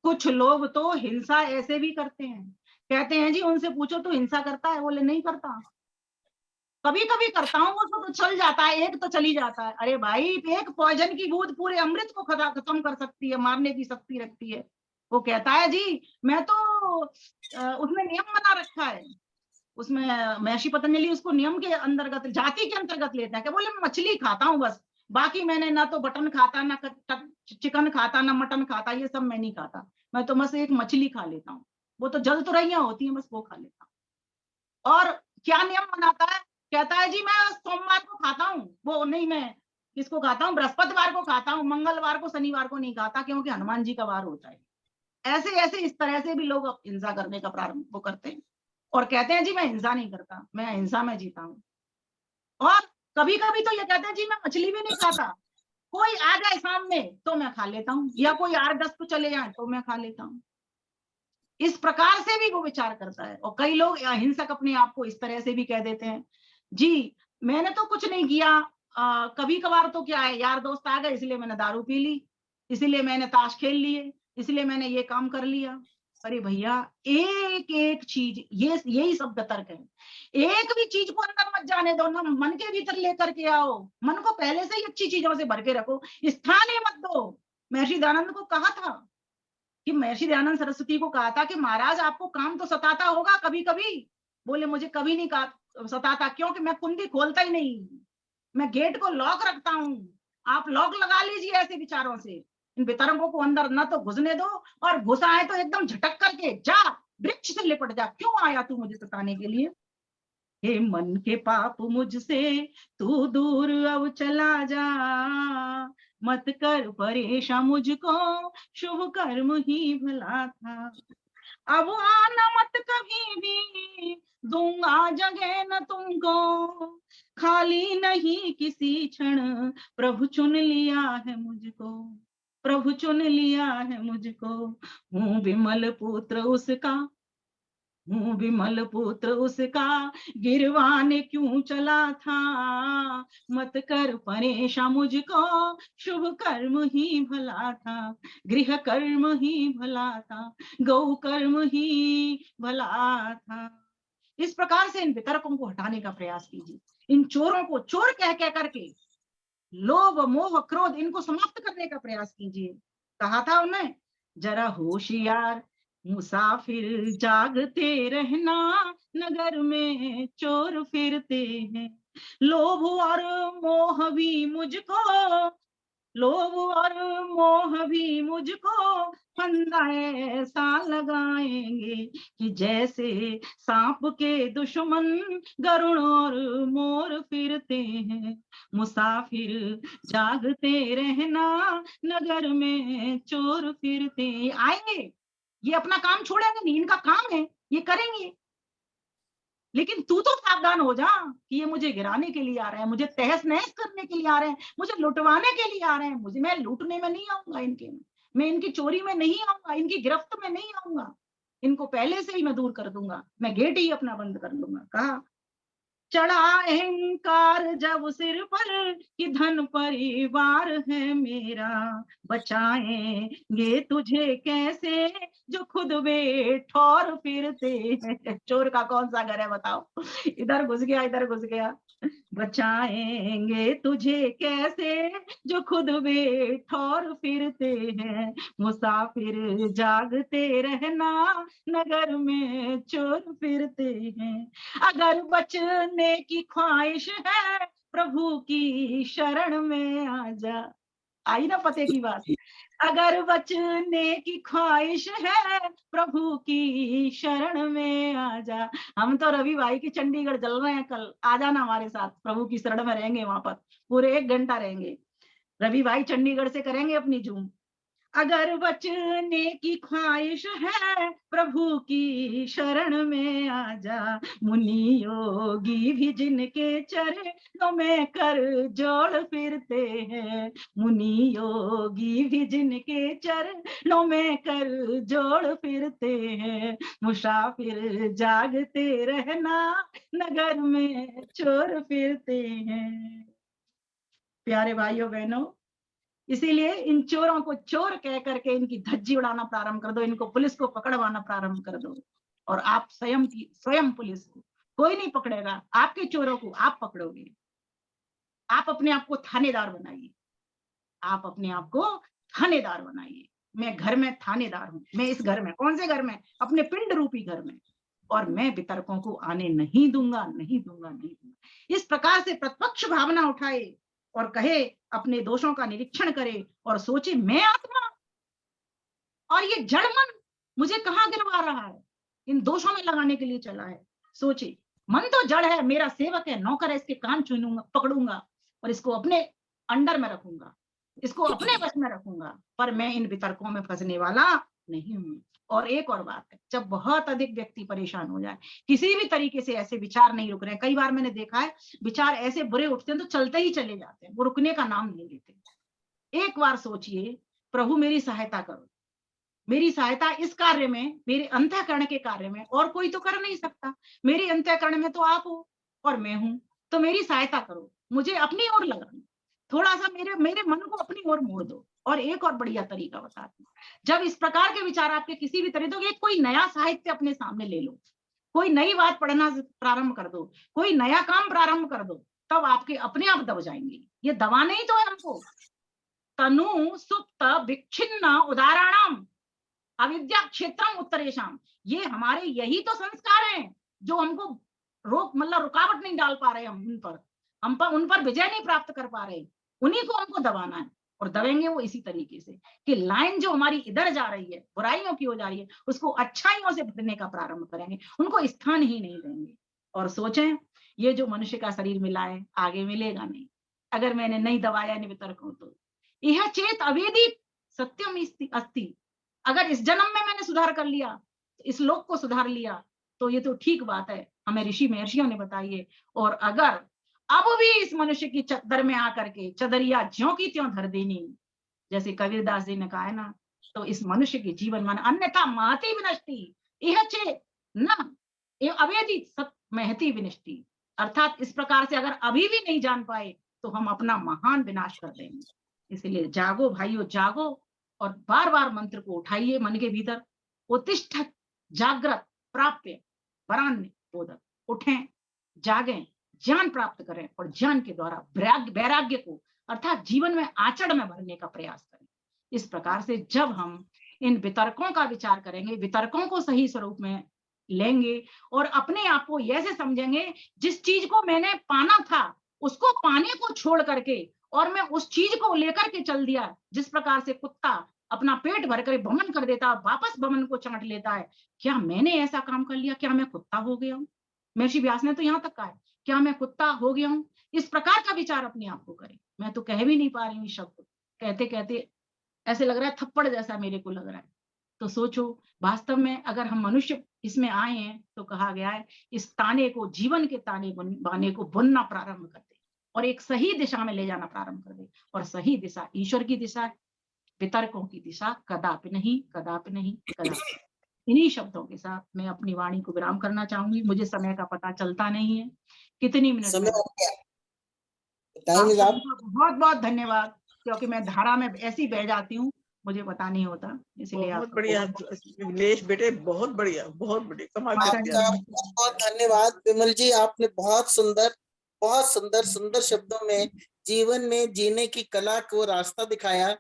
कुछ लोग तो हिंसा ऐसे भी करते हैं, कहते हैं जी उनसे पूछो तो हिंसा करता है, बोले नहीं करता, कभी कभी करता हूँ, वो तो चल जाता है, एक तो चली जाता है। अरे भाई, एक पॉइजन की बूंद पूरे अमृत को खत्म कर सकती है, मारने की शक्ति रखती है। वो कहता है जी मैं तो उसमें नियम बना रखा है, उसमें महर्षि पतंजलि उसको नियम के अंतर्गत, जाति के अंतर्गत लेता है। क्या बोले, मैं मछली खाता हूँ बस, बाकी मैंने ना तो बटन खाता, ना चिकन खाता, ना मटन खाता, ये सब मैं नहीं खाता। मैं तो बस एक मछली खा लेता हूँ, वो तो जल तुरैया होती है, बस वो खा लेता हूँ। और क्या नियम बनाता है, कहता है जी मैं सोमवार को खाता हूँ, वो नहीं, मैं किसको खाता हूँ, बृहस्पतिवार को खाता हूँ, मंगलवार को शनिवार को नहीं खाता, क्योंकि हनुमान जी का वार होता है। ऐसे ऐसे इस तरह से भी लोग हिंसा करने का प्रारंभ वो करते हैं और कहते हैं जी मैं हिंसा नहीं करता, मैं अहिंसा में जीता हूँ। और कभी कभी तो ये कहते हैं जी मैं मछली भी नहीं खाता, कोई आ जाए सामने तो मैं खा लेता हूँ, या कोई 8-10 तो चले जाए तो मैं खा लेता हूँ। इस प्रकार से भी वो विचार करता है। और कई लोग अहिंसक अपने आप को इस तरह से भी कह देते हैं, जी मैंने तो कुछ नहीं किया, कभी कभार तो क्या है, यार दोस्त आ गए इसलिए मैंने दारू पी ली, इसलिए मैंने ताश खेल लिए, इसलिए मैंने ये काम कर लिया। अरे भैया, एक एक चीज, ये यही सब तर्क है। एक भी चीज को अंदर मत जाने दो ना, मन के भीतर लेकर के आओ, मन को पहले से ही अच्छी चीजों से भर के रखो, स्थान ही मत दो। महर्षि दयानंद को कहा था कि महर्षि दयानंद सरस्वती को कहा था कि महाराज आपको काम तो सताता होगा कभी कभी। बोले मुझे कभी नहीं सताता, क्योंकि मैं कुंडी खोलता ही नहीं, मैं गेट को लॉक रखता हूँ। आप लॉक लगा लीजिए ऐसे विचारों से, इन वितरकों को अंदर न तो घुसने दो, और घुसा है तो एकदम झटक करके जा, वृक्ष से लिपट जा, क्यों आया तू मुझे सताने के लिए। हे मन के पाप मुझसे तू दूर अब चला जा, मत कर परेशान मुझको, शुभ कर्म ही भला था। अब आना मत कभी भी, दूंगा जगह न तुमको, खाली नहीं किसी क्षण, प्रभु चुन लिया है मुझको, प्रभु चुन लिया है मुझको। हूँ विमल पुत्र उसका, हूँ विमल पुत्र उसका, गिरवान क्यों चला था, मत कर परेशान मुझको, शुभ कर्म ही भला था, गृह कर्म ही भला था, गौ कर्म ही भला था। इस प्रकार से इन वितरकों को हटाने का प्रयास कीजिए, इन चोरों को चोर कह करके लोभ मोह क्रोध इनको समाप्त करने का प्रयास कीजिए। कहा था उन्हें, जरा होशियार मुसाफिर जागते रहना, नगर में चोर फिरते हैं, लोभ और मोह भी मुझको, लोभ और मोह भी मुझको फंदा ऐसा लगाएंगे, कि जैसे सांप के दुश्मन गरुड़ और मोर फिरते हैं, मुसाफिर जागते रहना, नगर में चोर फिरते आएंगे, ये अपना काम छोड़ेंगे नहीं, इनका काम है ये करेंगे, लेकिन तू तो सावधान हो जा कि ये मुझे गिराने के लिए आ रहे हैं, मुझे तहस नहस करने के लिए आ रहे हैं, मुझे लुटवाने के लिए आ रहे हैं, मुझे, मैं लूटने में नहीं आऊंगा इनके, मैं इनकी चोरी में नहीं आऊंगा, इनकी गिरफ्त में नहीं आऊंगा, इनको पहले से ही मैं दूर कर दूंगा, मैं गेट ही अपना बंद कर लूंगा। कहा, चढ़ा अहंकार जब सिर पर, कि धन परिवार है मेरा, बचाएंगे तुझे कैसे, जो खुद बेठौर फिरते हैं। चोर का कौन सा घर है बताओ, इधर घुस गया इधर घुस गया। बचाएंगे तुझे कैसे, जो खुद बेठौर फिरते हैं, मुसाफिर जागते रहना, नगर में चोर फिरते हैं। अगर बचने की ख्वाहिश है, प्रभु की शरण में आ जा। आई ना पते की बात, अगर बचने की ख्वाहिश है, प्रभु की शरण में आ जा। हम तो रवि भाई की चंडीगढ़ चल रहे हैं कल, आ जाना हमारे साथ, प्रभु की शरण में रहेंगे, वहां पर पूरे 1 घंटा रहेंगे, रवि भाई चंडीगढ़ से करेंगे अपनी झूम। अगर बचने की ख्वाहिश है, प्रभु की शरण में आ जा, मुनि योगी भी जिनके चरणों में कर जोड़ फिरते हैं, मुनि योगी भी जिनके चरणों में कर जोड़ फिरते हैं, मुसाफिर जागते रहना, नगर में चोर फिरते हैं। प्यारे भाइयों बहनों, इसीलिए इन चोरों को चोर कह करके इनकी धज्जी उड़ाना प्रारंभ कर दो, इनको पुलिस को पकड़वाना प्रारंभ कर दो, और आप स्वयं पुलिस को, कोई नहीं पकड़ेगा, आपके चोरों को आप पकड़ोगे। आप अपने आप को थानेदार बनाइए, आप अपने आप को थानेदार बनाइए। मैं घर में थानेदार हूं, मैं इस घर में, कौन से घर में, अपने पिंड रूपी घर में, और मैं वितरकों को आने नहीं दूंगा, नहीं दूंगा, नहीं दूंगा। इस प्रकार से प्रत्यक्ष भावना उठाए और कहे, अपने दोषों का निरीक्षण करे और सोचे मैं आत्मा और ये जड़ मन मुझे कहाँ गिरवा रहा है, इन दोषों में लगाने के लिए चला है। सोचे मन तो जड़ है, मेरा सेवक है, नौकर है, इसके कान छूनूंगा, पकड़ूंगा और इसको अपने अंडर में रखूंगा, इसको अपने वश में रखूंगा, पर मैं इन वितर्कों में फंसने वाला नहीं हूं। और एक और बात है, जब बहुत अधिक व्यक्ति परेशान हो जाए, किसी भी तरीके से ऐसे विचार नहीं रुक रहे, कई बार मैंने देखा है विचार ऐसे बुरे उठते हैं तो चलते ही चले जाते हैं, वो रुकने का नाम नहीं लेते। एक बार सोचिए, प्रभु मेरी सहायता करो, मेरी सहायता इस कार्य में, मेरे अंतःकरण के कार्य में, और कोई तो कर नहीं सकता, मेरे अंतःकरण में तो आप हो और मैं हूं, तो मेरी सहायता करो, मुझे अपनी ओर लगाना, थोड़ा सा मेरे मन को अपनी ओर मोड़ दो। और एक और बढ़िया तरीका बताती हूँ, जब इस प्रकार के विचार आपके किसी भी तरह, तो कोई नया साहित्य अपने सामने ले लो, कोई नई बात पढ़ना प्रारंभ कर दो, कोई नया काम प्रारंभ कर दो, तब आपके अपने आप दब जाएंगे। ये दबाना ही तो है हमको। तनु सुप्त विच्छिन्न उदाहरणम अविद्या क्षेत्रम उत्तरेशम, ये हमारे यही तो संस्कार हैं जो हमको रुकावट नहीं डाल पा रहे, हम उन पर विजय नहीं प्राप्त कर पा रहे, उन्हीं को हमको दबाना है। और दबेंगे वो इसी तरीके से कि लाइन जो हमारी इधर जा रही है, बुराइयों की ओर जा रही है, उसको अच्छाइयों से भरने का प्रारंभ करेंगे, उनको स्थान ही नहीं देंगे। और सोचें, ये जो मनुष्य का शरीर मिला है आगे मिलेगा नहीं, अगर मैंने नहीं दबाया वितर्कों तो। यह चेत अवेदी सत्यम अस्ति, अगर इस जन्म में मैंने सुधार कर लिया, इस लोक को सुधार लिया, तो ये तो ठीक बात है, हमें ऋषि महर्षियों ने बताई है। और अगर अब भी इस मनुष्य की चद्दर में आकर के चदरिया ज्यों की त्यों धर देनी, जैसे कबीरदास जी ने कहा है ना, तो इस मनुष्य के जीवन मन अन्यथा महती विनष्टि, यह चेत न अवेदी सत महती विनष्टि, अर्थात इस प्रकार से अगर अभी भी नहीं जान पाए तो हम अपना महान विनाश कर देंगे। इसलिए जागो भाइयों, जागो और बार बार मंत्र को उठाइए मन के भीतर, उत्तिष्ठत जागृत प्राप्य वरान्य बोधक, उठें, जागें, ज्ञान प्राप्त करें और ज्ञान के द्वारा वैराग्य को अर्थात जीवन में आचरण में भरने का प्रयास करें। इस प्रकार से जब हम इन वितर्कों का विचार करेंगे, वितर्कों को सही स्वरूप में लेंगे और अपने आप को ऐसे समझेंगे, जिस चीज को मैंने पाना था उसको पाने को छोड़ करके और मैं उस चीज को लेकर के चल दिया, जिस प्रकार से कुत्ता अपना पेट भर कर भ्रमण कर देता है, वापस भ्रमण को चाट लेता है, क्या मैंने ऐसा काम कर लिया, क्या मैं कुत्ता हो गया हूँ? महर्षि व्यास ने तो यहाँ तक कहा है, क्या मैं कुत्ता हो गया हूँ? इस प्रकार का विचार अपने आप को करें। मैं तो कह भी नहीं पा रही हूँ शब्द, कहते कहते ऐसे लग रहा है थप्पड़ जैसा मेरे को लग रहा है। तो सोचो, वास्तव में अगर हम मनुष्य इसमें आए हैं तो कहा गया है इस ताने को, जीवन के ताने बाने को बुनना प्रारंभ कर दे और एक सही दिशा में ले जाना प्रारंभ कर दे। और सही दिशा ईश्वर की दिशा है, वितर्कों की दिशा कदापि नहीं, कदापि नहीं, कदापि। इन्हीं शब्दों के साथ मैं अपनी वाणी को विराम करना चाहूंगी। मुझे समय का पता चलता नहीं है, कितनी मिनट समय हो गया। बहुत बहुत धन्यवाद, क्योंकि मैं धारा में ऐसी बह जाती हूँ, मुझे पता नहीं होता, इसलिए बहुत बढ़िया विमलेश बेटे, बहुत बढ़िया, बहुत बढ़िया, कमाल कर दिया। बहुत धन्यवाद विमल जी, आपने बहुत सुंदर शब्दों में जीवन में जीने की कला को रास्ता दिखाया,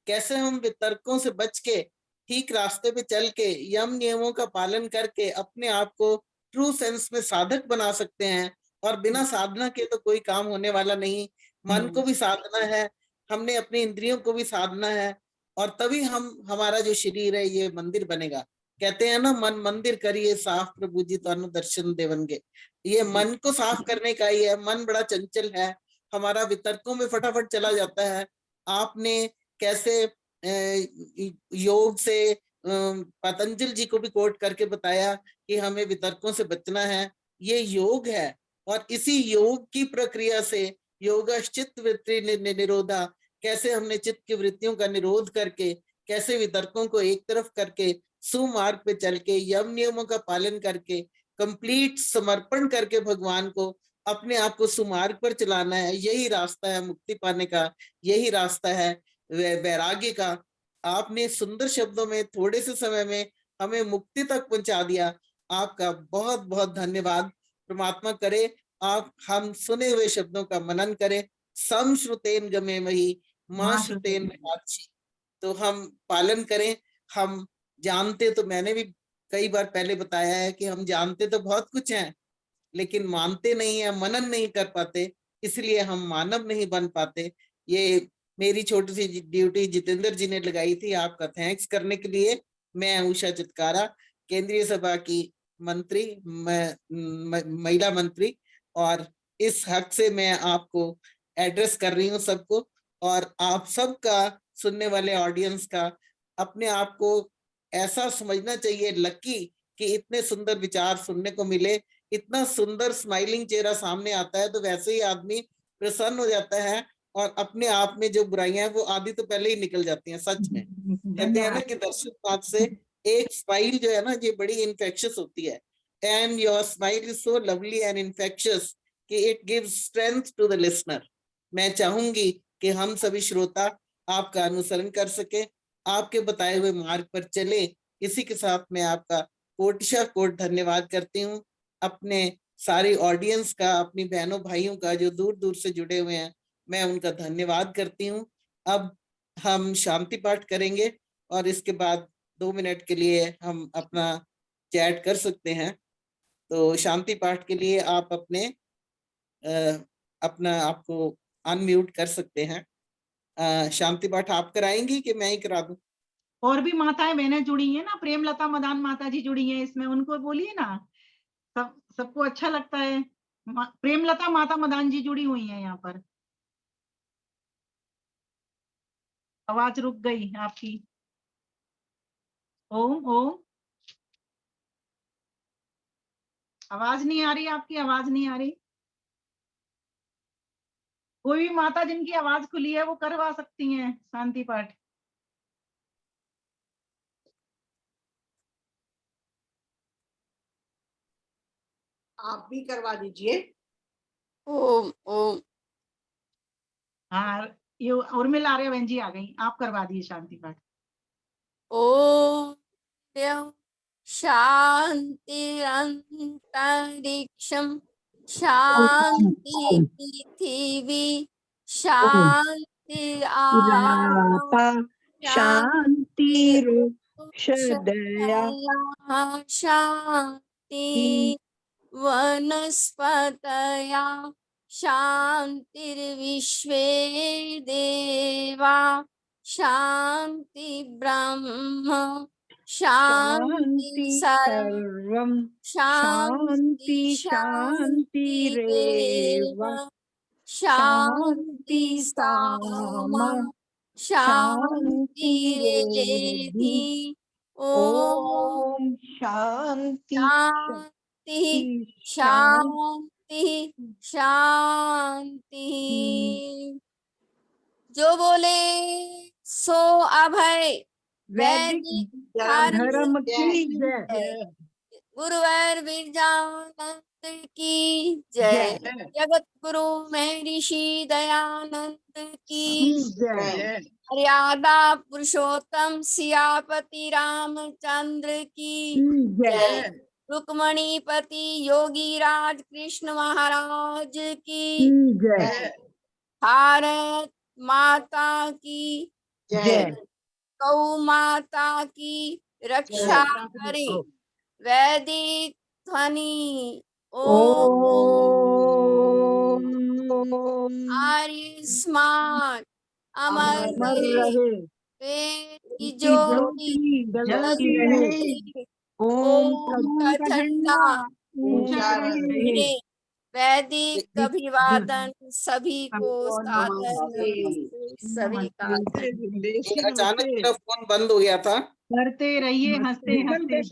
कैसे हम वितर्कों से बच के ठीक रास्ते पे चल के यम नियमों का पालन करके अपने आप को ट्रू सेंस में साधक बना सकते हैं। और बिना साधना के तो कोई काम होने वाला नहीं। मन को भी साधना है, हमने अपनी इंद्रियों को भी साधना है, और तभी हमारा जो शरीर है ये मंदिर बनेगा। कहते हैं ना, मन मंदिर करिए साफ प्रभु जी तानु दर्शन देवनगे। ये मन को साफ करने का ही है। मन बड़ा चंचल है, हमारा वितर्कों में फटाफट चला जाता है। आपने कैसे योग से पतंजलि जी को भी कोट करके बताया कि हमें वितर्कों से बचना है, ये योग है। और इसी योग की प्रक्रिया से योगश्चित्त वृत्ति निरोधा, कैसे हमने चित्त की वृत्तियों का निरोध करके, कैसे वितर्कों को एक तरफ करके सुमार्ग पे चल के यम नियमों का पालन करके कंप्लीट समर्पण करके भगवान को अपने आप को सुमार्ग पर चलाना है। यही रास्ता है मुक्ति पाने का, यही रास्ता है वैराग्य का। आपने सुंदर शब्दों में थोड़े से समय में हमें मुक्ति तक पहुंचा दिया। आपका बहुत बहुत धन्यवाद। परमात्मा करे आप हम सुने हुए शब्दों का मनन करें। सम श्रुतेन गमे मही मां श्रुतेन साक्षी, तो हम पालन करें। हम जानते, तो मैंने भी कई बार पहले बताया है कि हम जानते तो बहुत कुछ हैं, लेकिन मानते नहीं है, मनन नहीं कर पाते। इसलिए हम मानव नहीं बन पाते। ये मेरी छोटी सी ड्यूटी जितेंद्र जी ने लगाई थी आपका थैंक्स करने के लिए। मैं उषा चितकारा, केंद्रीय सभा की मंत्री, महिला मंत्री, और इस हक से मैं आपको एड्रेस कर रही हूँ सबको। और आप सबका, सुनने वाले ऑडियंस का, अपने आप को ऐसा समझना चाहिए लकी कि इतने सुंदर विचार सुनने को मिले। इतना सुंदर स्माइलिंग चेहरा सामने आता है तो वैसे ही आदमी प्रसन्न हो जाता है, और अपने आप में जो बुराइयां हैं वो आधी तो पहले ही निकल जाती हैं। सच में कहते हैं ना कि दर्शक बात से एक स्माइल जो है ना, ये बड़ी इन्फेक्शियस होती है। And your smile is so lovely and infectious कि it gives strength to the listener. मैं चाहूंगी कि हम सभी श्रोता आपका अनुसरण कर सके, आपके बताए हुए मार्ग पर चले। इसी के साथ मैं आपका कोटिशा कोट धन्यवाद करती हूँ। अपने सारी ऑडियंस का, अपनी बहनों भाइयों का जो दूर दूर से जुड़े हुए हैं, मैं उनका धन्यवाद करती हूँ। अब हम शांति पाठ करेंगे और इसके बाद 2 मिनट के लिए हम अपना चैट कर सकते हैं। तो शांति पाठ के लिए आप अपना आपको अनम्यूट कर सकते हैं। शांति पाठ आप कराएंगी कि मैं ही करा दूं? और भी माताएं बहनें जुड़ी हैं ना, प्रेमलता मदान माता जी जुड़ी हैं इसमें, उनको बोलिए ना। सबको अच्छा लगता है। प्रेमलता माता मदान जी जुड़ी हुई हैं यहाँ पर। आवाज रुक गई आपकी। ओम ओम, आवाज नहीं आ रही आपकी, आवाज नहीं आ रही। कोई भी माता जिनकी आवाज खुली है वो करवा सकती हैं शांति पाठ। आप भी करवा दीजिए। ओम ओम। हाँ, ये उर्मिला आर्य बहन जी आ गई, आप करवा दिए शांति पाठ। ओम शांतिरंतरिक्षं शांति पृथिवी शांति रापा शांति शांतिरोषधयः शांति वनस्पतया शांतिर्विश्वे देवा शांति ब्रह्म शांति सर्वं शांति शांतिरेव शांति सामा शांतिरेधि। ओम शांति शांति शांति शांति। जो बोले सो अभय वैदिक धर्म की जय। गुरुवर बिरजानंद की जय। जगत गुरु महर्षि दयानंद की जय। मर्यादा पुरुषोत्तम सियापति रामचंद्र की जय। रुक्मणीपति योगी राज कृष्ण महाराज की जय। भारत माता की जय। गौ माता की रक्षा करें। वैदिक ध्वनि ओम। आयुष्मान अमर रहे वेद की ज्योति जलती रहे। ओम का झंडा ऊंचा रहे। वैदिक अभिवादन सभी को सादर नमस्ते। सभी का अचानक मेरा फोन बंद हो गया था। करते रहिए हंसते हंसते।